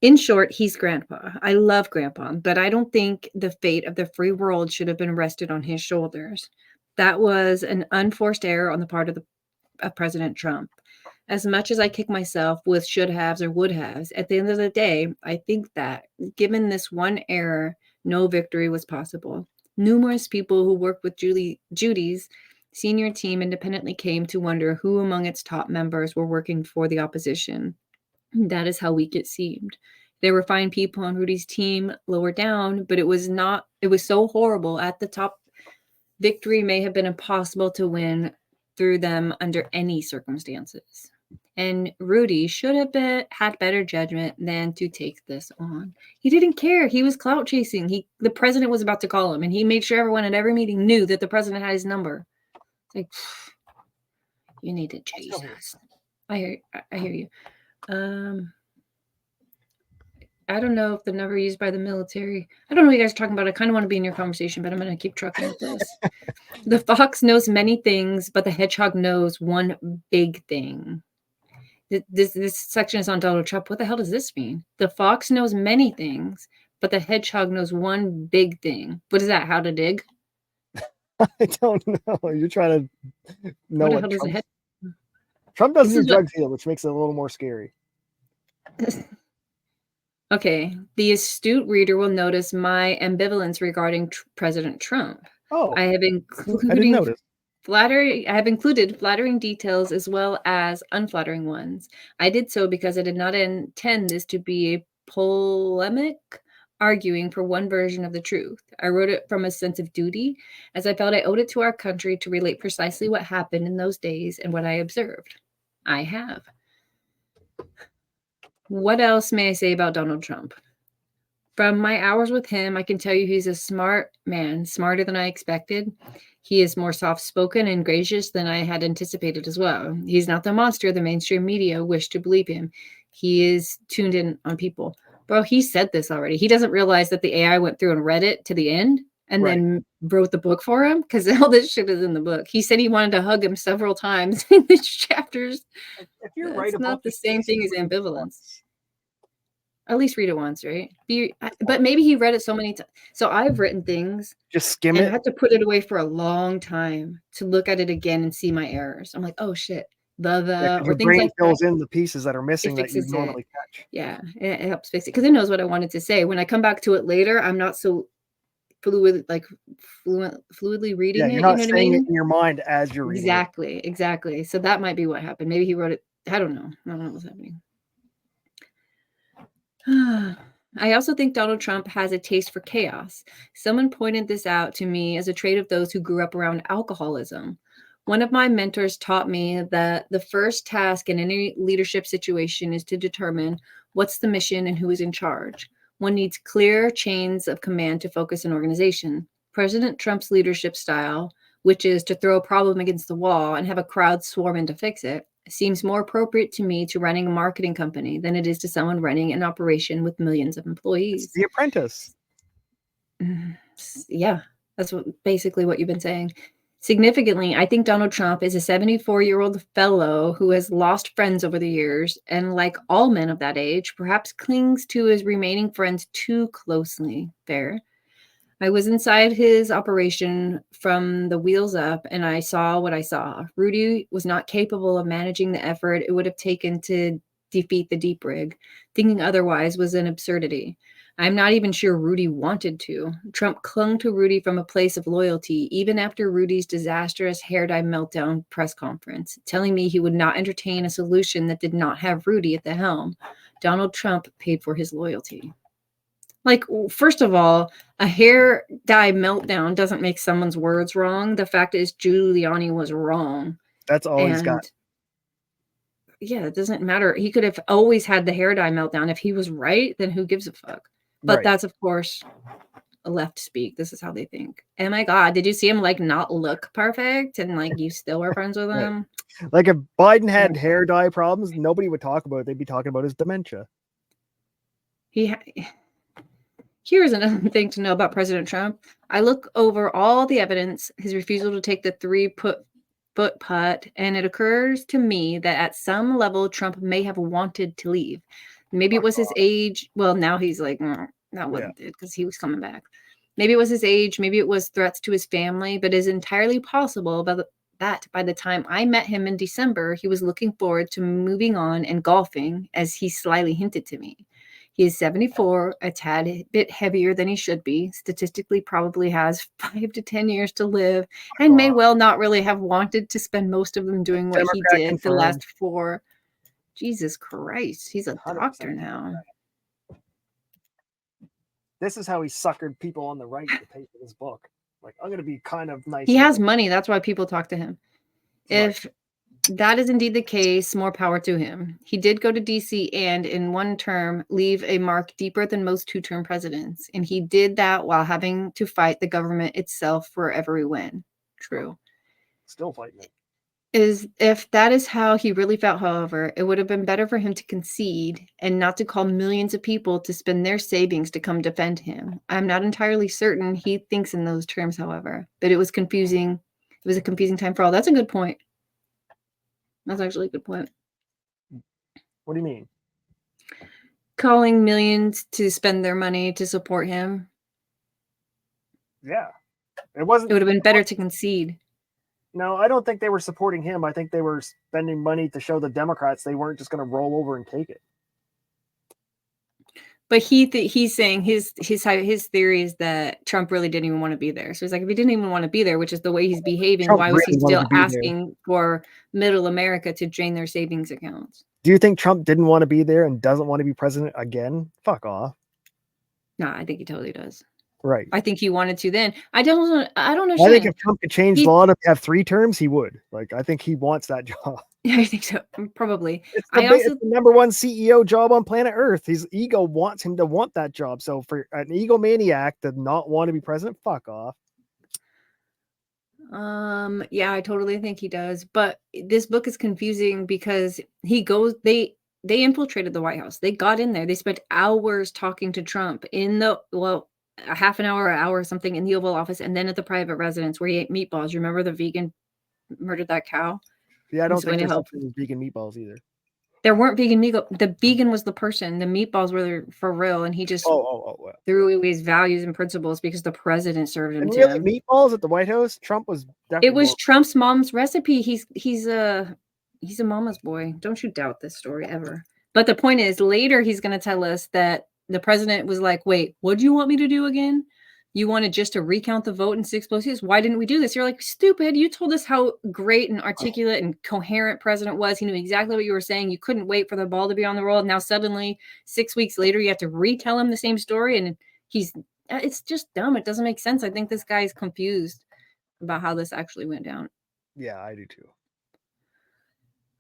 In short, he's grandpa. I love grandpa, but I don't think the fate of the free world should have been rested on his shoulders. That was an unforced error on the part of President Trump. As much as I kick myself with should haves or would haves, at the end of the day, I think that given this one error, no victory was possible. Numerous people who worked with Judy's senior team independently came to wonder who among its top members were working for the opposition. That is how weak it seemed. There were fine people on Rudy's team lower down, but it was so horrible at the top. Victory may have been impossible to win through them under any circumstances. And Rudy should have had better judgment than to take this on. He didn't care. He was clout chasing. The president was about to call him, and he made sure everyone at every meeting knew that the president had his number. It's like, you need to chase us. I hear you. I don't know if the number used by the military. I don't know what you guys are talking about. I kind of want to be in your conversation, but I'm going to keep trucking with this. The fox knows many things, but the hedgehog knows one big thing. This section is on Donald Trump. What the hell does this mean? The fox knows many things, but the hedgehog knows one big thing. What is that? How to dig? I don't know. You're trying to know what Trump doesn't do drugs either, which makes it a little more scary. Okay. The astute reader will notice my ambivalence regarding President Trump. Oh, I didn't notice. I have included flattering details as well as unflattering ones. I did so because I did not intend this to be a polemic arguing for one version of the truth. I wrote it from a sense of duty, as I felt I owed it to our country to relate precisely what happened in those days and what I observed. I have. What else may I say about Donald Trump? From my hours with him, I can tell you he's a smart man, smarter than I expected. He is more soft-spoken and gracious than I had anticipated as well. He's not the monster the mainstream media wish to believe him. He is tuned in on people. Bro, he said this already. He doesn't realize that the AI went through and read it to the end and then wrote the book for him, because all this shit is in the book. He said he wanted to hug him several times in the chapters. If you're right, it's not the same thing as ambivalence. At least read it once, right? But maybe he read it so many times. So I've written things. Just skim it. I had to put it away for a long time to look at it again and see my errors. I'm like, oh shit. Or your things brain like fills that. in the pieces that are missing that you normally catch. Yeah, it helps fix it because it knows what I wanted to say. When I come back to it later, I'm not so fluidly reading it. You're not you know saying what I mean? it in your mind as you're reading it. Exactly. So that might be what happened. Maybe he wrote it. I don't know. I don't know what's happening. I also think Donald Trump has a taste for chaos. Someone pointed this out to me as a trait of those who grew up around alcoholism. One of my mentors taught me that the first task in any leadership situation is to determine what's the mission and who is in charge. One needs clear chains of command to focus an organization. President Trump's leadership style, which is to throw a problem against the wall and have a crowd swarm in to fix it, seems more appropriate to me to running a marketing company than it is to someone running an operation with millions of employees. It's The Apprentice. Yeah, that's basically what you've been saying. Significantly, I think Donald Trump is a 74-year-old fellow who has lost friends over the years, and like all men of that age, perhaps clings to his remaining friends too closely. Fair. I was inside his operation from the wheels up, and I saw what I saw. Rudy was not capable of managing the effort it would have taken to defeat the deep rig. Thinking otherwise was an absurdity. I'm not even sure Rudy wanted to. Trump clung to Rudy from a place of loyalty, even after Rudy's disastrous hair dye meltdown press conference, telling me he would not entertain a solution that did not have Rudy at the helm. Donald Trump paid for his loyalty. Like, first of all, a hair dye meltdown doesn't make someone's words wrong. The fact is Giuliani was wrong. That's all he's got. Yeah, it doesn't matter. He could have always had the hair dye meltdown. If he was right, then who gives a fuck? But that's, of course, a left speak. This is how they think. Oh my God, did you see him like not look perfect? And like you still were friends with him? Like if Biden had hair dye problems, nobody would talk about it. They'd be talking about his dementia. Here's another thing to know about President Trump. I look over all the evidence, his refusal to take the 3-foot putt, and it occurs to me that at some level, Trump may have wanted to leave. Maybe it was his age. Well, now he's like, that wasn't it because he was coming back. Maybe it was his age. Maybe it was threats to his family, but it is entirely possible that by the time I met him in December, he was looking forward to moving on and golfing, as he slyly hinted to me. He is 74, a tad bit heavier than he should be. Statistically, probably has 5 to 10 years to live, and may well not really have wanted to spend most of them doing what he Democrat did the confirmed. last 4. Jesus Christ, he's a 100% doctor now. This is how he suckered people on the right to pay for this book. Like, I'm going to be kind of nice. He with has him. money. That's why people talk to him. If that is indeed the case, more power to him. He did go to DC and in one term leave a mark deeper than most 2-term presidents. And he did that while having to fight the government itself for every win. True. Still fighting it. If that is how he really felt, however, it would have been better for him to concede and not to call millions of people to spend their savings to come defend him. I'm not entirely certain he thinks in those terms, however, but it was confusing. It was a confusing time for all. That's a good point. That's actually a good point. What do you mean? Calling millions to spend their money to support him. Yeah. It wasn't. It would have been better to concede. No, I don't think they were supporting him. I think they were spending money to show the Democrats they weren't just going to roll over and take it. But he's saying his theory is that Trump really didn't even want to be there. So he's like, if he didn't even want to be there, which is the way he's behaving, Trump why was he really wanted still to be asking for middle America to drain their savings accounts? Do you think Trump didn't want to be there and doesn't want to be president again? Fuck off. No, I think he totally does. Right. I think he wanted to then. I don't know. I think if Trump could change the law to have 3 terms, he would. Like, I think he wants that job. Yeah, I think so. Probably. It's the number 1 CEO job on planet Earth. His ego wants him to want that job. So for an egomaniac to not want to be president, fuck off. Yeah, I totally think he does. But this book is confusing because they infiltrated the White House. They got in there. They spent hours talking to Trump a half an hour, or something in the Oval Office, and then at the private residence where he ate meatballs. You remember the vegan murdered that cow? Yeah, I don't think there's something vegan meatballs either. There weren't vegan meatballs. The vegan was the person. The meatballs were for real, and he just threw away his values and principles because the president served him. And really, meatballs at the White House? Trump was definitely. It was Trump's mom's recipe. He's a mama's boy. Don't you doubt this story ever. But the point is, later he's going to tell us that the president was like, wait, what do you want me to do again? You wanted just to recount the vote in 6 places? Why didn't we do this? You're like, stupid. You told us how great and articulate and coherent president was. He knew exactly what you were saying. You couldn't wait for the ball to be on the roll. Now suddenly 6 weeks later, you have to retell him the same story. And it's just dumb. It doesn't make sense. I think this guy is confused about how this actually went down. Yeah, I do too.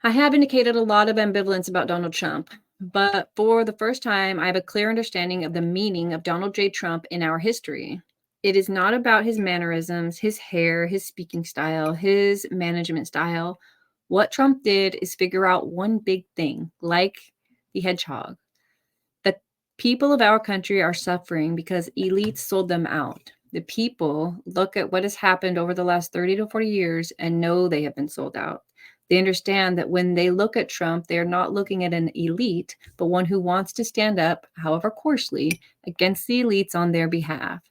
I have indicated a lot of ambivalence about Donald Trump. But for the first time, I have a clear understanding of the meaning of Donald J. Trump in our history. It is not about his mannerisms, his hair, his speaking style, his management style. What Trump did is figure out one big thing, like the hedgehog. The people of our country are suffering because elites sold them out. The people look at what has happened over the last 30 to 40 years and know they have been sold out. They understand that when they look at Trump, they are not looking at an elite, but one who wants to stand up, however coarsely, against the elites on their behalf.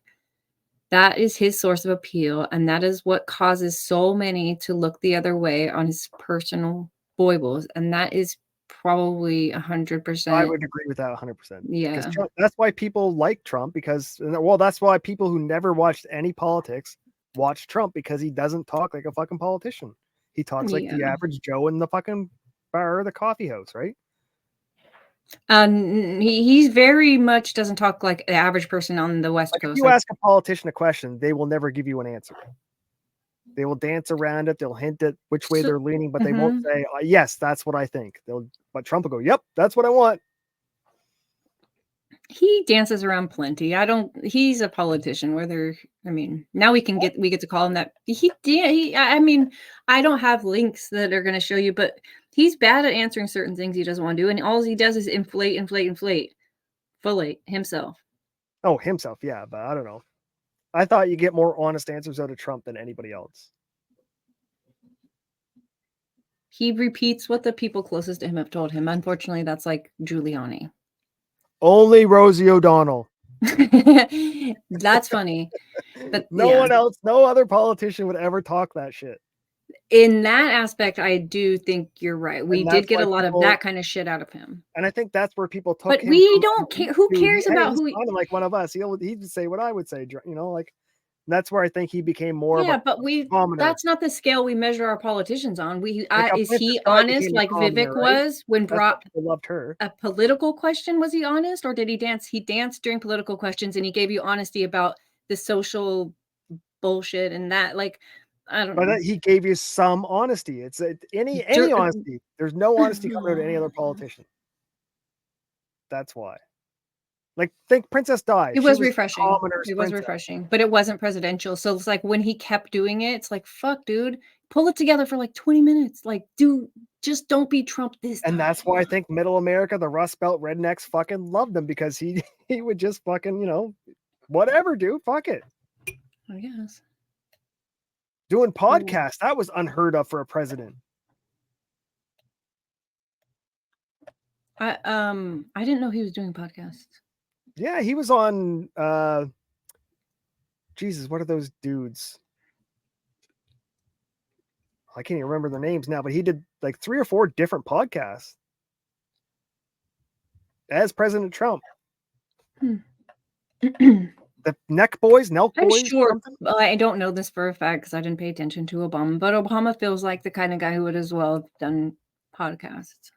That is his source of appeal, and that is what causes so many to look the other way on his personal foibles, and that is probably 100%. I would agree with that 100%. Yeah. Trump, that's why people like Trump, because, well, that's why people who never watched any politics watch Trump, because he doesn't talk like a fucking politician. He talks like the average Joe in the fucking bar or the coffee house, right? He very much doesn't talk like the average person on the West Coast. If you ask a politician a question, they will never give you an answer. They will dance around it. They'll hint at which way they're leaning, but they won't say, yes, that's what I think. But Trump will go, yep, that's what I want. He dances around plenty. He's a politician, now we get to call him that. I don't have links that are going to show you, but he's bad at answering certain things he doesn't want to do. And all he does is inflate himself. Oh, himself. Yeah. But I don't know. I thought you get more honest answers out of Trump than anybody else. He repeats what the people closest to him have told him. Unfortunately, that's like Giuliani. Only Rosie O'Donnell. That's funny. But no one else, no other politician would ever talk that shit. in that aspect, I do think you're right. We And did that's get why a lot of people that kind of shit out of him. and I think that's where people took But him we from don't elite care. Who to cares hey, about he's who he kind of like one of us. He'd say what I would say, you know, like that's where I think he became more of Yeah, a but commoner. that's not the scale we measure our politicians on. Like how Is Princess he Di honest became a like commoner, Vivek right? was when That's why brought people loved her. a political question? Was he honest, or did he dance? He danced during political questions and he gave you honesty about the social bullshit and that, like, I don't But know. he gave you some honesty. It's any honesty. There's no honesty coming out of any other politician. That's why. Like, think Princess Di. It She was was refreshing. commoner's It was princess. refreshing, but it wasn't presidential. So it's like when he kept doing it, it's like, fuck, dude, pull it together for like 20 minutes. Like, just don't be Trump this time. And that's why I think Middle America, the Rust Belt rednecks, fucking loved him because he would just fucking, you know, whatever, dude. Fuck it. I guess. Doing podcasts, that was unheard of for a president. I didn't know he was doing podcasts. Yeah, he was on Jesus, what are those dudes? I can't even remember their names now, but he did like 3 or 4 different podcasts as President Trump. The Nelk Boys, I'm something? sure. Well, I don't know this for a fact because I didn't pay attention to Obama, but Obama feels like the kind of guy who would as well have done podcasts.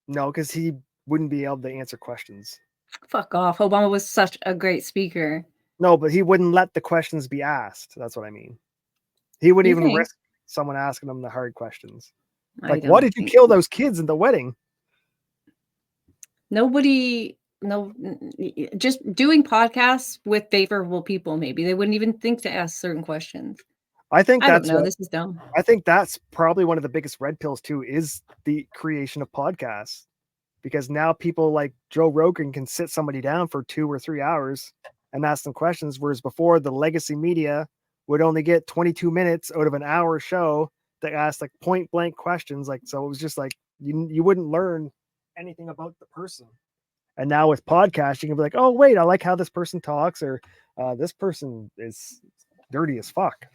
No, because he wouldn't be able to answer questions. Fuck off. Obama was such a great speaker. No, but he wouldn't let the questions be asked. That's what I mean. He wouldn't You even think? risk someone asking him the hard questions. I Like, why don't did you think- kill those kids in the wedding? Just doing podcasts with favorable people, maybe. They wouldn't even think to ask certain questions. I think I don't that's know. what This is dumb. I think that's probably one of the biggest red pills too, is the creation of podcasts. Because now people like Joe Rogan can sit somebody down for 2 or 3 hours and ask them questions, whereas before the legacy media would only get 22 minutes out of an hour show that asked like point blank questions. Like, so it was just like you wouldn't learn anything about the person. And now with podcasts, you can be like, oh wait, I like how this person talks, or this person is dirty as fuck.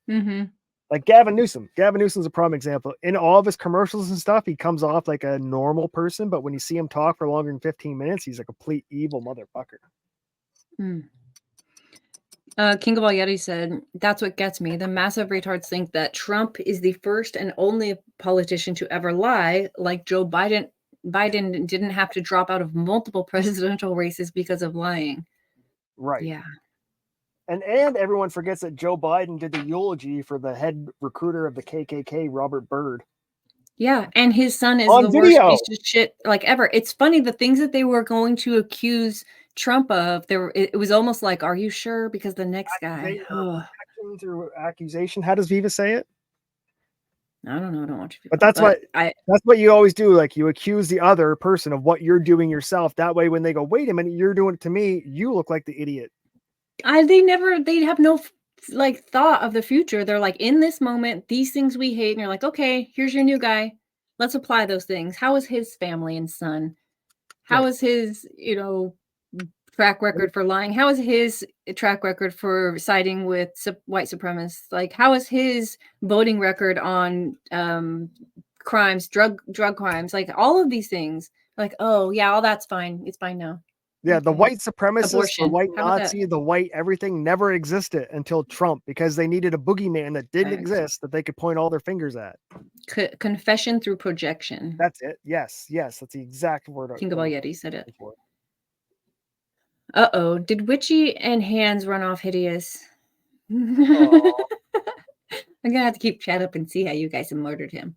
Mm-hmm. Like Gavin Newsom. Gavin Newsom's a prime example. In all of his commercials and stuff, he comes off like a normal person, but when you see him talk for longer than 15 minutes, he's a complete evil motherfucker. King of All Yeti said, that's what gets me. The massive retards think that Trump is the first and only politician to ever lie, like Joe Biden. Biden didn't have to drop out of multiple presidential races because of lying. Right. Yeah. And everyone forgets that Joe Biden did the eulogy for the head recruiter of the KKK, Robert Byrne. Yeah, and his son is On the video. worst piece of shit like ever. It's funny, the things that they were going to accuse Trump of, it was almost like, are you sure? Because the next guy. Through accusation. How does Viva say it? I don't know. I don't watch people. But that's what you always do. Like, you accuse the other person of what you're doing yourself. That way, when they go, wait a minute, you're doing it to me, you look like the idiot. They have no like thought of the future. They're like, in this moment, these things we hate, and you're like, okay, here's your new guy. Let's apply those things. How is his family and son? How is his, track record for lying? How is his track record for siding with white supremacists? Like, how is his voting record on crimes, drug crimes? Like, all of these things. Like, oh yeah, all that's fine. It's fine now. Yeah, the white supremacist, Abortion. the white How about Nazi, the white everything never existed until Trump, because they needed a boogeyman that didn't exist that they could point all their fingers at. Confession through projection. That's it. Yes, that's the exact word. King of All Yeti said it. Uh-oh. Did Witchy and Hands run off hideous? I'm gonna have to keep chat up and see how you guys have murdered him.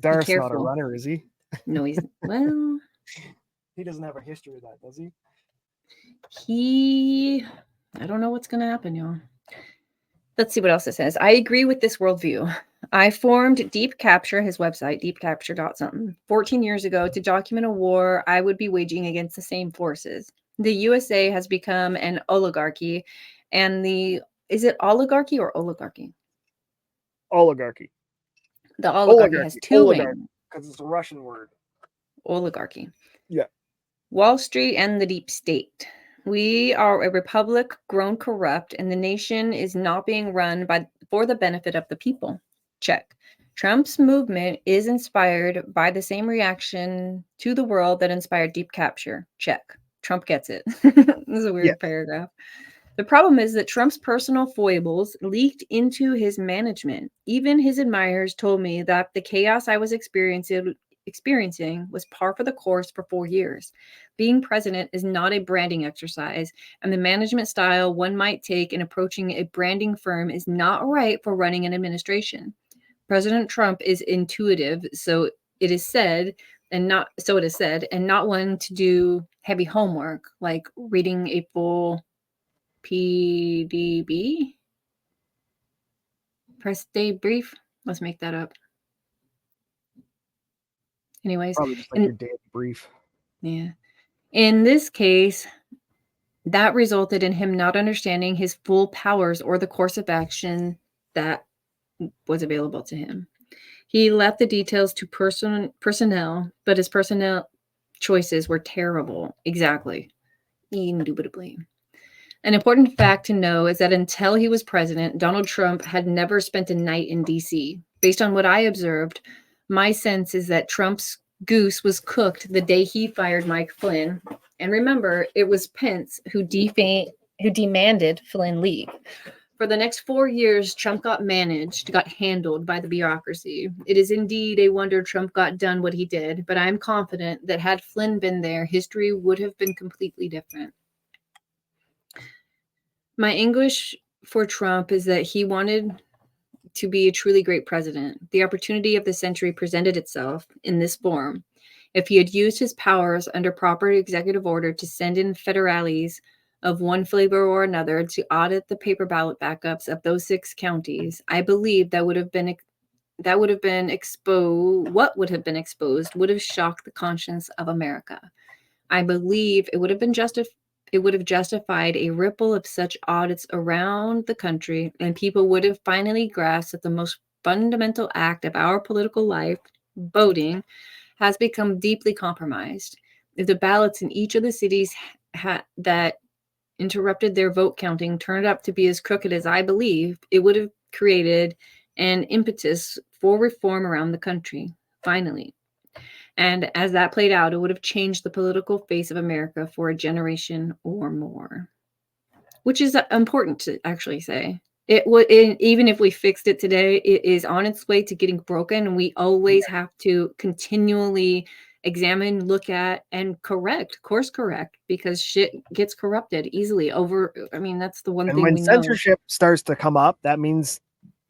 Darth's not a runner, is he? No, he's well. He doesn't have a history of that, does he? I don't know what's gonna happen, y'all. Let's see what else it says. I agree with this worldview. I formed Deep Capture, his website, deepcapture.something, 14 years ago to document a war I would be waging against the same forces. The USA has become an oligarchy, and is it oligarchy or oligarchy? Oligarchy. The oligarchy has two wings. Because it's a Russian word. Oligarchy. Yeah. Wall Street and the deep state. We are a republic grown corrupt, and the nation is not being run for the benefit of the people. Check. Trump's movement is inspired by the same reaction to the world that inspired deep capture. Check. Trump gets it. This is a weird paragraph. The problem is that Trump's personal foibles leaked into his management. Even his admirers told me that the chaos I was experiencing was par for the course for 4 years. Being president is not a branding exercise, and the management style one might take in approaching a branding firm is not right for running an administration. President Trump is intuitive, so it is said, and not one to do heavy homework like reading a full PDB, press day brief. Let's make that up. Anyways, Probably just like your daily brief. Yeah. In this case, that resulted in him not understanding his full powers or the course of action that was available to him. He left the details to personnel, but his personnel choices were terrible. Exactly. Indubitably. An important fact to know is that until he was president, Donald Trump had never spent a night in D.C. Based on what I observed, my sense is that Trump's goose was cooked the day he fired Mike Flynn. And remember, it was Pence who demanded Flynn leave. For the next 4 years, Trump got handled by the bureaucracy. It is indeed a wonder Trump got done what he did, but I'm confident that had Flynn been there, history would have been completely different. My anguish for Trump is that he wanted to be a truly great president. The opportunity of the century presented itself in this form. If he had used his powers under proper executive order to send in federales of one flavor or another to audit the paper ballot backups of those 6 counties, I believe what would have been exposed would have shocked the conscience of America. I believe it would have justified a ripple of such audits around the country, and people would have finally grasped that the most fundamental act of our political life, voting, has become deeply compromised. If the ballots in each of the cities that interrupted their vote counting turned out to be as crooked as I believe, it would have created an impetus for reform around the country, finally. And as that played out, it would have changed the political face of America for a generation or more, which is important to actually say. It would, even if we fixed it today, it is on its way to getting broken. And we always have to continually examine, look at, and course correct, because shit gets corrupted easily that's the one thing we know. And when censorship starts to come up, that means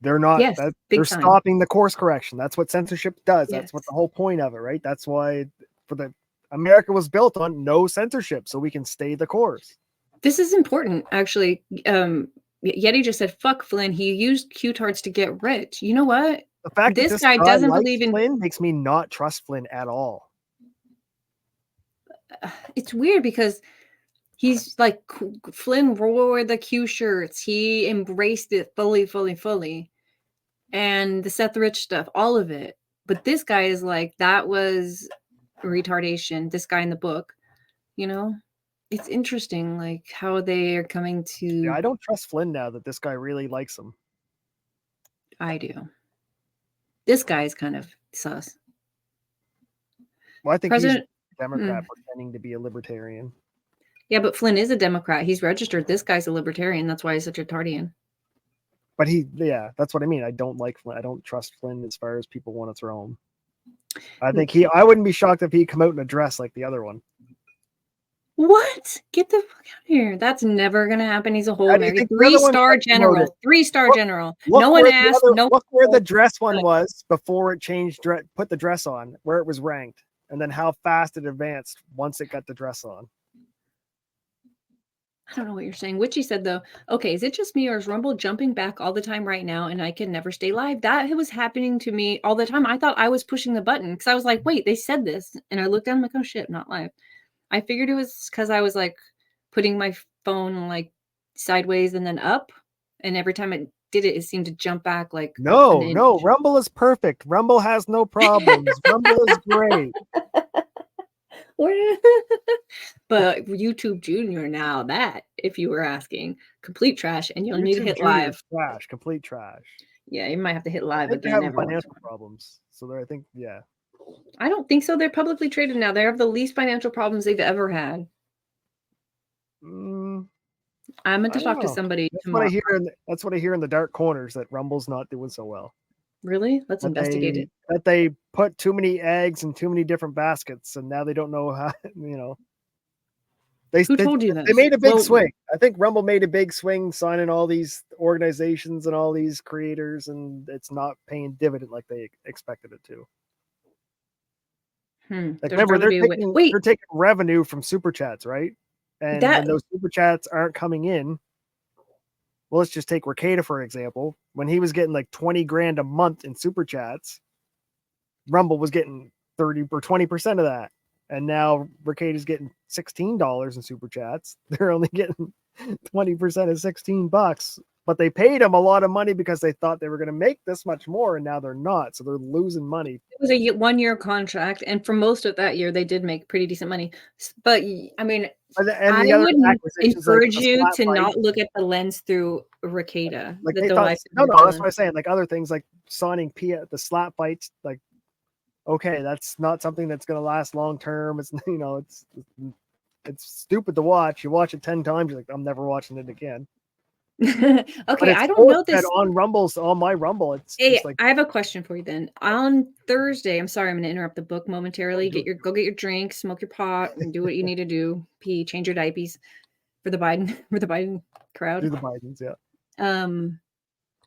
they're not, they're stopping the course correction. That's what censorship does. That's what the whole point of it, right? That's why America was built on no censorship, so we can stay the course. This is important, actually. Yeti just said, fuck Flynn. He used Q-tards to get rich. You know what? The fact this that guy doesn't believe in Flynn makes me not trust Flynn at all. It's weird because he's like, Flynn wore the Q shirts. He embraced it fully. And the Seth Rich stuff, all of it. But this guy is like, that was retardation. This guy in the book, it's interesting, like how they are coming to. Yeah, I don't trust Flynn now that this guy really likes him. I do. This guy is kind of sus. Well, I think he's a Democrat pretending to be a libertarian. Yeah, but Flynn is a Democrat. He's registered. This guy's a libertarian. That's why he's such a tardian. But that's what I mean. I don't like Flynn. I don't trust Flynn as far as people want to throw him. I think I wouldn't be shocked if he come out in a dress like the other one. What? Get the fuck out of here. That's never going to happen. He's a whole American 3-star general. 3-star general. No one asked. Look where the dress one was before it changed, put the dress on, where it was ranked, and then how fast it advanced once it got the dress on. I don't know what you're saying. Witchy said, though, okay, is it just me or is Rumble jumping back all the time right now and I can never stay live? That was happening to me all the time. I thought I was pushing the button because I was like, wait, they said this. And I looked down, I'm like, oh shit, not live. I figured it was because I was like putting my phone like sideways and then up. And every time it did it, it seemed to jump back like No, Rumble is perfect. Rumble has no problems. Rumble is great. But YouTube Junior now, that, if you were asking, complete trash, and you'll need to YouTube hit Junior is live. trash, complete trash. Yeah, you might have to hit I live think they're again having every once in a financial while. problems. So they're, I think, yeah. I don't think so. They're publicly traded now. They have the least financial problems they've ever had. I'm going I to don't talk to know. somebody That's what tomorrow. I hear. That's what I hear in the dark corners, that Rumble's not doing so well. Really? Let's investigate it. That they put too many eggs in too many different baskets, and now they don't know how. You know, Who told you they this? made a big Well, swing. I think Rumble made a big swing, signing all these organizations and all these creators, and it's not paying dividend like they expected it to. Like, There's remember, gotta be a way. Wait, they're taking revenue from super chats, right? And that when those super chats aren't coming in, well, let's just take Ricada for example. When he was getting like 20 grand a month in super chats, Rumble was getting 30 or 20% of that. And now Ricada's getting $16 in super chats. They're only getting 20% of $16, but they paid him a lot of money because they thought they were going to make this much more, and now they're not. So they're losing money. it was a 1-year contract, and for most of that year, they did make pretty decent money. But I mean, I would encourage you to not look at the lens through Ricada. Like that they the thought, life no, that's what I'm saying. Like other things, like signing the slap fights, like, okay, that's not something that's going to last long term. It's, you know, it's stupid to watch. You watch it 10 times, you're like, I'm never watching it again. Okay, I don't know this on my Rumble. It's hey, like, I have a question for you then. On Thursday, I'm sorry, I'm gonna interrupt the book momentarily. Go get your drink, smoke your pot, and do what you need to do. Pee, change your diapers for the Biden crowd. Do the Bidens, yeah.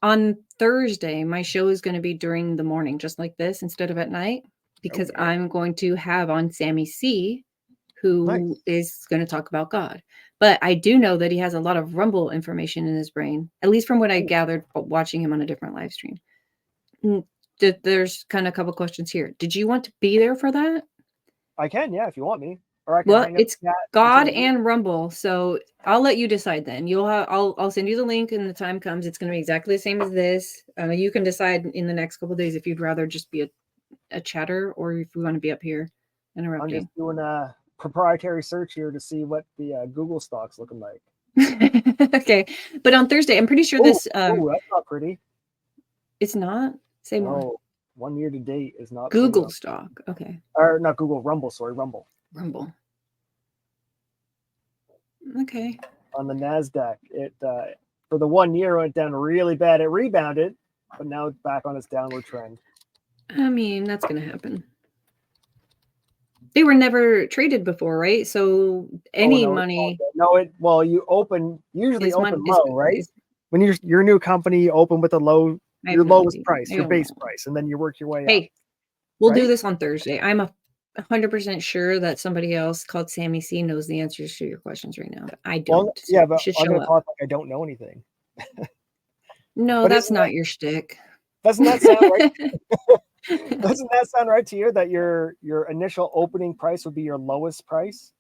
On Thursday, my show is going to be during the morning, just like this, instead of at night, because I'm going to have on Sammy C, who is going to talk about God. But I do know that he has a lot of Rumble information in his brain, at least from what I gathered watching him on a different live stream. There's kind of a couple questions here. Did you want to be there for that? I can, yeah, if you want me. Or I can well, it's God and Rumble, so I'll let you decide then. I'll send you the link and the time comes. It's going to be exactly the same as this. You can decide in the next couple of days if you'd rather just be a chatter or if you want to be up here interrupting. I'm just doing a proprietary search here to see what the Google stock's looking like. Okay, but on Thursday, I'm pretty sure this. That's not pretty. It's not. Say more. 1 year to date is not Google stock. Okay. Or not Google, Rumble. Sorry, Rumble. Rumble. Okay. On the NASDAQ, it for the 1 year went down really bad. It rebounded, but now it's back on its downward trend. I mean, that's going to happen. They were never traded before, right? So any money. You usually open low, right? When you're a new company, you open with your lowest price, your base price, and then you work your way up. Hey, we'll do this on Thursday. I'm 100% sure that somebody else called Sammy C knows the answers to your questions right now. But I don't. Well, yeah, but I'm going to talk like I don't know anything. No, that's not your shtick. Doesn't that sound right? Doesn't that sound right to you that your initial opening price would be your lowest price?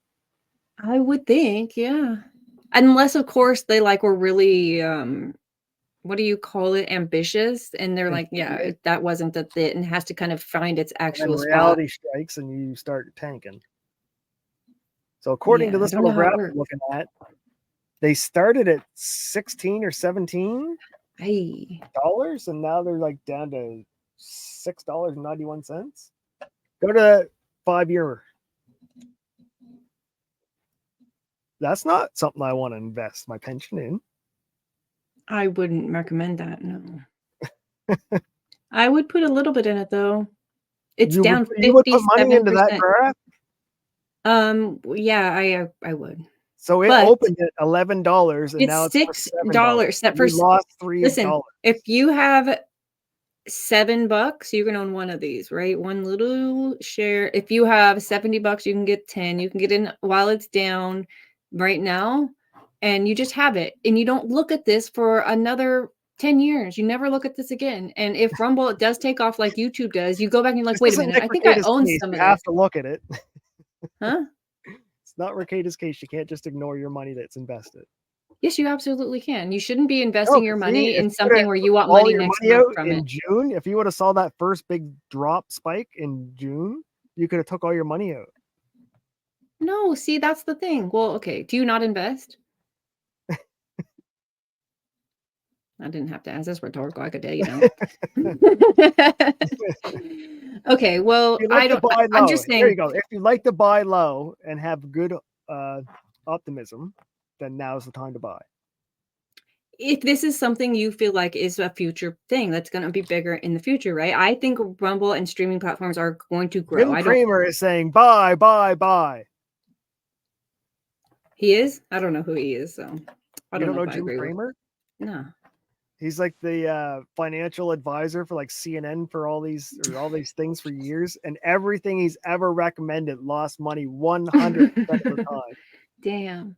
I would think, yeah. Unless, of course, they were really what do you call it? Ambitious, and they're like, yeah, that wasn't the fit, and has to kind of find its actual spot. Reality strikes, and you start tanking. So according to this little graph I'm looking at, they started at $16 or $17 dollars, and now they're down to $6.91. Go to 5-year. That's not something I want to invest my pension in. I wouldn't recommend that, no. I would put a little bit in it, though. It's down 57%. You would put money into that graph? Yeah, I would. So it opened at $11, and now it's $6. That first lost $3. Listen, if you have $7, you can own one of these, right? One little share. If you have $70, you can get 10. You can get in while it's down right now, and you just have it, and you don't look at this for another 10 years. You never look at this again. And if Rumble does take off like YouTube does, you go back and you're like, wait a minute, I think I own some of this. You have to look at it. Huh? It's not Ricada's case. You can't just ignore your money that's invested. Yes, you absolutely can. You shouldn't be investing your money in something where you want money next month from in June. If you would have saw that first big drop spike in June, you could have took all your money out. No, see, that's the thing. Well, okay. Do you not invest? I didn't have to ask. That's rhetorical. I could tell you don't. Okay, well, If you like I to don't. buy I'm low, just there you saying, go. If you like to buy low and have good optimism, then now's the time to buy. if this is something you feel like is a future thing that's going to be bigger in the future, right? I think Rumble and streaming platforms are going to grow. Jim I don't. Cramer is saying buy, buy, buy. He is. I don't know who he is, so I You don't don't know know if I Jim agree with. Cramer? No. He's like the financial advisor for like CNN for all these things for years, and everything he's ever recommended lost money 100% of the time. Damn.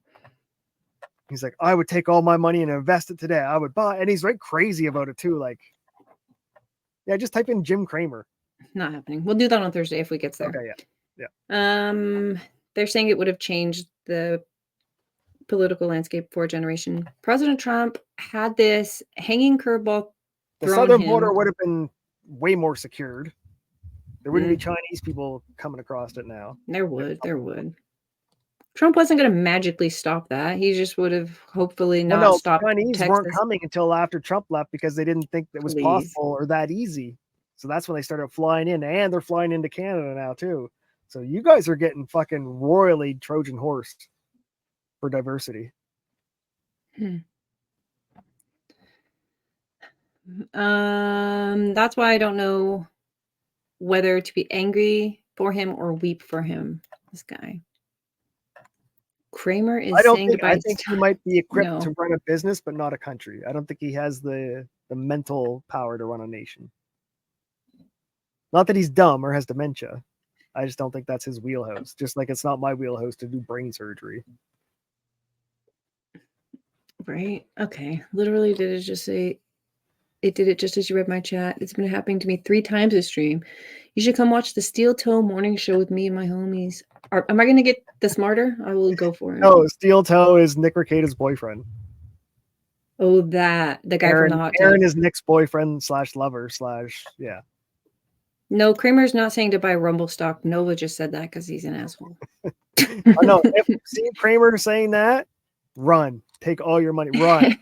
He's like, I would take all my money and invest it today. I would buy, and he's right crazy about it too. Like, yeah, just type in Jim Cramer. Not happening. We'll do that on Thursday if we get there. Okay, yeah. They're saying it would have changed the political landscape for a generation. President Trump had this hanging curveball The thrown southern him. border would have been way more secured. There wouldn't be Mm. Chinese people coming across it now. There would. Trump wasn't going to magically stop that. He just would have hopefully Well, not no, stopped Chinese weren't Texas. coming until after Trump left because they didn't think that was Please. possible or that easy. So that's when they started flying in, and they're flying into Canada now too. So you guys are getting fucking royally Trojan horsed for diversity. That's why I don't know whether to be angry for him or weep for him. This guy. Kramer is saying to buy. I think he might be equipped No. to run a business, but not a country. I don't think he has the mental power to run a nation. Not that he's dumb or has dementia. I just don't think that's his wheelhouse. Just like it's not my wheelhouse to do brain surgery. Right? Okay. Literally did it just say it did it just as you read my chat. It's been happening to me 3 times this stream. You should come watch the Steel Toe morning show with me and my homies. Am I going to get the smarter? I will go for it. No, Steel Toe is Nick Rekieta's boyfriend. Oh, the guy Aaron, from the hot tub. Aaron is Nick's boyfriend / lover / yeah. No, Kramer's not saying to buy Rumble stock. Nova just said that because he's an asshole. I know. If you see Kramer saying that, run. Take all your money. Run.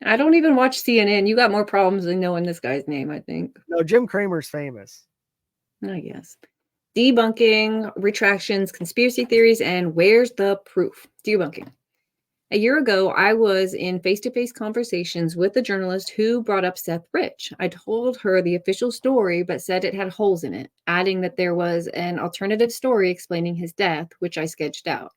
I don't even watch CNN. You got more problems than knowing this guy's name, I think. No, Jim Cramer's famous. I guess. Debunking, retractions, conspiracy theories, and where's the proof? Debunking. A year ago, I was in face-to-face conversations with a journalist who brought up Seth Rich. I told her the official story, but said it had holes in it, adding that there was an alternative story explaining his death, which I sketched out.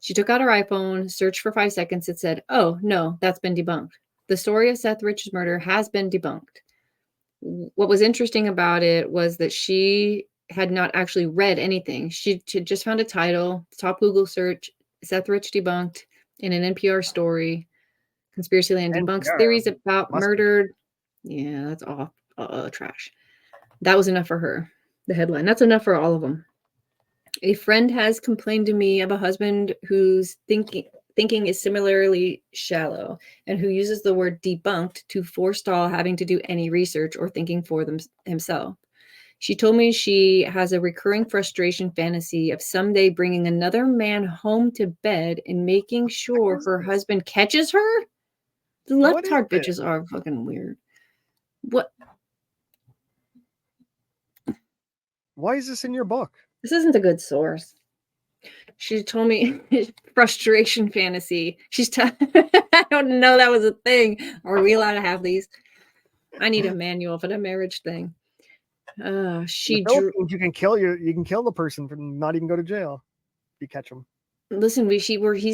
She took out her iPhone, searched for 5 seconds, and said, "Oh, no, that's been debunked. The story of Seth Rich's murder has been debunked." What was interesting about it was that she had not actually read anything. She just found a title, top Google search, Seth Rich debunked, in an NPR story, Conspiracy Land debunks NPR, theories about must be. murdered. Yeah, that's all trash. That was enough for her. The headline. That's enough for all of them. A friend has complained to me of a husband whose thinking is similarly shallow and who uses the word debunked to forestall having to do any research or thinking for himself. She told me she has a recurring frustration fantasy of someday bringing another man home to bed and making sure her husband catches her. The left-hard bitches are fucking weird. What? Why is this in your book? This isn't a good source. She told me frustration fantasy. I don't know that was a thing. Are we allowed to have these? I need a manual for the marriage thing. You can kill the person for not even go to jail if you catch them. Listen, he's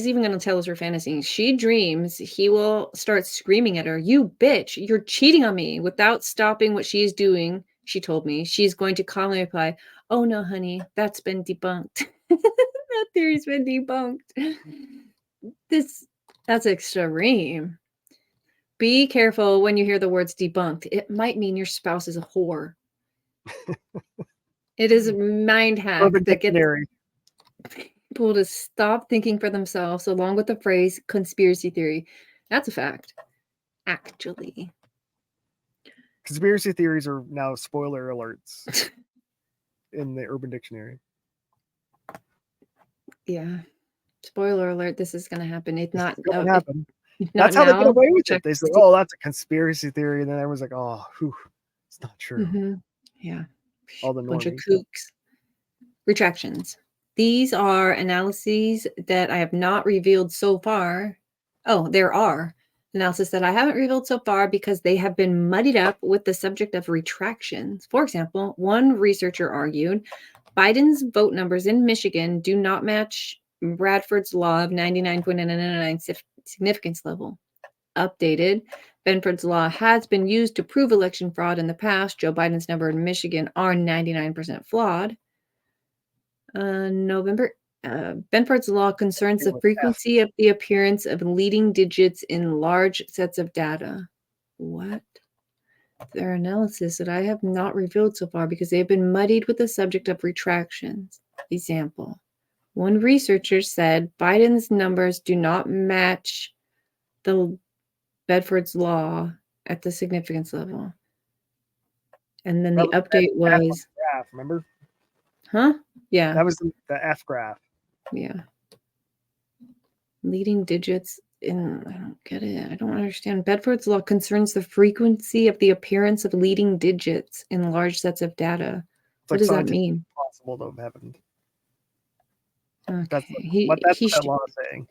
even going to tell us her fantasy. She dreams he will start screaming at her, "You bitch, you're cheating on me," without stopping what she is doing. She told me she's going to calmly reply, "Oh no, honey, that's been debunked." That theory's been debunked. That's extreme. Be careful when you hear the words debunked. It might mean your spouse is a whore. It is a mind hack Urban that gets Dictionary. people to stop thinking for themselves, along with the phrase conspiracy theory. That's a fact. Actually. Conspiracy theories are now spoiler alerts in the Urban Dictionary. Yeah. Spoiler alert, this is gonna happen. It's This not is gonna if happen. not That's how they get now, away with check it. They say, see "Oh, that's a conspiracy theory," and then everyone's like, "Oh, whew, it's not true." Mhm. Yeah. All the Bunch of normies. kooks. Retractions. These are analyses that I have not revealed so far. Oh, there are analysis that I haven't revealed so far because they have been muddied up with the subject of retractions. For example, one researcher argued Biden's vote numbers in Michigan do not match Bradford's law of 99.999 significance level. Updated. Benford's law has been used to prove election fraud in the past. Joe Biden's number in Michigan are 99% flawed. November. Benford's law concerns the frequency of the appearance of leading digits in large sets of data. What? Their analysis that I have not revealed so far because they've been muddied with the subject of retractions. Example. One researcher said Biden's numbers do not match the Bedford's law at the significance level. And then the update was, graph, remember? huh? Yeah. That was the F graph. Yeah. Leading digits in, I don't get it. I don't understand. Bedford's law concerns the frequency of the appearance of leading digits in large sets of data. It's What does that mean? Possible to have happened. Okay. That's what that law is saying.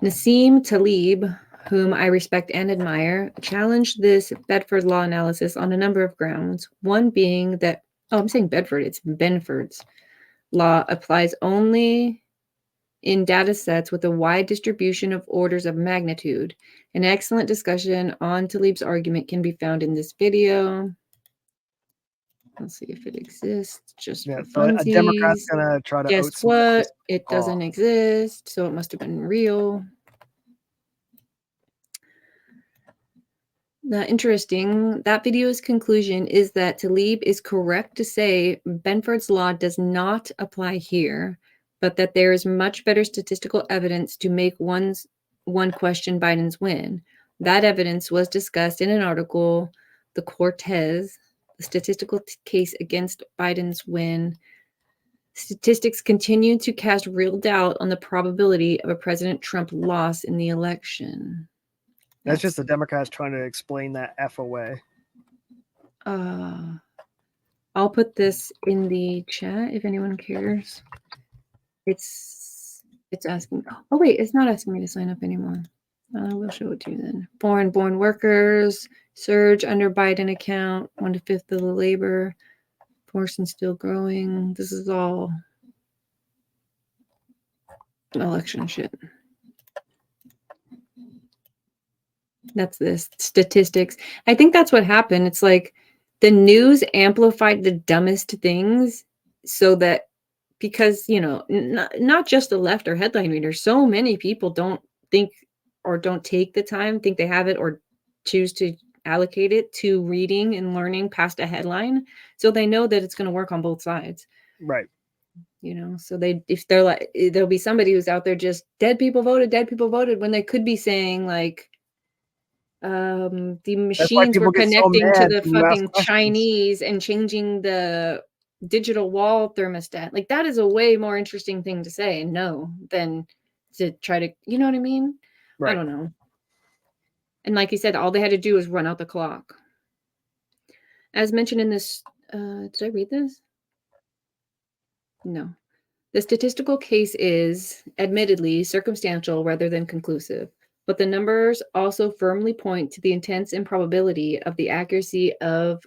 Nassim Taleb, whom I respect and admire, challenged this Bedford law analysis on a number of grounds. One being that, I'm saying Bedford, it's Benford's law applies only in data sets with a wide distribution of orders of magnitude. An excellent discussion on Taleb's argument can be found in this video. Let's see if it exists. Just for So a Democrat's funsies. gonna try to Guess what? It doesn't exist, so it must have been real. Interesting. That video's conclusion is that Taleb is correct to say Benford's law does not apply here, but that there is much better statistical evidence to make one question Biden's win. That evidence was discussed in an article, The Cortez, the statistical case against Biden's win. Statistics continue to cast real doubt on the probability of a President Trump loss in the election. That's just the Democrats trying to explain that F away. I'll put this in the chat if anyone cares. It's asking. Oh wait, it's not asking me to sign up anymore. I will show it to you then. Foreign-born workers surge under Biden account. 1/5 of the labor force and still growing. This is all election shit. That's this statistics. I think that's what happened. It's like the news amplified the dumbest things so that because, not just the left or headline readers, so many people don't think or don't take the time, think they have it or choose to allocate it to reading and learning past a headline. So they know that it's going to work on both sides. Right. So if they're like, there'll be somebody who's out there just dead people voted when they could be saying like, the machines were connecting to the fucking Chinese and changing the digital wall thermostat. Like that is a way more interesting thing to say and know than to try to, you know what I mean? Right. I don't know. And like you said, all they had to do was run out the clock. As mentioned in this, did I read this? No. The statistical case is admittedly circumstantial rather than conclusive. But the numbers also firmly point to the intense improbability of the accuracy of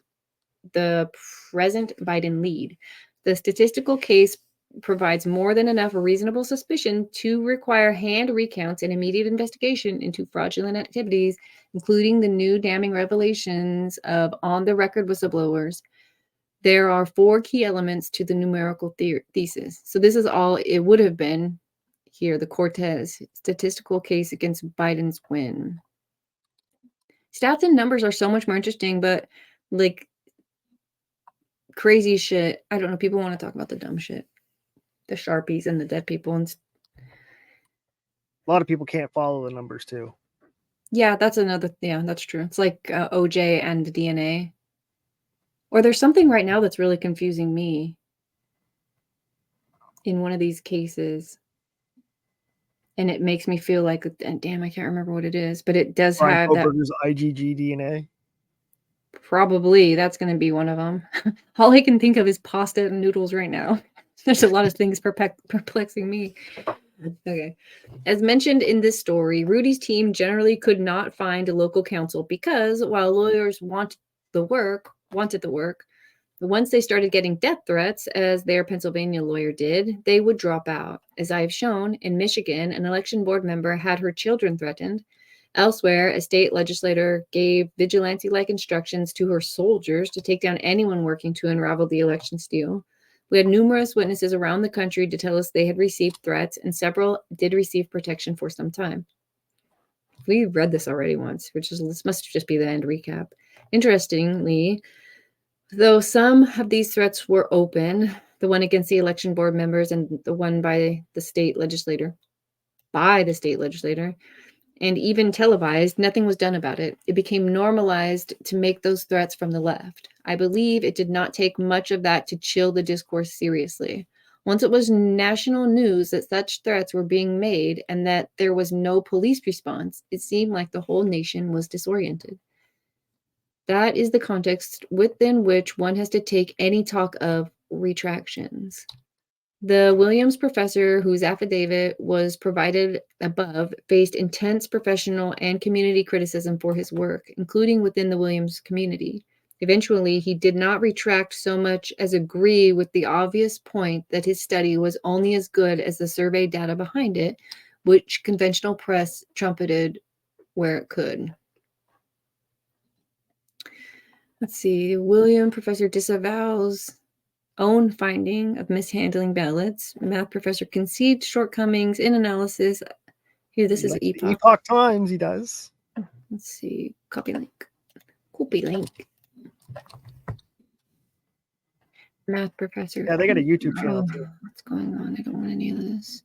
the present Biden lead. The statistical case provides more than enough reasonable suspicion to require hand recounts and immediate investigation into fraudulent activities, including the new damning revelations of on-the-record whistleblowers. There are 4 key elements to the numerical thesis. So this is all it would have been here, the Cortez statistical case against Biden's win. Stats and numbers are so much more interesting, but like crazy shit, I don't know, people want to talk about the dumb shit, the Sharpies and the dead people. And a lot of people can't follow the numbers too. Yeah, that's true. It's like OJ and the DNA. Or there's something right now that's really confusing me. in one of these cases. And it makes me feel like, damn, I can't remember what it is, but it does Brian have that. Koberger's IgG DNA. Probably that's going to be one of them. All I can think of is pasta and noodles right now. There's a lot of things perplexing me. Okay. As mentioned in this story, Rudy's team generally could not find a local counsel because while lawyers wanted the work, once they started getting death threats, as their Pennsylvania lawyer did, they would drop out. As I have shown, in Michigan, an election board member had her children threatened. Elsewhere, a state legislator gave vigilante-like instructions to her soldiers to take down anyone working to unravel the election steal. We had numerous witnesses around the country to tell us they had received threats, and several did receive protection for some time. We read this already once, this must just be the end recap. Interestingly, though some of these threats were open, the one against the election board members and the one by the state legislator, and even televised, nothing was done about it. It became normalized to make those threats from the left. I believe it did not take much of that to chill the discourse seriously. Once it was national news that such threats were being made and that there was no police response, it seemed like the whole nation was disoriented. That is the context within which one has to take any talk of retractions. The Williams professor, whose affidavit was provided above, faced intense professional and community criticism for his work, including within the Williams community. Eventually, he did not retract so much as agree with the obvious point that his study was only as good as the survey data behind it, which conventional press trumpeted where it could. Let's see. William professor disavows own finding of mishandling ballots. Math professor concedes shortcomings in analysis. Here, this is Epoch. Epoch Times, he does. Let's see. Copy link. Copy link. Math professor. Yeah, they got a YouTube channel too. What's going on? I don't want any of this.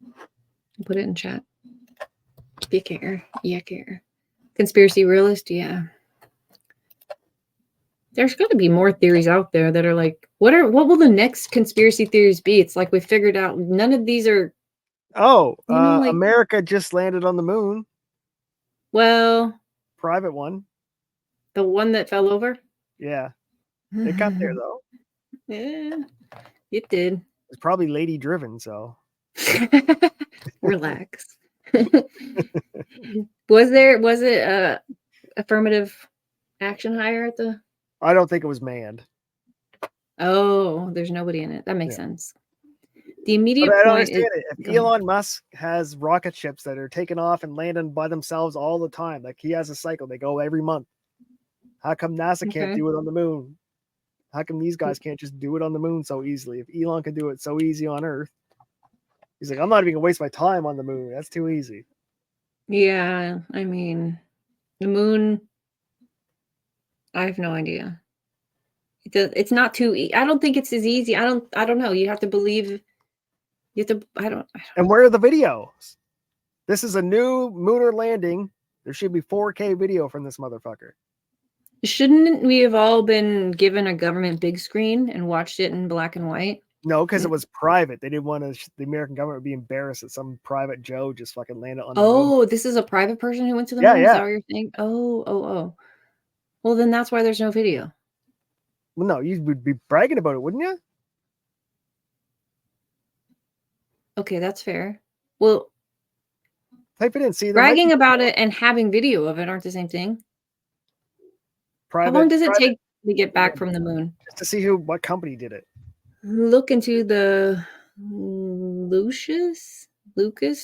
I'll put it in chat. Be care. Yeah, care. Conspiracy realist. Yeah. There's got to be more theories out there that are like, what will the next conspiracy theories be? It's like we figured out none of these are. Oh, like, America just landed on the moon. Well, private one. The one that fell over? Yeah. It got there though. Yeah, it did. It's probably lady driven, so relax. Was it a affirmative action hire at the? I don't think it was manned. Oh, there's nobody in it. That makes sense. The immediate I don't point understand is it. If Elon Musk has rocket ships that are taking off and landing by themselves all the time, like he has a cycle, they go every month. How come NASA can't do it on the moon? How come these guys can't just do it on the moon so easily? If Elon can do it so easy on Earth, he's like, I'm not even gonna waste my time on the moon. That's too easy. Yeah, I mean, the moon. I have no idea. It's not too. I don't think it's as easy. I don't know. You have to believe. You have to. I don't. And where are the videos? This is a new lunar landing. There should be 4K video from this motherfucker. Shouldn't we have all been given a government big screen and watched it in black and white? No, because it was private. They didn't want the American government would be embarrassed that some private Joe just fucking landed on the moon. This is a private person who went to the moon? Is that what you're saying? Oh. Well, then that's why there's no video. Well, no, you would be bragging about it, wouldn't you? Okay, that's fair. Well, type it in. See, bragging about it and having video of it aren't the same thing. How long does it take to get back from the moon? Just to see what company did it. Look into the Lucas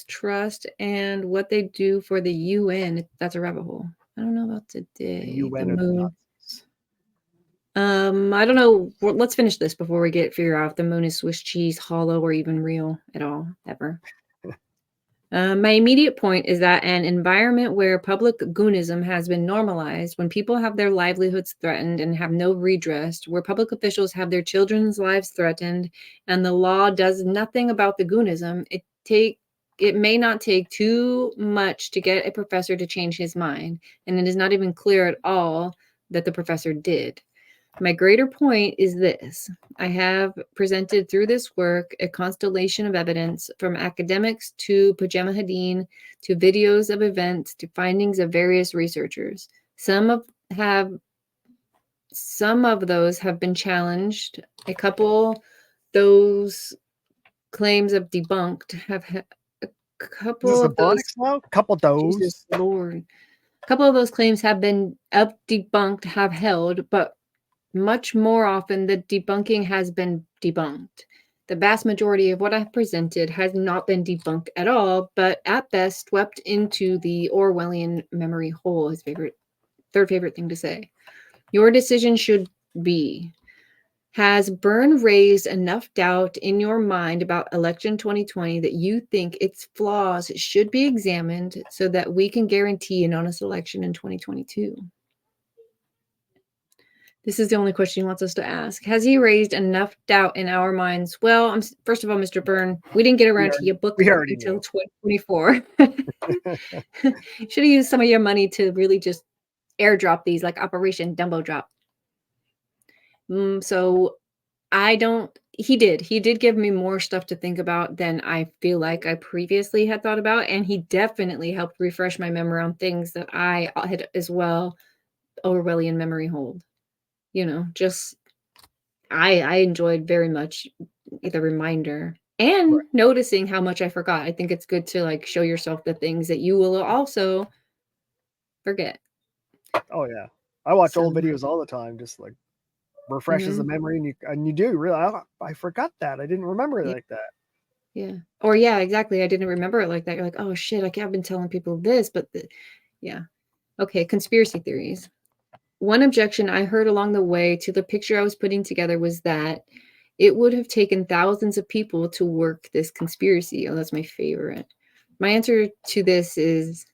Trust and what they do for the UN. That's a rabbit hole. I don't know about today. The UN the moon. I don't know. Let's finish this before we figure out if the moon is Swiss cheese, hollow, or even real at all, ever. My immediate point is that an environment where public goonism has been normalized, when people have their livelihoods threatened and have no redress, where public officials have their children's lives threatened, and the law does nothing about the goonism, it may not take too much to get a professor to change his mind, and it is not even clear at all that the professor did. My greater point is this. I have presented through this work a constellation of evidence from academics to Pajama Hadeen to videos of events to findings of various researchers. Some of those have been challenged. A couple those claims of debunked have a couple of those now? Couple those. Jesus Lord. A couple of those claims have been debunked, have held, but much more often the debunking has been debunked. The vast majority of what I've presented has not been debunked at all, but at best swept into the Orwellian memory hole, his third favorite thing to say. Your decision should be, has Byrne raised enough doubt in your mind about election 2020 that you think its flaws should be examined so that we can guarantee an honest election in 2022? This is the only question he wants us to ask. Has he raised enough doubt in our minds? Well, first of all, Mr. Byrne, we didn't get around to your book until 2024. Should have used some of your money to really just airdrop these, like Operation Dumbo Drop. So he did give me more stuff to think about than I feel like I previously had thought about. And he definitely helped refresh my memory on things that I had as well Orwellian memory hold. Just I enjoyed very much the reminder and noticing how much I forgot. I think it's good to like show yourself the things that you will also forget. Oh yeah, I watch old videos all the time, just like refreshes the memory, and you do realize I forgot that. I didn't remember it like that. Yeah. Or yeah, exactly. I didn't remember it like that. You're like, oh shit, I've been telling people this, but yeah. Okay, conspiracy theories. One objection I heard along the way to the picture I was putting together was that it would have taken thousands of people to work this conspiracy. Oh, that's my favorite. My answer to this is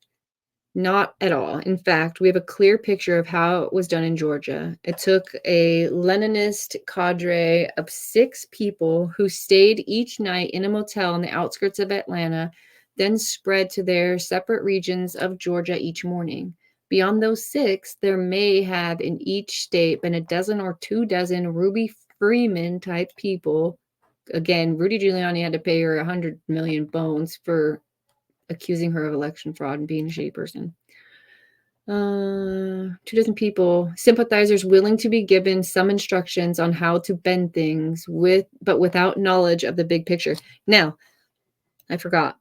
not at all. In fact, we have a clear picture of how it was done in Georgia. It took a Leninist cadre of 6 people who stayed each night in a motel on the outskirts of Atlanta, then spread to their separate regions of Georgia each morning. Beyond those 6, there may have in each state been a dozen or 2 dozen Ruby Freeman type people. Again, Rudy Giuliani had to pay her 100 million bones for accusing her of election fraud and being a shady person. 2 dozen people, sympathizers willing to be given some instructions on how to bend things but without knowledge of the big picture. Now, I forgot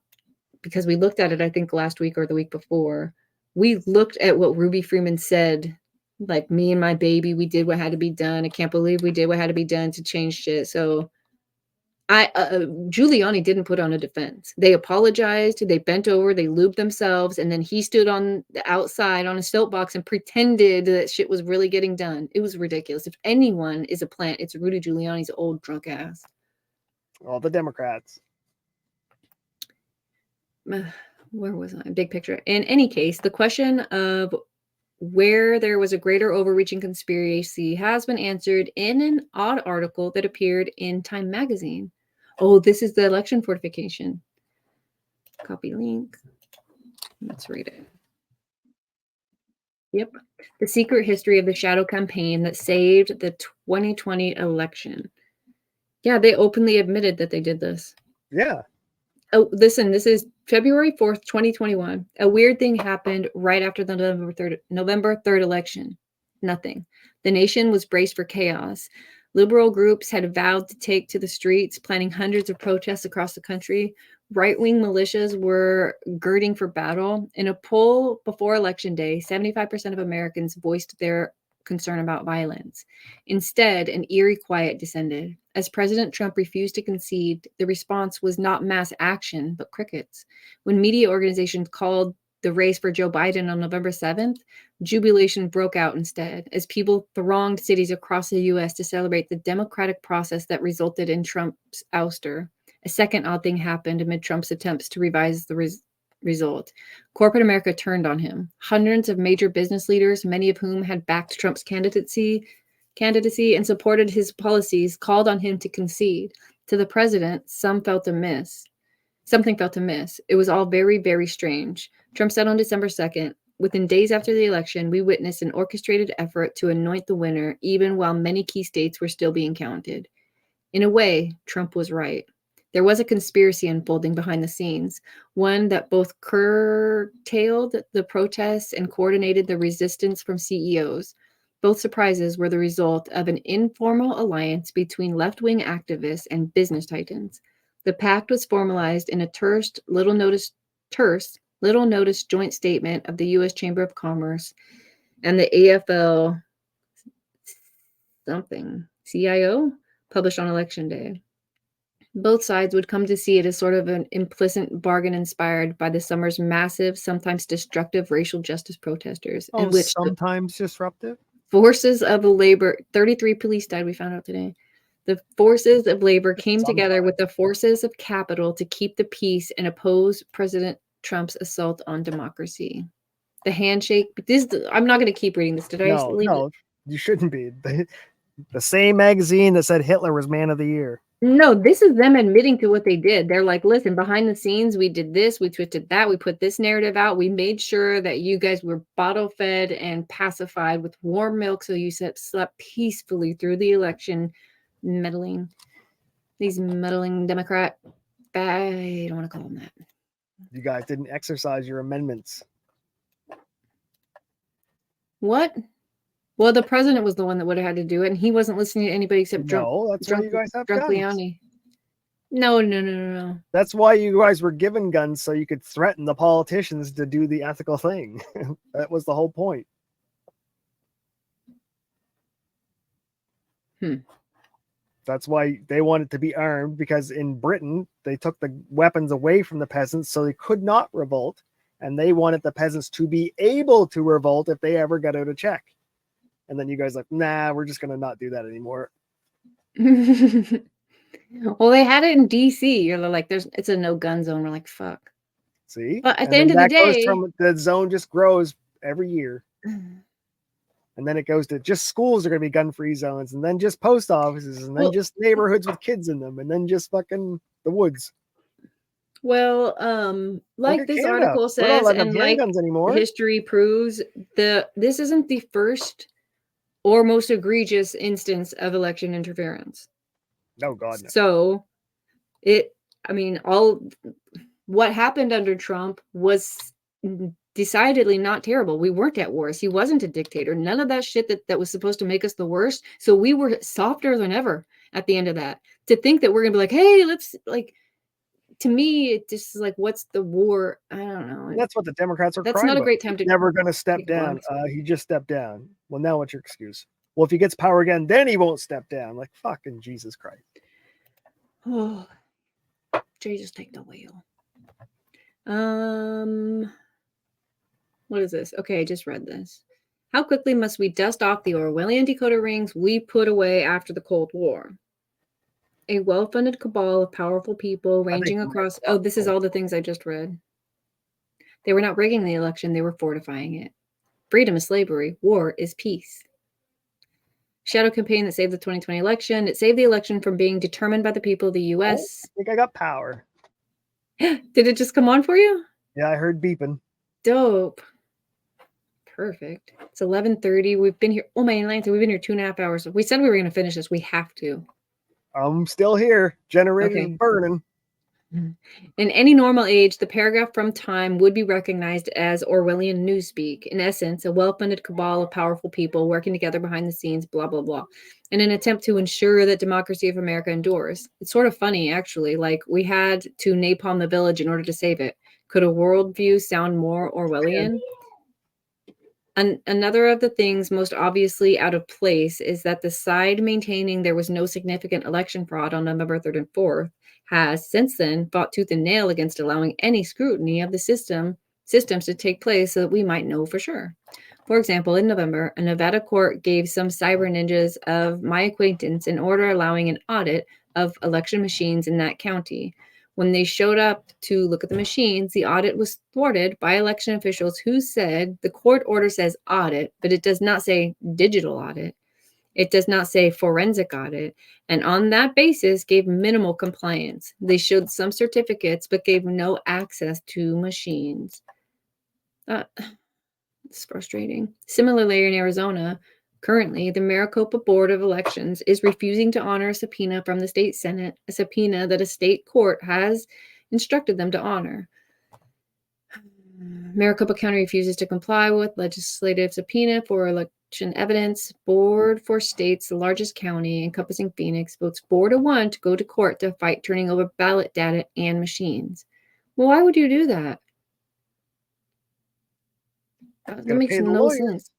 because we looked at it, I think last week or the week before. We looked at what Ruby Freeman said, like, me and my baby, we did what had to be done. I can't believe we did what had to be done to change shit. So Giuliani didn't put on a defense. They apologized, they bent over, they lubed themselves, and then he stood on the outside on a soapbox and pretended that shit was really getting done. It was ridiculous. If anyone is a plant, it's Rudy Giuliani's old drunk ass. All the Democrats. Where was I? Big picture. In any case, the question of where there was a greater overreaching conspiracy has been answered in an odd article that appeared in Time magazine. Oh, this is the election fortification. Copy link. Let's read it. Yep. The secret history of the shadow campaign that saved the 2020 election. Yeah, they openly admitted that they did this. Yeah. Oh, listen, this is February 4th, 2021. A weird thing happened right after the November 3rd election. Nothing. The nation was braced for chaos. Liberal groups had vowed to take to the streets, planning hundreds of protests across the country. Right-wing militias were girding for battle. In a poll before Election Day, 75% of Americans voiced their concern about violence. Instead, an eerie quiet descended. As President Trump refused to concede, the response was not mass action, but crickets. When media organizations called the race for Joe Biden on November 7th, jubilation broke out instead, as people thronged cities across the U.S. to celebrate the democratic process that resulted in Trump's ouster. A second odd thing happened amid Trump's attempts to revise the result. Corporate America turned on him. Hundreds of major business leaders, many of whom had backed Trump's candidacy and supported his policies, called on him to concede. To the president, something felt amiss. It was all very, very strange. Trump said on December 2nd, within days after the election, we witnessed an orchestrated effort to anoint the winner, even while many key states were still being counted. In a way, Trump was right. There was a conspiracy unfolding behind the scenes, one that both curtailed the protests and coordinated the resistance from CEOs. Both surprises were the result of an informal alliance between left-wing activists and business titans. The pact was formalized in a terse, little-noticed joint statement of the U.S. Chamber of Commerce and the AFL CIO published on Election Day. Both sides would come to see it as sort of an implicit bargain inspired by the summer's massive, sometimes destructive racial justice protesters, in which sometimes disruptive. Forces of labor, 33 police died, we found out today. The forces of labor came together with the forces of capital to keep the peace and oppose President Trump's assault on democracy. The handshake, I'm not going to keep reading this. Did I leave No, you shouldn't be. The same magazine that said Hitler was man of the year. No, this is them admitting to what they did. They're like, listen, behind the scenes, we did this, we twisted that, we put this narrative out. We made sure that you guys were bottle fed and pacified with warm milk so you slept peacefully through the election. These meddling Democrat, I don't want to call them that. You guys didn't exercise your amendments. What? Well, the president was the one that would have had to do it, and he wasn't listening to anybody except that's why you guys have guns. Leone. No. That's why you guys were given guns, so you could threaten the politicians to do the ethical thing. That was the whole point. That's why they wanted to be armed, because in Britain, they took the weapons away from the peasants so they could not revolt, and they wanted the peasants to be able to revolt if they ever got out of check. And then you guys like, nah, we're just going to not do that anymore. Well, they had it in DC. You're like, it's a no gun zone. We're like, fuck. See? But at the end of the day, the zone just grows every year. And then it goes to just schools are going to be gun-free zones, and then just post offices, and then just neighborhoods with kids in them, and then just fucking the woods. Well, like this article says, and like history proves, this isn't the first or most egregious instance of election interference. No, God, no. So what happened under Trump was decidedly not terrible. We weren't at wars. He wasn't a dictator. None of that shit that was supposed to make us the worst. So we were softer than ever at the end of that. To think that we're going to be like, hey, let's to me, it just is like, what's the war? I don't know. And that's what the Democrats are. That's not a great time to. Never going to step down. He just stepped down. Well, now what's your excuse? Well, if he gets power again, then he won't step down. Like fucking Jesus Christ. Oh, Jesus, take the wheel. What is this? Okay, I just read this. How quickly must we dust off the Orwellian decoder rings we put away after the Cold War? A well-funded cabal of powerful people ranging across... Oh, this is all the things I just read. They were not rigging the election. They were fortifying it. Freedom is slavery. War is peace. Shadow campaign that saved the 2020 election. It saved the election from being determined by the people of the U.S. I think I got power. Did it just come on for you? Yeah, I heard beeping. Dope. Perfect. It's 11:30. We've been here. Oh, my Atlanta. We've been here 2.5 hours. We said we were going to finish this. We have to. I'm still here. Generator burning. In any normal age, the paragraph from Time would be recognized as Orwellian newspeak. In essence, a well-funded cabal of powerful people working together behind the scenes, blah, blah, blah, in an attempt to ensure that democracy of America endures. It's sort of funny, actually. Like, we had to napalm the village in order to save it. Could a worldview sound more Orwellian? Another of the things most obviously out of place is that the side maintaining there was no significant election fraud on November 3rd and 4th has since then fought tooth and nail against allowing any scrutiny of the systems to take place so that we might know for sure. For example, in November, a Nevada court gave some cyber ninjas of my acquaintance an order allowing an audit of election machines in that county. When they showed up to look at the machines, the audit was thwarted by election officials who said the court order says audit, but it does not say digital audit. It does not say forensic audit. And on that basis, gave minimal compliance. They showed some certificates, but gave no access to machines. It's frustrating. Similarly, in Arizona, currently, the Maricopa Board of Elections is refusing to honor a subpoena from the state Senate, a subpoena that a state court has instructed them to honor. Maricopa County refuses to comply with legislative subpoena for election evidence. Board for states, the largest county encompassing Phoenix, votes 4-1 to go to court to fight turning over ballot data and machines. Well, why would you do that? That makes no sense.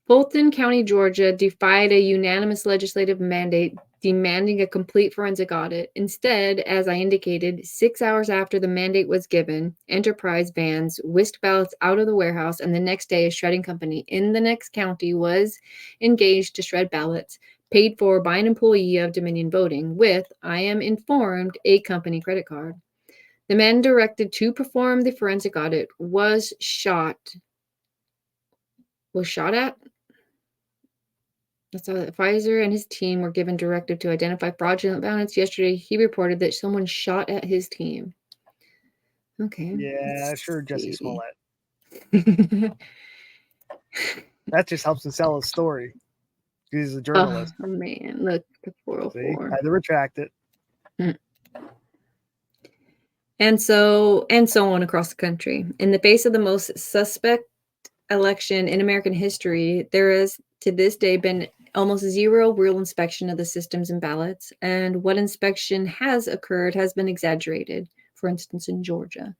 Fulton County, Georgia, defied a unanimous legislative mandate demanding a complete forensic audit. Instead, as I indicated, 6 hours after the mandate was given, Enterprise vans whisked ballots out of the warehouse, and the next day, a shredding company in the next county was engaged to shred ballots paid for by an employee of Dominion Voting with, I am informed, a company credit card. The man directed to perform the forensic audit was shot at. That's how Pfizer and his team were given directive to identify fraudulent ballots. Yesterday, he reported that someone shot at his team. Okay. Yeah, sure, Jesse Smollett. That just helps him sell his story. He's a journalist. Oh, man. Look, the 404. See? Had to retract it. And so on across the country. In the face of the most suspect election in American history, there has to this day been almost zero real inspection of the systems and ballots, and what inspection has occurred has been exaggerated, for instance, in Georgia.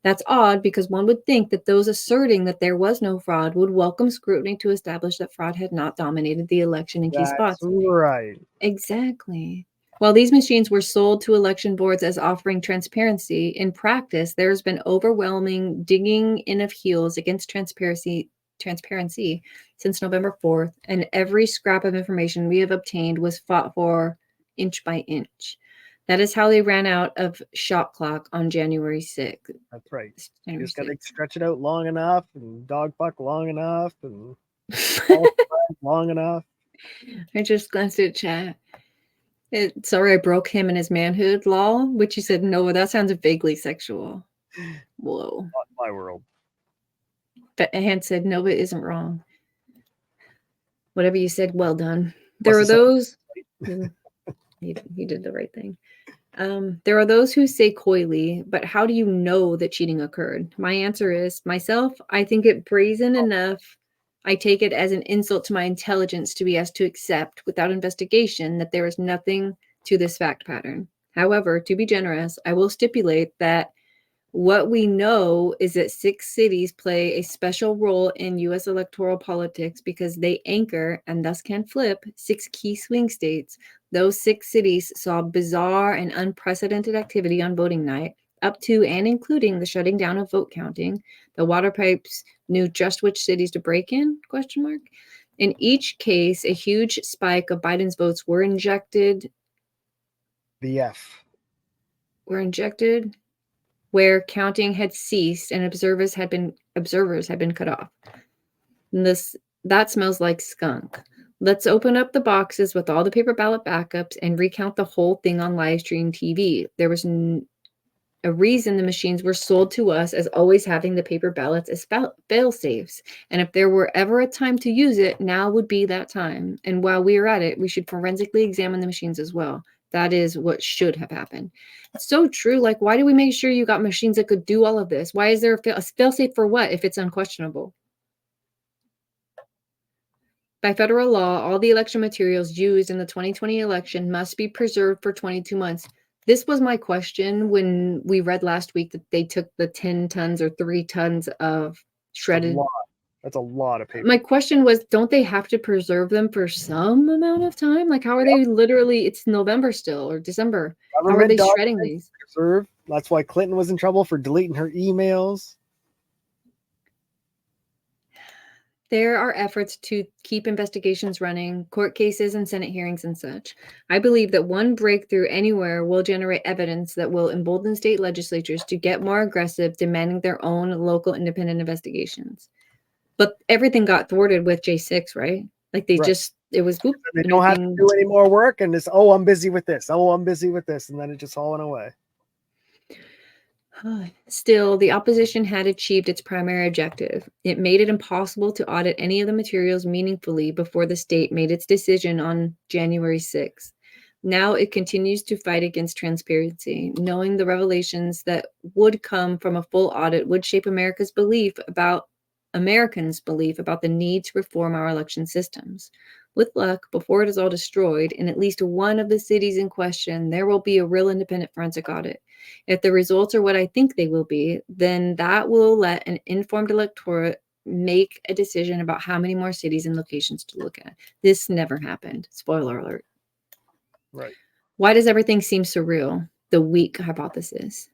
That's odd because one would think that those asserting that there was no fraud would welcome scrutiny to establish that fraud had not dominated the election in key spots. Right. Exactly. While these machines were sold to election boards as offering transparency, in practice, there's been overwhelming digging in of heels against transparency since November 4th, and every scrap of information we have obtained was fought for inch by inch. That is how they ran out of shot clock on January 6th. That's right. You just got to stretch it out long enough and dog fuck long enough and long enough. I just glanced at chat. Sorry, I broke him and his manhood law, which you said, no, that sounds vaguely sexual. Whoa. Not my world. But Hand said, no, it isn't wrong. Whatever you said, well done. There are those. He did the right thing. There are those who say coyly, but how do you know that cheating occurred? My answer is, myself, I think it brazen enough. I take it as an insult to my intelligence to be asked to accept, without investigation, that there is nothing to this fact pattern. However, to be generous, I will stipulate that what we know is that 6 cities play a special role in U.S. electoral politics because they anchor, and thus can flip, 6 key swing states. Those 6 cities saw bizarre and unprecedented activity on voting night, up to and including the shutting down of vote counting. The water pipes knew just which cities to break in, ? In each case, a huge spike of Biden's votes were injected. Where counting had ceased and observers had been cut off. And that smells like skunk. Let's open up the boxes with all the paper ballot backups and recount the whole thing on live stream TV. There was a reason the machines were sold to us as always having the paper ballots as fail safes. And if there were ever a time to use it, now would be that time. And while we are at it, we should forensically examine the machines as well. That is what should have happened. It's so true. Like, why do we make sure you got machines that could do all of this? Why is there a fail-safe for what if it's unquestionable? By federal law, all the election materials used in the 2020 election must be preserved for 22 months. This was my question when we read last week that they took the 10 tons or 3 tons of shredded. That's a lot of paper. My question was, don't they have to preserve them for some amount of time? Like, how are they literally, it's November still or December. How are they shredding these? Preserved. That's why Clinton was in trouble for deleting her emails. There are efforts to keep investigations running, court cases and Senate hearings and such. I believe that one breakthrough anywhere will generate evidence that will embolden state legislatures to get more aggressive, demanding their own local independent investigations. But everything got thwarted with J6, right? Like they just, it was, whoop, they don't have to do any more work and it's, oh, I'm busy with this. Oh, I'm busy with this. And then it just all went away. Still, the opposition had achieved its primary objective. It made it impossible to audit any of the materials meaningfully before the state made its decision on January 6th. Now it continues to fight against transparency, knowing the revelations that would come from a full audit would shape Americans' belief about the need to reform our election systems. With luck, before it is all destroyed, in at least one of the cities in question, there will be a real independent forensic audit. If the results are what I think they will be, then that will let an informed electorate make a decision about how many more cities and locations to look at. This never happened. Spoiler alert. Right. Why does everything seem surreal? The weak hypothesis.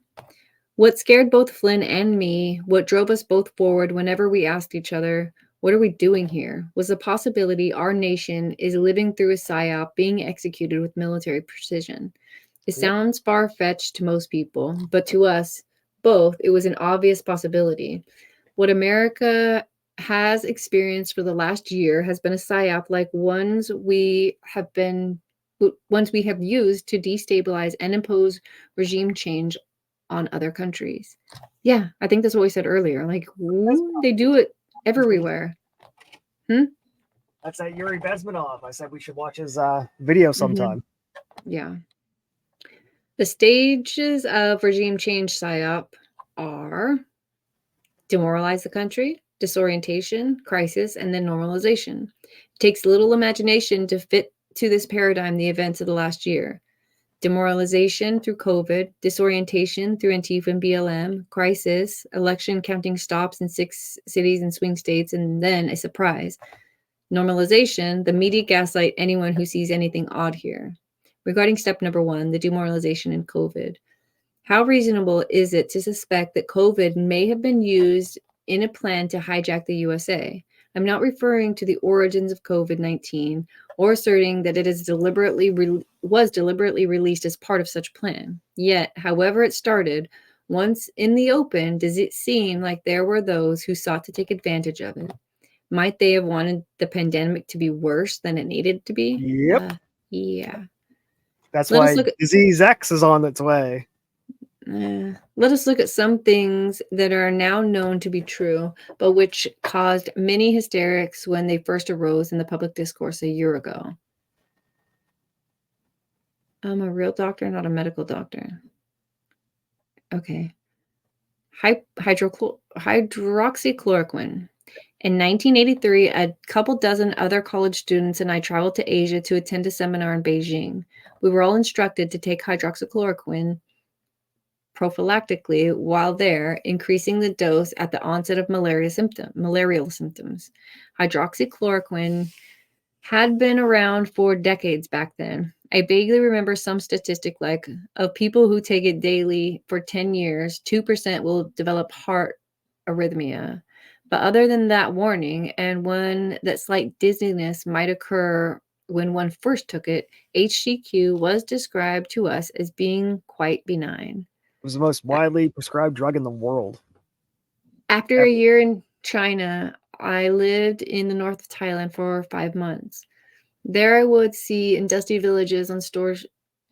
What scared both Flynn and me, what drove us both forward whenever we asked each other, what are we doing here, was the possibility our nation is living through a psyop being executed with military precision. It sounds far-fetched to most people, but to us both, it was an obvious possibility. What America has experienced for the last year has been a psyop like ones we have used to destabilize and impose regime change on other countries. Yeah, I think that's what we said earlier. Like, they do it everywhere. That's that Yuri Bezmenov. I said we should watch his video sometime. Yeah. The stages of regime change psyop are demoralize the country, disorientation, crisis, and then normalization. It takes little imagination to fit to this paradigm the events of the last year. Demoralization through COVID, disorientation through Antifa and BLM, crisis, election counting stops in 6 cities and swing states, and then a surprise. Normalization, the media gaslight anyone who sees anything odd here. Regarding step number 1, the demoralization in COVID. How reasonable is it to suspect that COVID may have been used in a plan to hijack the USA? I'm not referring to the origins of COVID-19 or asserting that it is was deliberately released as part of such plan. Yet, however it started, once in the open, does it seem like there were those who sought to take advantage of it? Might they have wanted the pandemic to be worse than it needed to be? Yep. Yeah. That's why disease X is on its way. Let us look at some things that are now known to be true, but which caused many hysterics when they first arose in the public discourse a year ago. I'm a real doctor, not a medical doctor. Okay. Hydroxychloroquine. In 1983, a couple dozen other college students and I traveled to Asia to attend a seminar in Beijing. We were all instructed to take hydroxychloroquine prophylactically while there, increasing the dose at the onset of malarial symptoms. Hydroxychloroquine had been around for decades back then. I vaguely remember some statistic like of people who take it daily for 10 years, 2% will develop heart arrhythmia. But other than that warning, and one that slight dizziness might occur when one first took it, HCQ was described to us as being quite benign. It was the most widely prescribed drug in the world. After a year in China, I lived in the north of Thailand for 5 months. There I would see in dusty villages on store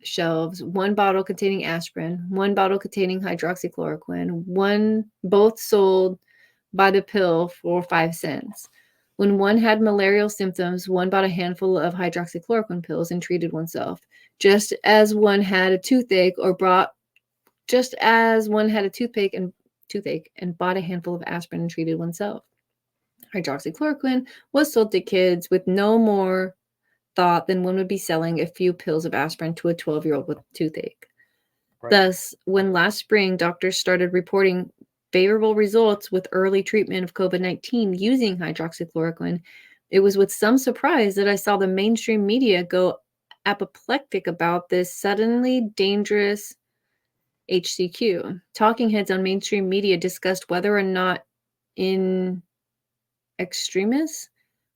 shelves, one bottle containing aspirin, one bottle containing hydroxychloroquine, both sold by the pill for 5 cents. When one had malarial symptoms, one bought a handful of hydroxychloroquine pills and treated oneself, just as one had a toothache and bought a handful of aspirin and treated oneself. Hydroxychloroquine was sold to kids with no more thought than one would be selling a few pills of aspirin to a 12-year-old with toothache. Right. Thus, when last spring doctors started reporting favorable results with early treatment of COVID-19 using hydroxychloroquine, it was with some surprise that I saw the mainstream media go apoplectic about this suddenly dangerous HCQ. Talking heads on mainstream media discussed whether or not in extremis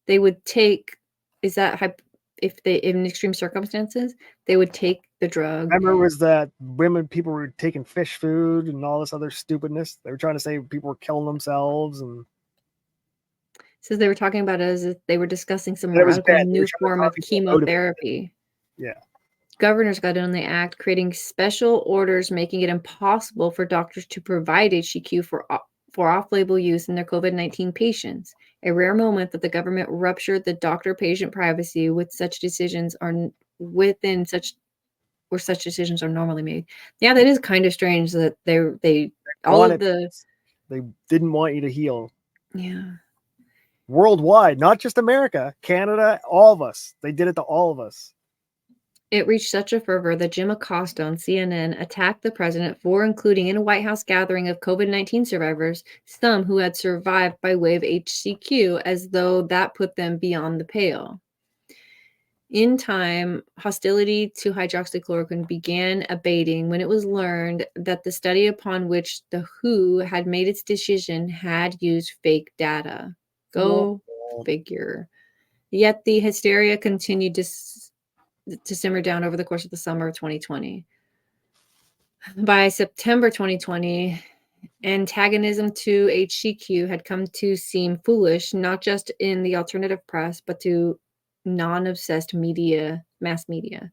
they would take, in extreme circumstances, they would take the drug. Remember, it was that people were taking fish food and all this other stupidness. They were trying to say people were killing themselves, and so they were talking about it as if they were discussing some radical new form of chemotherapy. Yeah. governors got in on the act, creating special orders making it impossible for doctors to provide HCQ for off-label use in their COVID-19 patients. A rare moment that the government ruptured the doctor-patient privacy with such decisions are within such where such decisions are normally made. Yeah, that is kind of strange that they all of the they didn't want you to heal. Yeah. Worldwide, not just America, Canada, all of us. They did it to all of us. It reached such a fervor that Jim Acosta on CNN attacked the president for including in a White House gathering of COVID-19 survivors, some who had survived by way of HCQ, as though that put them beyond the pale. In time, hostility to hydroxychloroquine began abating when it was learned that the study upon which the WHO had made its decision had used fake data. Go figure. Yet the hysteria continued to simmer down over the course of the summer of 2020. By September 2020, antagonism to HCQ had come to seem foolish, not just in the alternative press, but to non-obsessed media, mass media.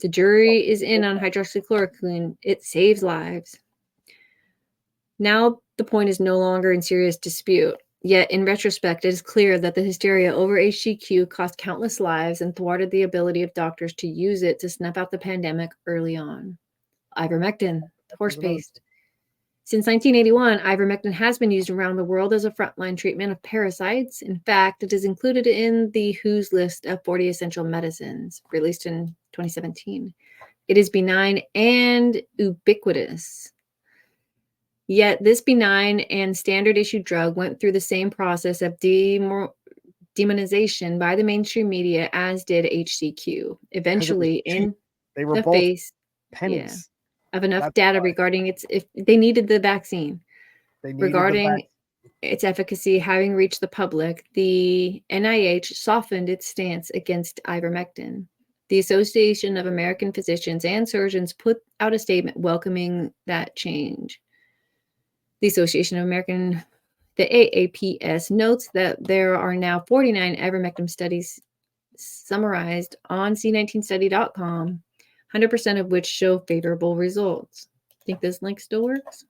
The jury is in on hydroxychloroquine. It saves lives. Now the point is no longer in serious dispute. Yet, in retrospect, it is clear that the hysteria over HCQ cost countless lives and thwarted the ability of doctors to use it to snuff out the pandemic early on. Ivermectin, horse paste. Since 1981, ivermectin has been used around the world as a frontline treatment of parasites. In fact, it is included in the WHO's list of 40 essential medicines, released in 2017. It is benign and ubiquitous. Yet this benign and standard issue drug went through the same process of demonization by the mainstream media as did HCQ. Eventually, in they were the both face pennies. Of enough data regarding if they needed the vaccine, regarding its efficacy having reached the public, the NIH softened its stance against ivermectin. The Association of American Physicians and Surgeons put out a statement welcoming that change. The the AAPS notes that there are now 49 ivermectin studies summarized on c19study.com, 100% of which show favorable results. Think this link still works?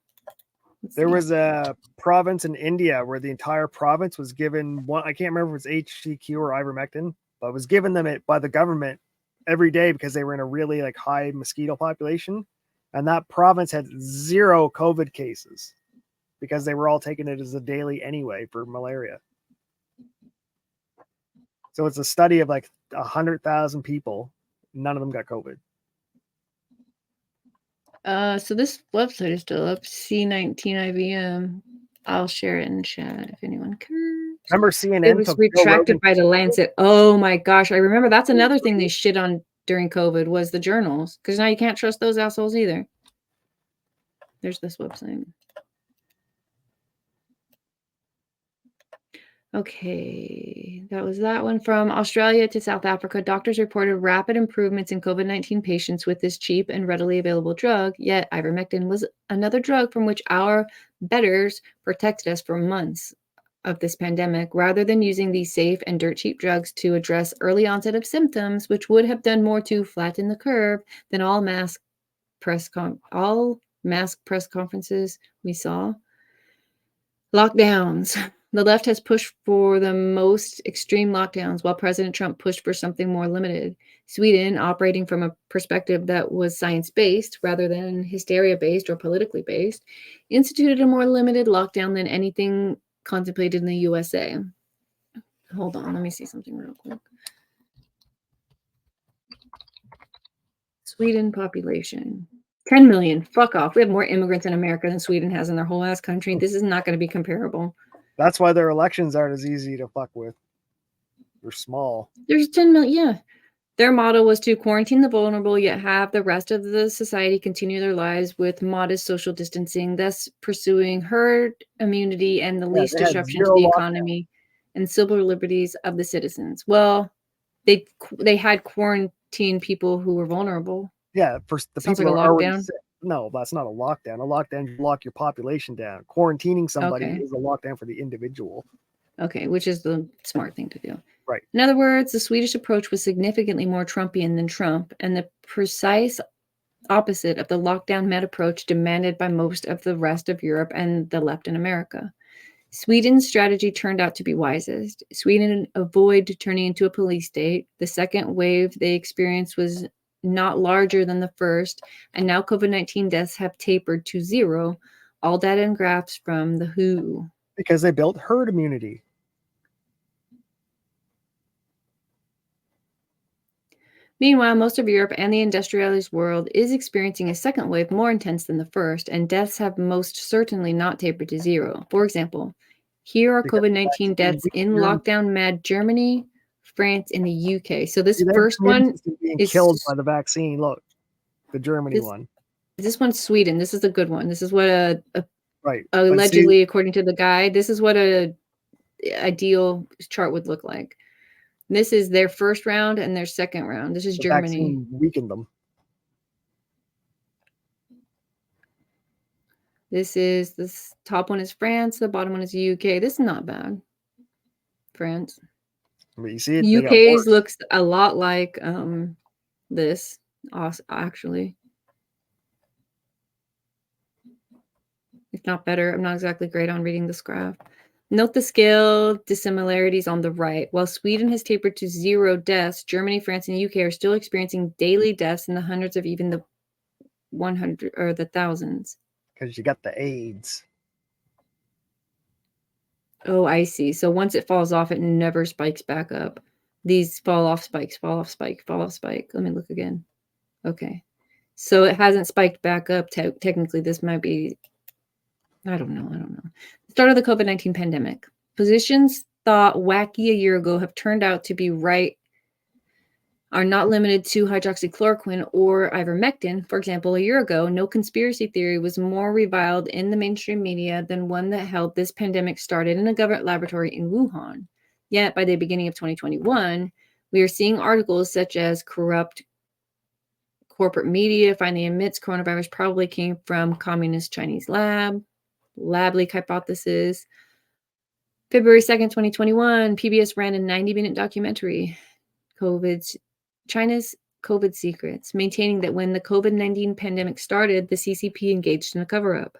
There was a province in India where the entire province was given one, I can't remember if it was HCQ or ivermectin, but was given them by the government every day because they were in a really high mosquito population. And that province had 0 COVID cases because they were all taking it as a daily anyway for malaria. So it's a study of 100,000 people. None of them got COVID. So this website is still up, C19IVM. I'll share it in chat if anyone cares. Remember CNN? It was retracted by the Lancet. Oh my gosh, I remember. That's another thing they shit on during COVID was the journals, because now you can't trust those assholes either. There's this website. Okay, that was that one. From Australia to South Africa, doctors reported rapid improvements in COVID-19 patients with this cheap and readily available drug, yet ivermectin was another drug from which our betters protected us for months of this pandemic, rather than using these safe and dirt cheap drugs to address early onset of symptoms, which would have done more to flatten the curve than all mask press conferences we saw. Lockdowns. The left has pushed for the most extreme lockdowns, while President Trump pushed for something more limited. Sweden, operating from a perspective that was science-based rather than hysteria-based or politically based, instituted a more limited lockdown than anything contemplated in the USA. Hold on, let me see something real quick. Sweden population. 10 million. Fuck off. We have more immigrants in America than Sweden has in their whole ass country. This is not going to be comparable. That's why their elections aren't as easy to fuck with. They're small. There's 10 million. Yeah. Their motto was to quarantine the vulnerable, yet have the rest of the society continue their lives with modest social distancing, thus pursuing herd immunity and the least disruption to the economy and civil liberties of the citizens. Well, they had quarantined people who were vulnerable. Yeah, for the Sounds people like a lockdown. No, that's not a lockdown. A lockdown, you lock your population down. Quarantining somebody is a lockdown for the individual. Okay, which is the smart thing to do. Right. In other words, the Swedish approach was significantly more Trumpian than Trump, and the precise opposite of the lockdown med approach demanded by most of the rest of Europe and the left in America. Sweden's strategy turned out to be wisest. Sweden avoided turning into a police state. The second wave they experienced was not larger than the first, and now COVID-19 deaths have tapered to 0. All data and graphs from the WHO. Because they built herd immunity. Meanwhile, most of Europe and the industrialized world is experiencing a second wave more intense than the first, and deaths have most certainly not tapered to 0. For example, here are COVID-19 deaths in lockdown mad Germany, France, and the UK. So this first one being is killed by the vaccine. Look, the Germany one. This one's Sweden. This is a good one. This is what right. Allegedly, according to the guy, this is what a ideal chart would look like. This is their first round and their second round. This is Germany. Vaccine weakened them. This top one is France. The bottom one is UK. This is not bad. France. But you see it. UK's looks a lot like this actually. If not better. I'm not exactly great on reading this graph. Note the scale dissimilarities on the right. While Sweden has tapered to 0 deaths, Germany, France, and the UK are still experiencing daily deaths in the hundreds of even the 100 or the thousands. Because you got the AIDS. Oh, I see. So once it falls off, it never spikes back up. These fall off spikes, fall off spike, fall off spike. Let me look again. Okay. So it hasn't spiked back up. Technically, this might be... I don't know. Start of the COVID-19 pandemic. Positions thought wacky a year ago have turned out to be right, are not limited to hydroxychloroquine or ivermectin. For example, a year ago, no conspiracy theory was more reviled in the mainstream media than one that held this pandemic started in a government laboratory in Wuhan. Yet, by the beginning of 2021, we are seeing articles such as corrupt corporate media finally admits coronavirus probably came from communist Chinese lab leak hypothesis. February 2nd, 2021, PBS ran a 90-minute documentary, China's COVID secrets, maintaining that when the COVID-19 pandemic started, the CCP engaged in a cover-up.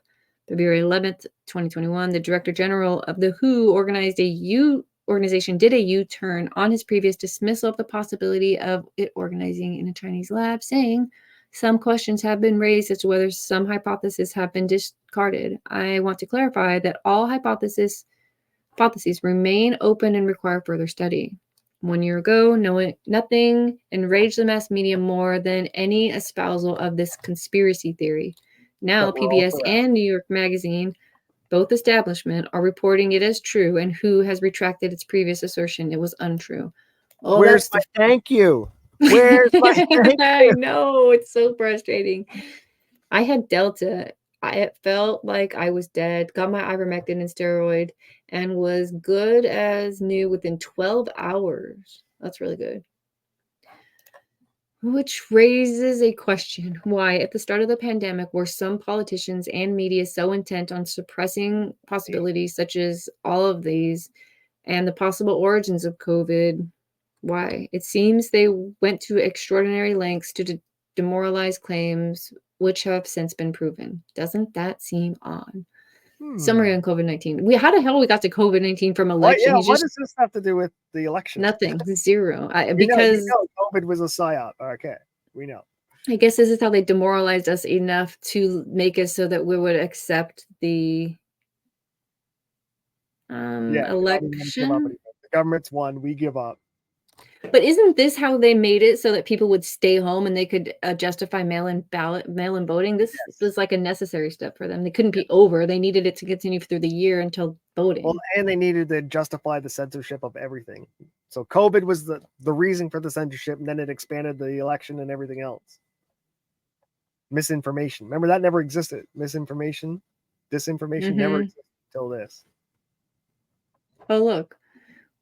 February 11th, 2021, the Director General of the WHO organization did a U-turn on his previous dismissal of the possibility of it organizing in a Chinese lab, saying, some questions have been raised as to whether some hypotheses have been discarded. I want to clarify that all hypotheses remain open and require further study. 1 year ago, nothing enraged the mass media more than any espousal of this conspiracy theory. Now, PBS and New York Magazine, both establishment, are reporting it as true, and WHO has retracted its previous assertion it was untrue. Oh, where's my thank you? Where's my thank you? I know, it's so frustrating. I had Delta. It felt like I was dead, got my ivermectin and steroid, and was good as new within 12 hours. That's really good. Which raises a question. Why, at the start of the pandemic, were some politicians and media so intent on suppressing possibilities such as all of these and the possible origins of COVID? Why? It seems they went to extraordinary lengths to demoralize claims which have since been proven. Doesn't that seem odd? Summary on COVID-19. How the hell we got to COVID-19 from election? What does this have to do with the election? Nothing. Zero. Because we know COVID was a psyop. Okay, we know. I guess this is how they demoralized us enough to make it so that we would accept the election. The government's won. We give up. But isn't this how they made it so that people would stay home and they could justify mail-in voting? This was like a necessary step for them. They couldn't be over. They needed it to continue through the year until voting. Well, and they needed to justify the censorship of everything. So COVID was the reason for the censorship, and then it expanded the election and everything else. Misinformation. Remember, that never existed. Misinformation, disinformation never existed until this. Oh, look.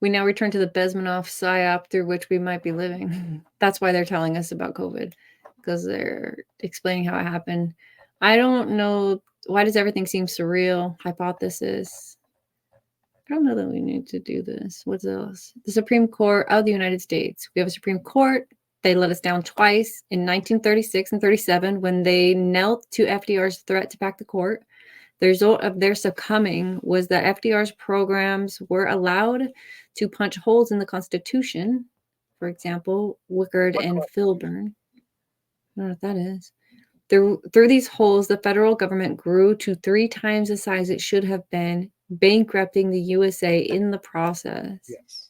We now return to the Bezmenov psyop through which we might be living. That's why they're telling us about COVID, because they're explaining how it happened. I don't know. Why does everything seem surreal? Hypothesis. I don't know that we need to do this. What's else? The Supreme Court of the United States. We have a Supreme Court. They let us down twice in 1936 and 37 when they knelt to FDR's threat to pack the court. The result of their succumbing was that FDR's programs were allowed to punch holes in the Constitution. For example, Wickard and Byrne. I don't know what that is. Through these holes, the federal government grew to 3 times the size it should have been, bankrupting the USA in the process. Yes.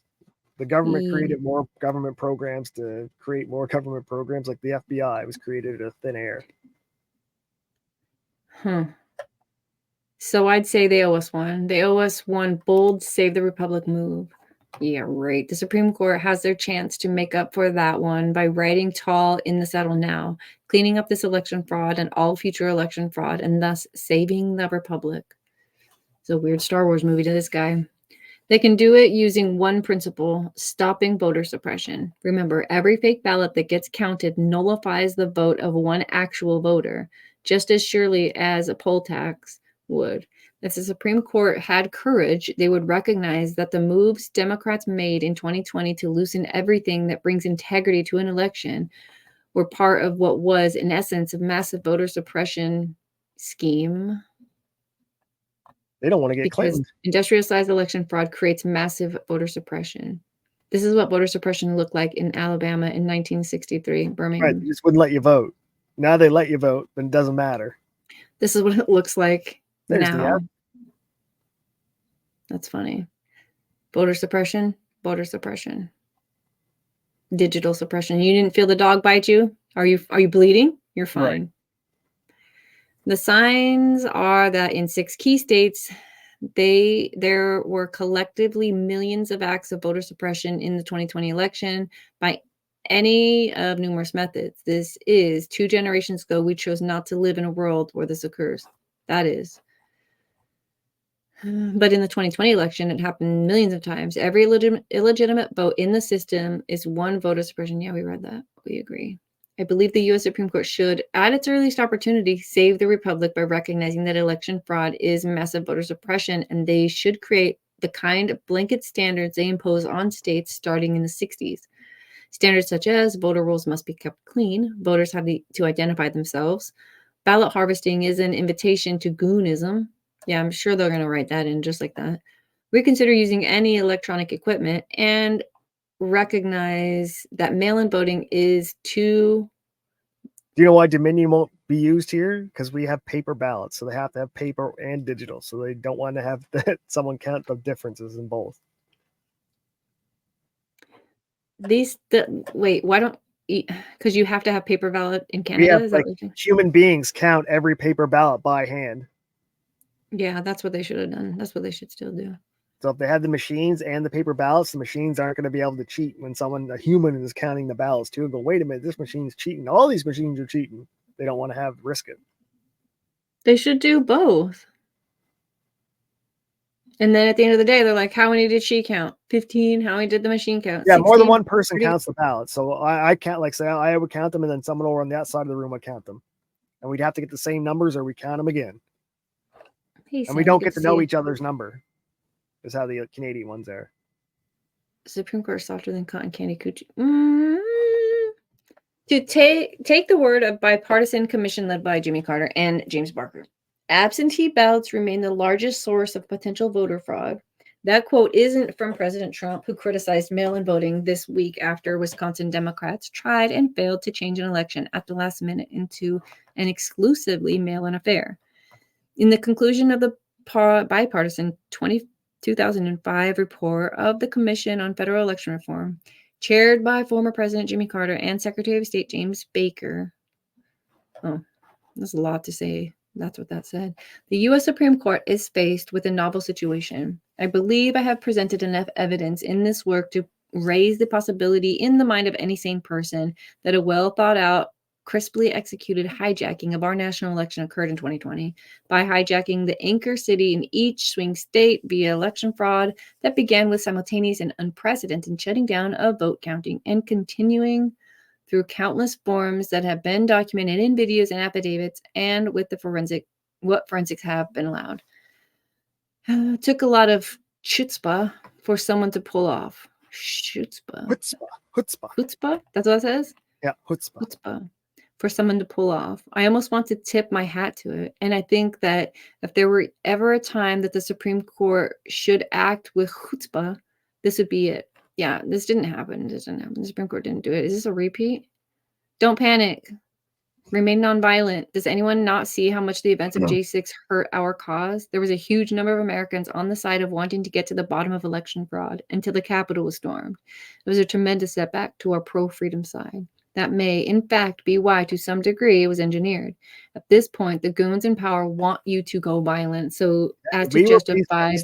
The government created more government programs to create more government programs, like the FBI was created out of thin air. So I'd say they owe us one. They owe us one bold Save the Republic move. Yeah, right. The Supreme Court has their chance to make up for that one by riding tall in the saddle now, cleaning up this election fraud and all future election fraud, and thus saving the Republic. It's a weird Star Wars movie to this guy. They can do it using one principle, stopping voter suppression. Remember, every fake ballot that gets counted nullifies the vote of one actual voter, just as surely as a poll tax would. If the Supreme Court had courage, they would recognize that the moves Democrats made in 2020 to loosen everything that brings integrity to an election were part of what was, in essence, a massive voter suppression scheme. They don't want to get because Clinton. Industrialized election fraud creates massive voter suppression. This is what voter suppression looked like in Alabama in 1963, Birmingham. Right, they just wouldn't let you vote. Now they let you vote, but it doesn't matter. This is what it looks like There's now. the app. That's funny. Voter suppression, digital suppression. You didn't feel the dog bite you? Are you bleeding? You're fine. Right. The signs are that in 6 key states, there were collectively millions of acts of voter suppression in the 2020 election by any of numerous methods. This is 2 generations ago. We chose not to live in a world where this occurs. That is. But in the 2020 election, it happened millions of times. Every illegitimate vote in the system is one voter suppression. Yeah, we read that. We agree. I believe the U.S. Supreme Court should, at its earliest opportunity, save the Republic by recognizing that election fraud is massive voter suppression, and they should create the kind of blanket standards they impose on states starting in the 60s. Standards such as voter rolls must be kept clean, voters have to identify themselves, ballot harvesting is an invitation to goonism. Yeah, I'm sure they're going to write that in just like that. Reconsider using any electronic equipment and recognize that mail-in voting is too. Do you know why Dominion won't be used here? Because we have paper ballots, so they have to have paper and digital. So they don't want to have someone count the differences in both. Wait, why don't? Because you have to have paper ballot in Canada. Is that human beings count every paper ballot by hand. Yeah, that's what they should have done. That's what they should still do. So if they had the machines and the paper ballots, the machines aren't going to be able to cheat when a human is counting the ballots too. Go, wait a minute, this machine's cheating. All these machines are cheating. They don't want to risk it. They should do both. And then at the end of the day, they're like, how many did she count? 15. How many did the machine count? Yeah, 16? more than one person counts the ballots. So I can't, like, say I would count them, and then someone over on the outside of the room would count them. And we'd have to get the same numbers, or we count them again. And we don't get to know each other's number. Is how the Canadian ones are. Supreme Court softer than cotton candy coochie. To take the word of bipartisan commission led by Jimmy Carter and James Barker. Absentee ballots remain the largest source of potential voter fraud. That quote isn't from President Trump, who criticized mail-in voting this week after Wisconsin Democrats tried and failed to change an election at the last minute into an exclusively mail-in affair. In the conclusion of the bipartisan 2005 report of the Commission on Federal Election Reform, chaired by former President Jimmy Carter and Secretary of State James Baker. Oh, there's a lot to say. That's what that said. The U.S. Supreme Court is faced with a novel situation. I believe I have presented enough evidence in this work to raise the possibility in the mind of any sane person that a well thought out, crisply executed hijacking of our national election occurred in 2020 by hijacking the anchor city in each swing state via election fraud that began with simultaneous and unprecedented shutting down of vote counting and continuing through countless forms that have been documented in videos and affidavits and with the forensics have been allowed. It took a lot of chutzpah for someone to pull off. Chutzpah. Chutzpah. Chutzpah? That's what it says? Yeah, chutzpah. Chutzpah. For someone to pull off. I almost want to tip my hat to it. And I think that if there were ever a time that the Supreme Court should act with chutzpah, this would be it. Yeah, this didn't happen. This didn't happen. The Supreme Court didn't do it. Is this a repeat? Don't panic. Remain nonviolent. Does anyone not see how much the events of J6 hurt our cause? There was a huge number of Americans on the side of wanting to get to the bottom of election fraud until the Capitol was stormed. It was a tremendous setback to our pro-freedom side. That may, in fact, be why, to some degree, it was engineered. At this point, the goons in power want you to go violent, so as to justify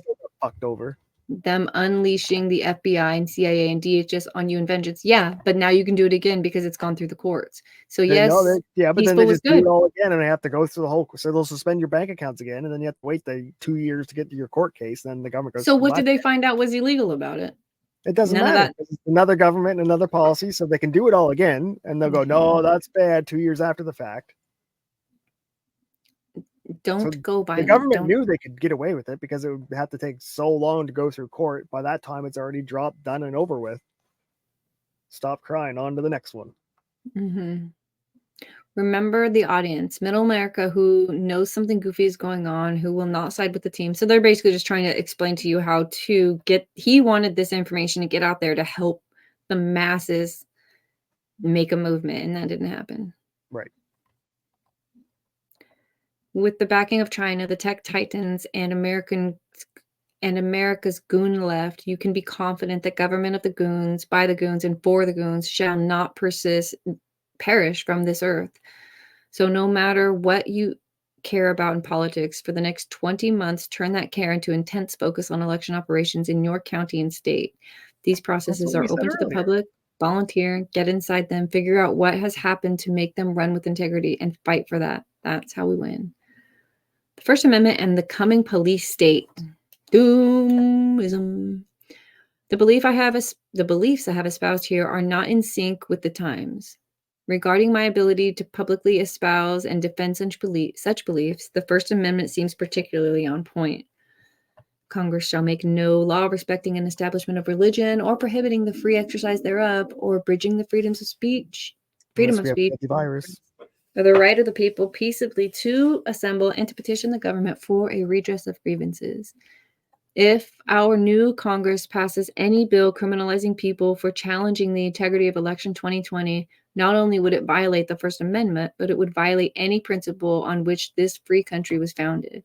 fucked over. them unleashing the FBI and CIA and DHS on you in vengeance. Yeah, but now you can do it again because it's gone through the courts. So yes, but then they just do it all again, and they have to go through the whole. So they'll suspend your bank accounts again, and then you have to wait the 2 years to get to your court case. And then the government goes. So what did they find out was illegal about it? It doesn't matter. It's another government, another policy, so they can do it all again, and they'll go, "No, that's bad." 2 years after the fact. Don't go by the government knew they could get away with it because it would have to take so long to go through court. By that time, it's already dropped, done, and over with. Stop crying. On to the next one. Mm-hmm. Remember the audience, middle America, who knows something goofy is going on, who will not side with the team. So they're basically just trying to explain to you how to get. He wanted this information to get out there to help the masses make a movement, and that didn't happen. Right. With the backing of China, the tech titans, and America's goon left, you can be confident that government of the goons, by the goons, and for the goons shall not perish from this earth. So no matter what you care about in politics, for the next 20 months, turn that care into intense focus on election operations in your county and state. These processes are open to the public. Volunteer, get inside them, figure out what has happened to make them run with integrity, and fight for that. That's how we win. The First Amendment and the coming police state. Doomism. The beliefs I have espoused here are not in sync with the times. Regarding my ability to publicly espouse and defend such beliefs, the First Amendment seems particularly on point. Congress shall make no law respecting an establishment of religion or prohibiting the free exercise thereof or abridging the freedom of speech, or the right of the people peaceably to assemble and to petition the government for a redress of grievances. If our new Congress passes any bill criminalizing people for challenging the integrity of election 2020, not only would it violate the First Amendment, but it would violate any principle on which this free country was founded.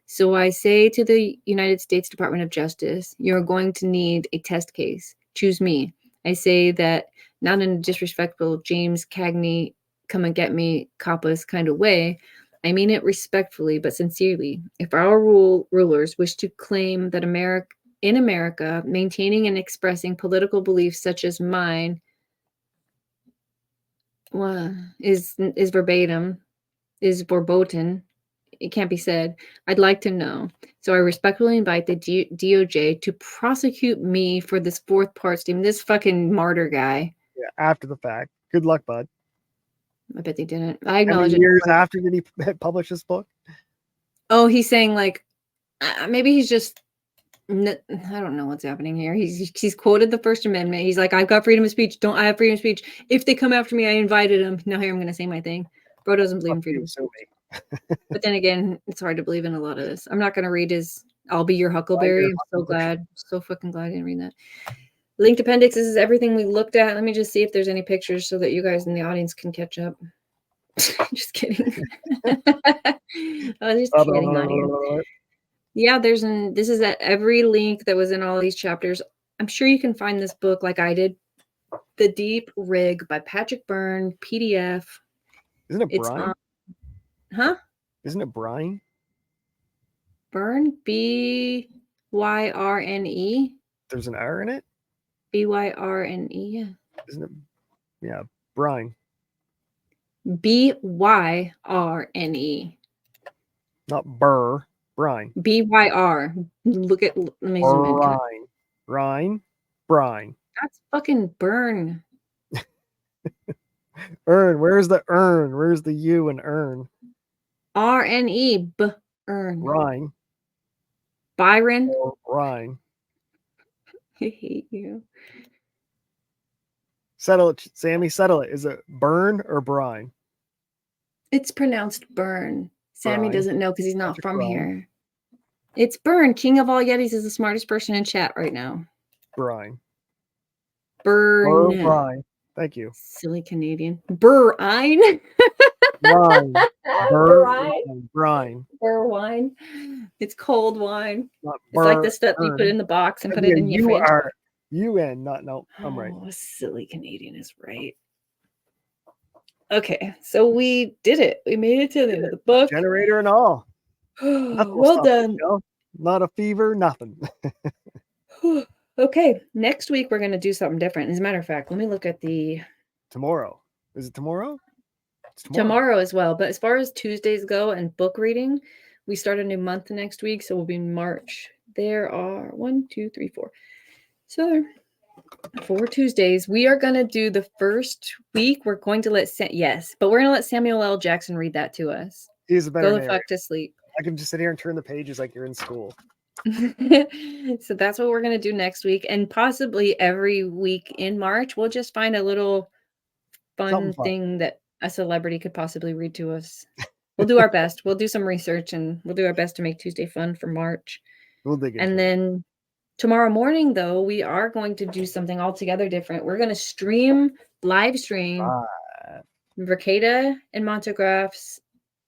So I say to the United States Department of Justice, you're going to need a test case. Choose me. I say that not in a disrespectful James Cagney, come and get me Kappas kind of way. I mean it respectfully, but sincerely. If our rulers wish to claim that in America, maintaining and expressing political beliefs such as mine is verbatim, is verboten, it can't be said, I'd like to know. So I respectfully invite the DOJ to prosecute me for this fourth part steam, this fucking martyr guy. Yeah, after the fact. Good luck, bud. I bet they didn't. I acknowledge it. Years after did he publish this book? Oh, he's saying like, maybe he's just, I don't know what's happening here. He's quoted the First Amendment. He's like, I've got freedom of speech. I have freedom of speech. If they come after me, I invited them. Now here I'm going to say my thing. Bro doesn't believe in freedom of speech. But then again, it's hard to believe in a lot of this. I'm not going to read his I'll Be Your Huckleberry. I'm so glad. So fucking glad I didn't read that. Linked appendix. This is everything we looked at. Let me just see if there's any pictures so that you guys in the audience can catch up. Just kidding. Just kidding. Yeah, this is at every link that was in all these chapters. I'm sure you can find this book like I did. The Deep Rig by Patrick Byrne, PDF. Isn't it Byrne? Huh? Isn't it Byrne? Byrne? Byrne? There's an R in it? Byrne, yeah. Isn't it? Yeah, Byrne. Byrne. Not Burr. Byrne. BYR. Let me zoom in. Byrne. That's fucking Byrne. Earn. Where's the earn? Where's the U in earn? RNE. Byrne. Rhine. Byron. Rhine. hate you. Settle it, Sammy. Settle it. Is it Byrne or Brine? It's pronounced Byrne. Sammy Brine. doesn't know because he's not Patrick from Brine. here. It's Byrne. King of all Yetis is the smartest person in chat right now. Brine. Byrne. Brine. Thank you. Silly Canadian. Brine. Brine. Brine. Brine. Wine. It's cold wine. Not It's like the stuff you Byrne. put in the box and put Yeah, it in your you fridge. are UN, not no. I'm right. Oh, silly Canadian is right. Okay, so we did it. We made it to the end of the book. Generator and all. Nothing will Well stop this done. show. Not a fever, nothing. Okay, next week we're going to do something different. As a matter of fact, let me look at the Tomorrow. Is it tomorrow? It's tomorrow as well. But as far as Tuesdays go and book reading, we start a new month next week, so we'll be in March. There are 1, 2, 3, 4. So 4 Tuesdays. We are going to do the first week. We're going to let but we're going to let Samuel L. Jackson read that to us. He's a better Go the narrator. fuck to sleep. I can just sit here and turn the pages like you're in school. So that's what we're going to do next week, and possibly every week in March we'll just find a little fun thing that a celebrity could possibly read to us. We'll do our best. We'll do some research and we'll do our best to make Tuesday fun for March. We'll dig into and then tomorrow morning, though, we are going to do something altogether different. We're going to live stream Verkada and Montagraph's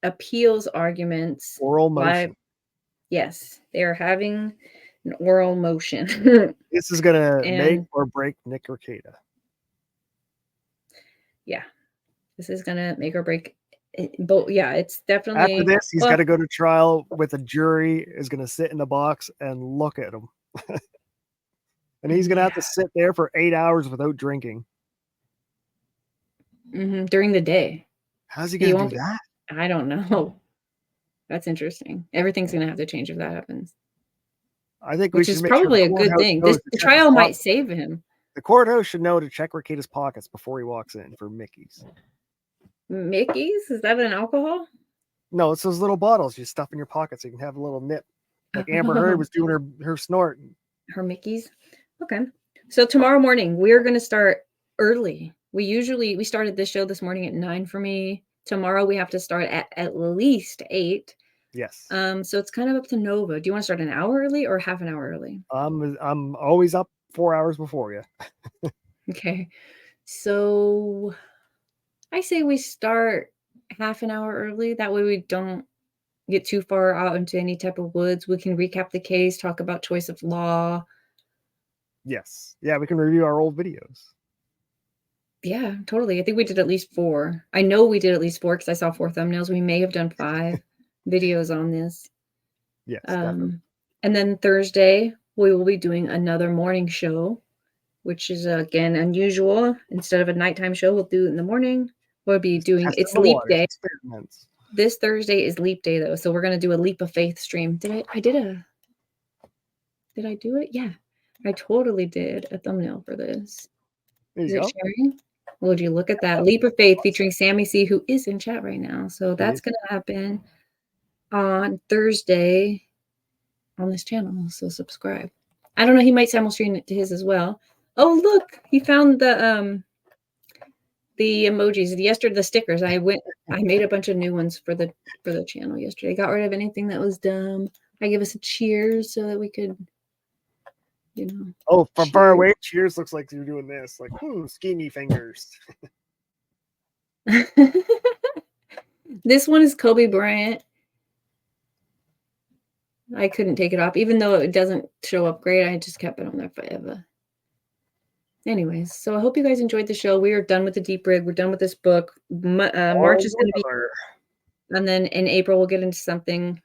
appeals arguments. Oral motion. Live. Yes, they are having an oral motion. This is going to make or break Nick Verkada. Yeah, this is going to make or break. But yeah, it's definitely. After this, he's got to go to trial with a jury, is going to sit in the box and look at him. And he's going to have to sit there for 8 hours without drinking. During the day. How's he going to do that? I don't know. That's interesting. Everything's going to have to change if that happens. I think which is probably a good thing. The trial might save him. The courthouse should know to check Verkada's pockets before he walks in for Mickey's. Mickey's? Is that an alcohol? No, it's those little bottles you stuff in your pocket so you can have a little nip. Like Amber Heard was doing her snort. Her Mickey's. Okay. So tomorrow morning, we're going to start early. We started this show this morning at 9 for me. Tomorrow we have to start at least 8. Yes. So it's kind of up to Nova. Do you want to start an hour early or half an hour early? I'm always up 4 hours before you. Okay. So I say we start half an hour early. That way we don't get too far out into any type of woods. We can recap the case, talk about choice of law. Yes. Yeah, we can review our old videos. Yeah, totally. I think we did at least 4. I know we did at least 4 because I saw 4 thumbnails. We may have done 5 videos on this. Yes, definitely. And then Thursday, we will be doing another morning show, which is, again, unusual. Instead of a nighttime show, we'll do it in the morning. We'll be doing, it's Leap Day. Experiments. This Thursday is Leap Day, though. So we're going to do a Leap of Faith stream. Did I do it? Yeah, I totally did a thumbnail for this. Is it sharing? Would you look at that? Leap of Faith featuring Sammy C, who is in chat right now. So that's going to happen on Thursday on this channel. So subscribe. I don't know. He might simulstream it to his as well. Oh, look. He found the emojis. Yesterday, the stickers. I made a bunch of new ones for the channel yesterday. Got rid of anything that was dumb. I give us a cheers so that we could, Oh, from far away, cheers looks like you're doing this. Like, skinny fingers. This one is Kobe Bryant. I couldn't take it off. Even though it doesn't show up great, I just kept it on there forever. Anyways, so I hope you guys enjoyed the show. We are done with the deep rig. We're done with this book. March is going to be, and then in April we'll get into something.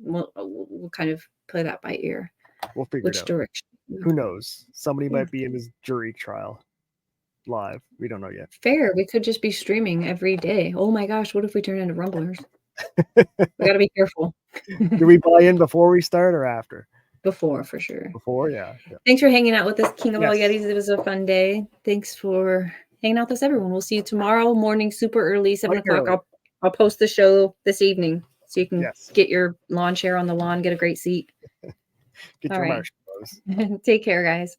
We'll kind of play that by ear. We'll figure it out. Direction. Who knows? Somebody might be in his jury trial live. We don't know yet. Fair. We could just be streaming every day. Oh my gosh, what if we turn into rumblers? We got to be careful. Do we buy in before we start or after? Before, for sure. Before, yeah. Thanks for hanging out with us, King of All Yetis. It was a fun day. Thanks for hanging out with us, everyone. We'll see you tomorrow morning, super early, 7 o'clock. I'll post the show this evening so you can get your lawn chair on the lawn, get a great seat. Get your marshmallows. Take care, guys.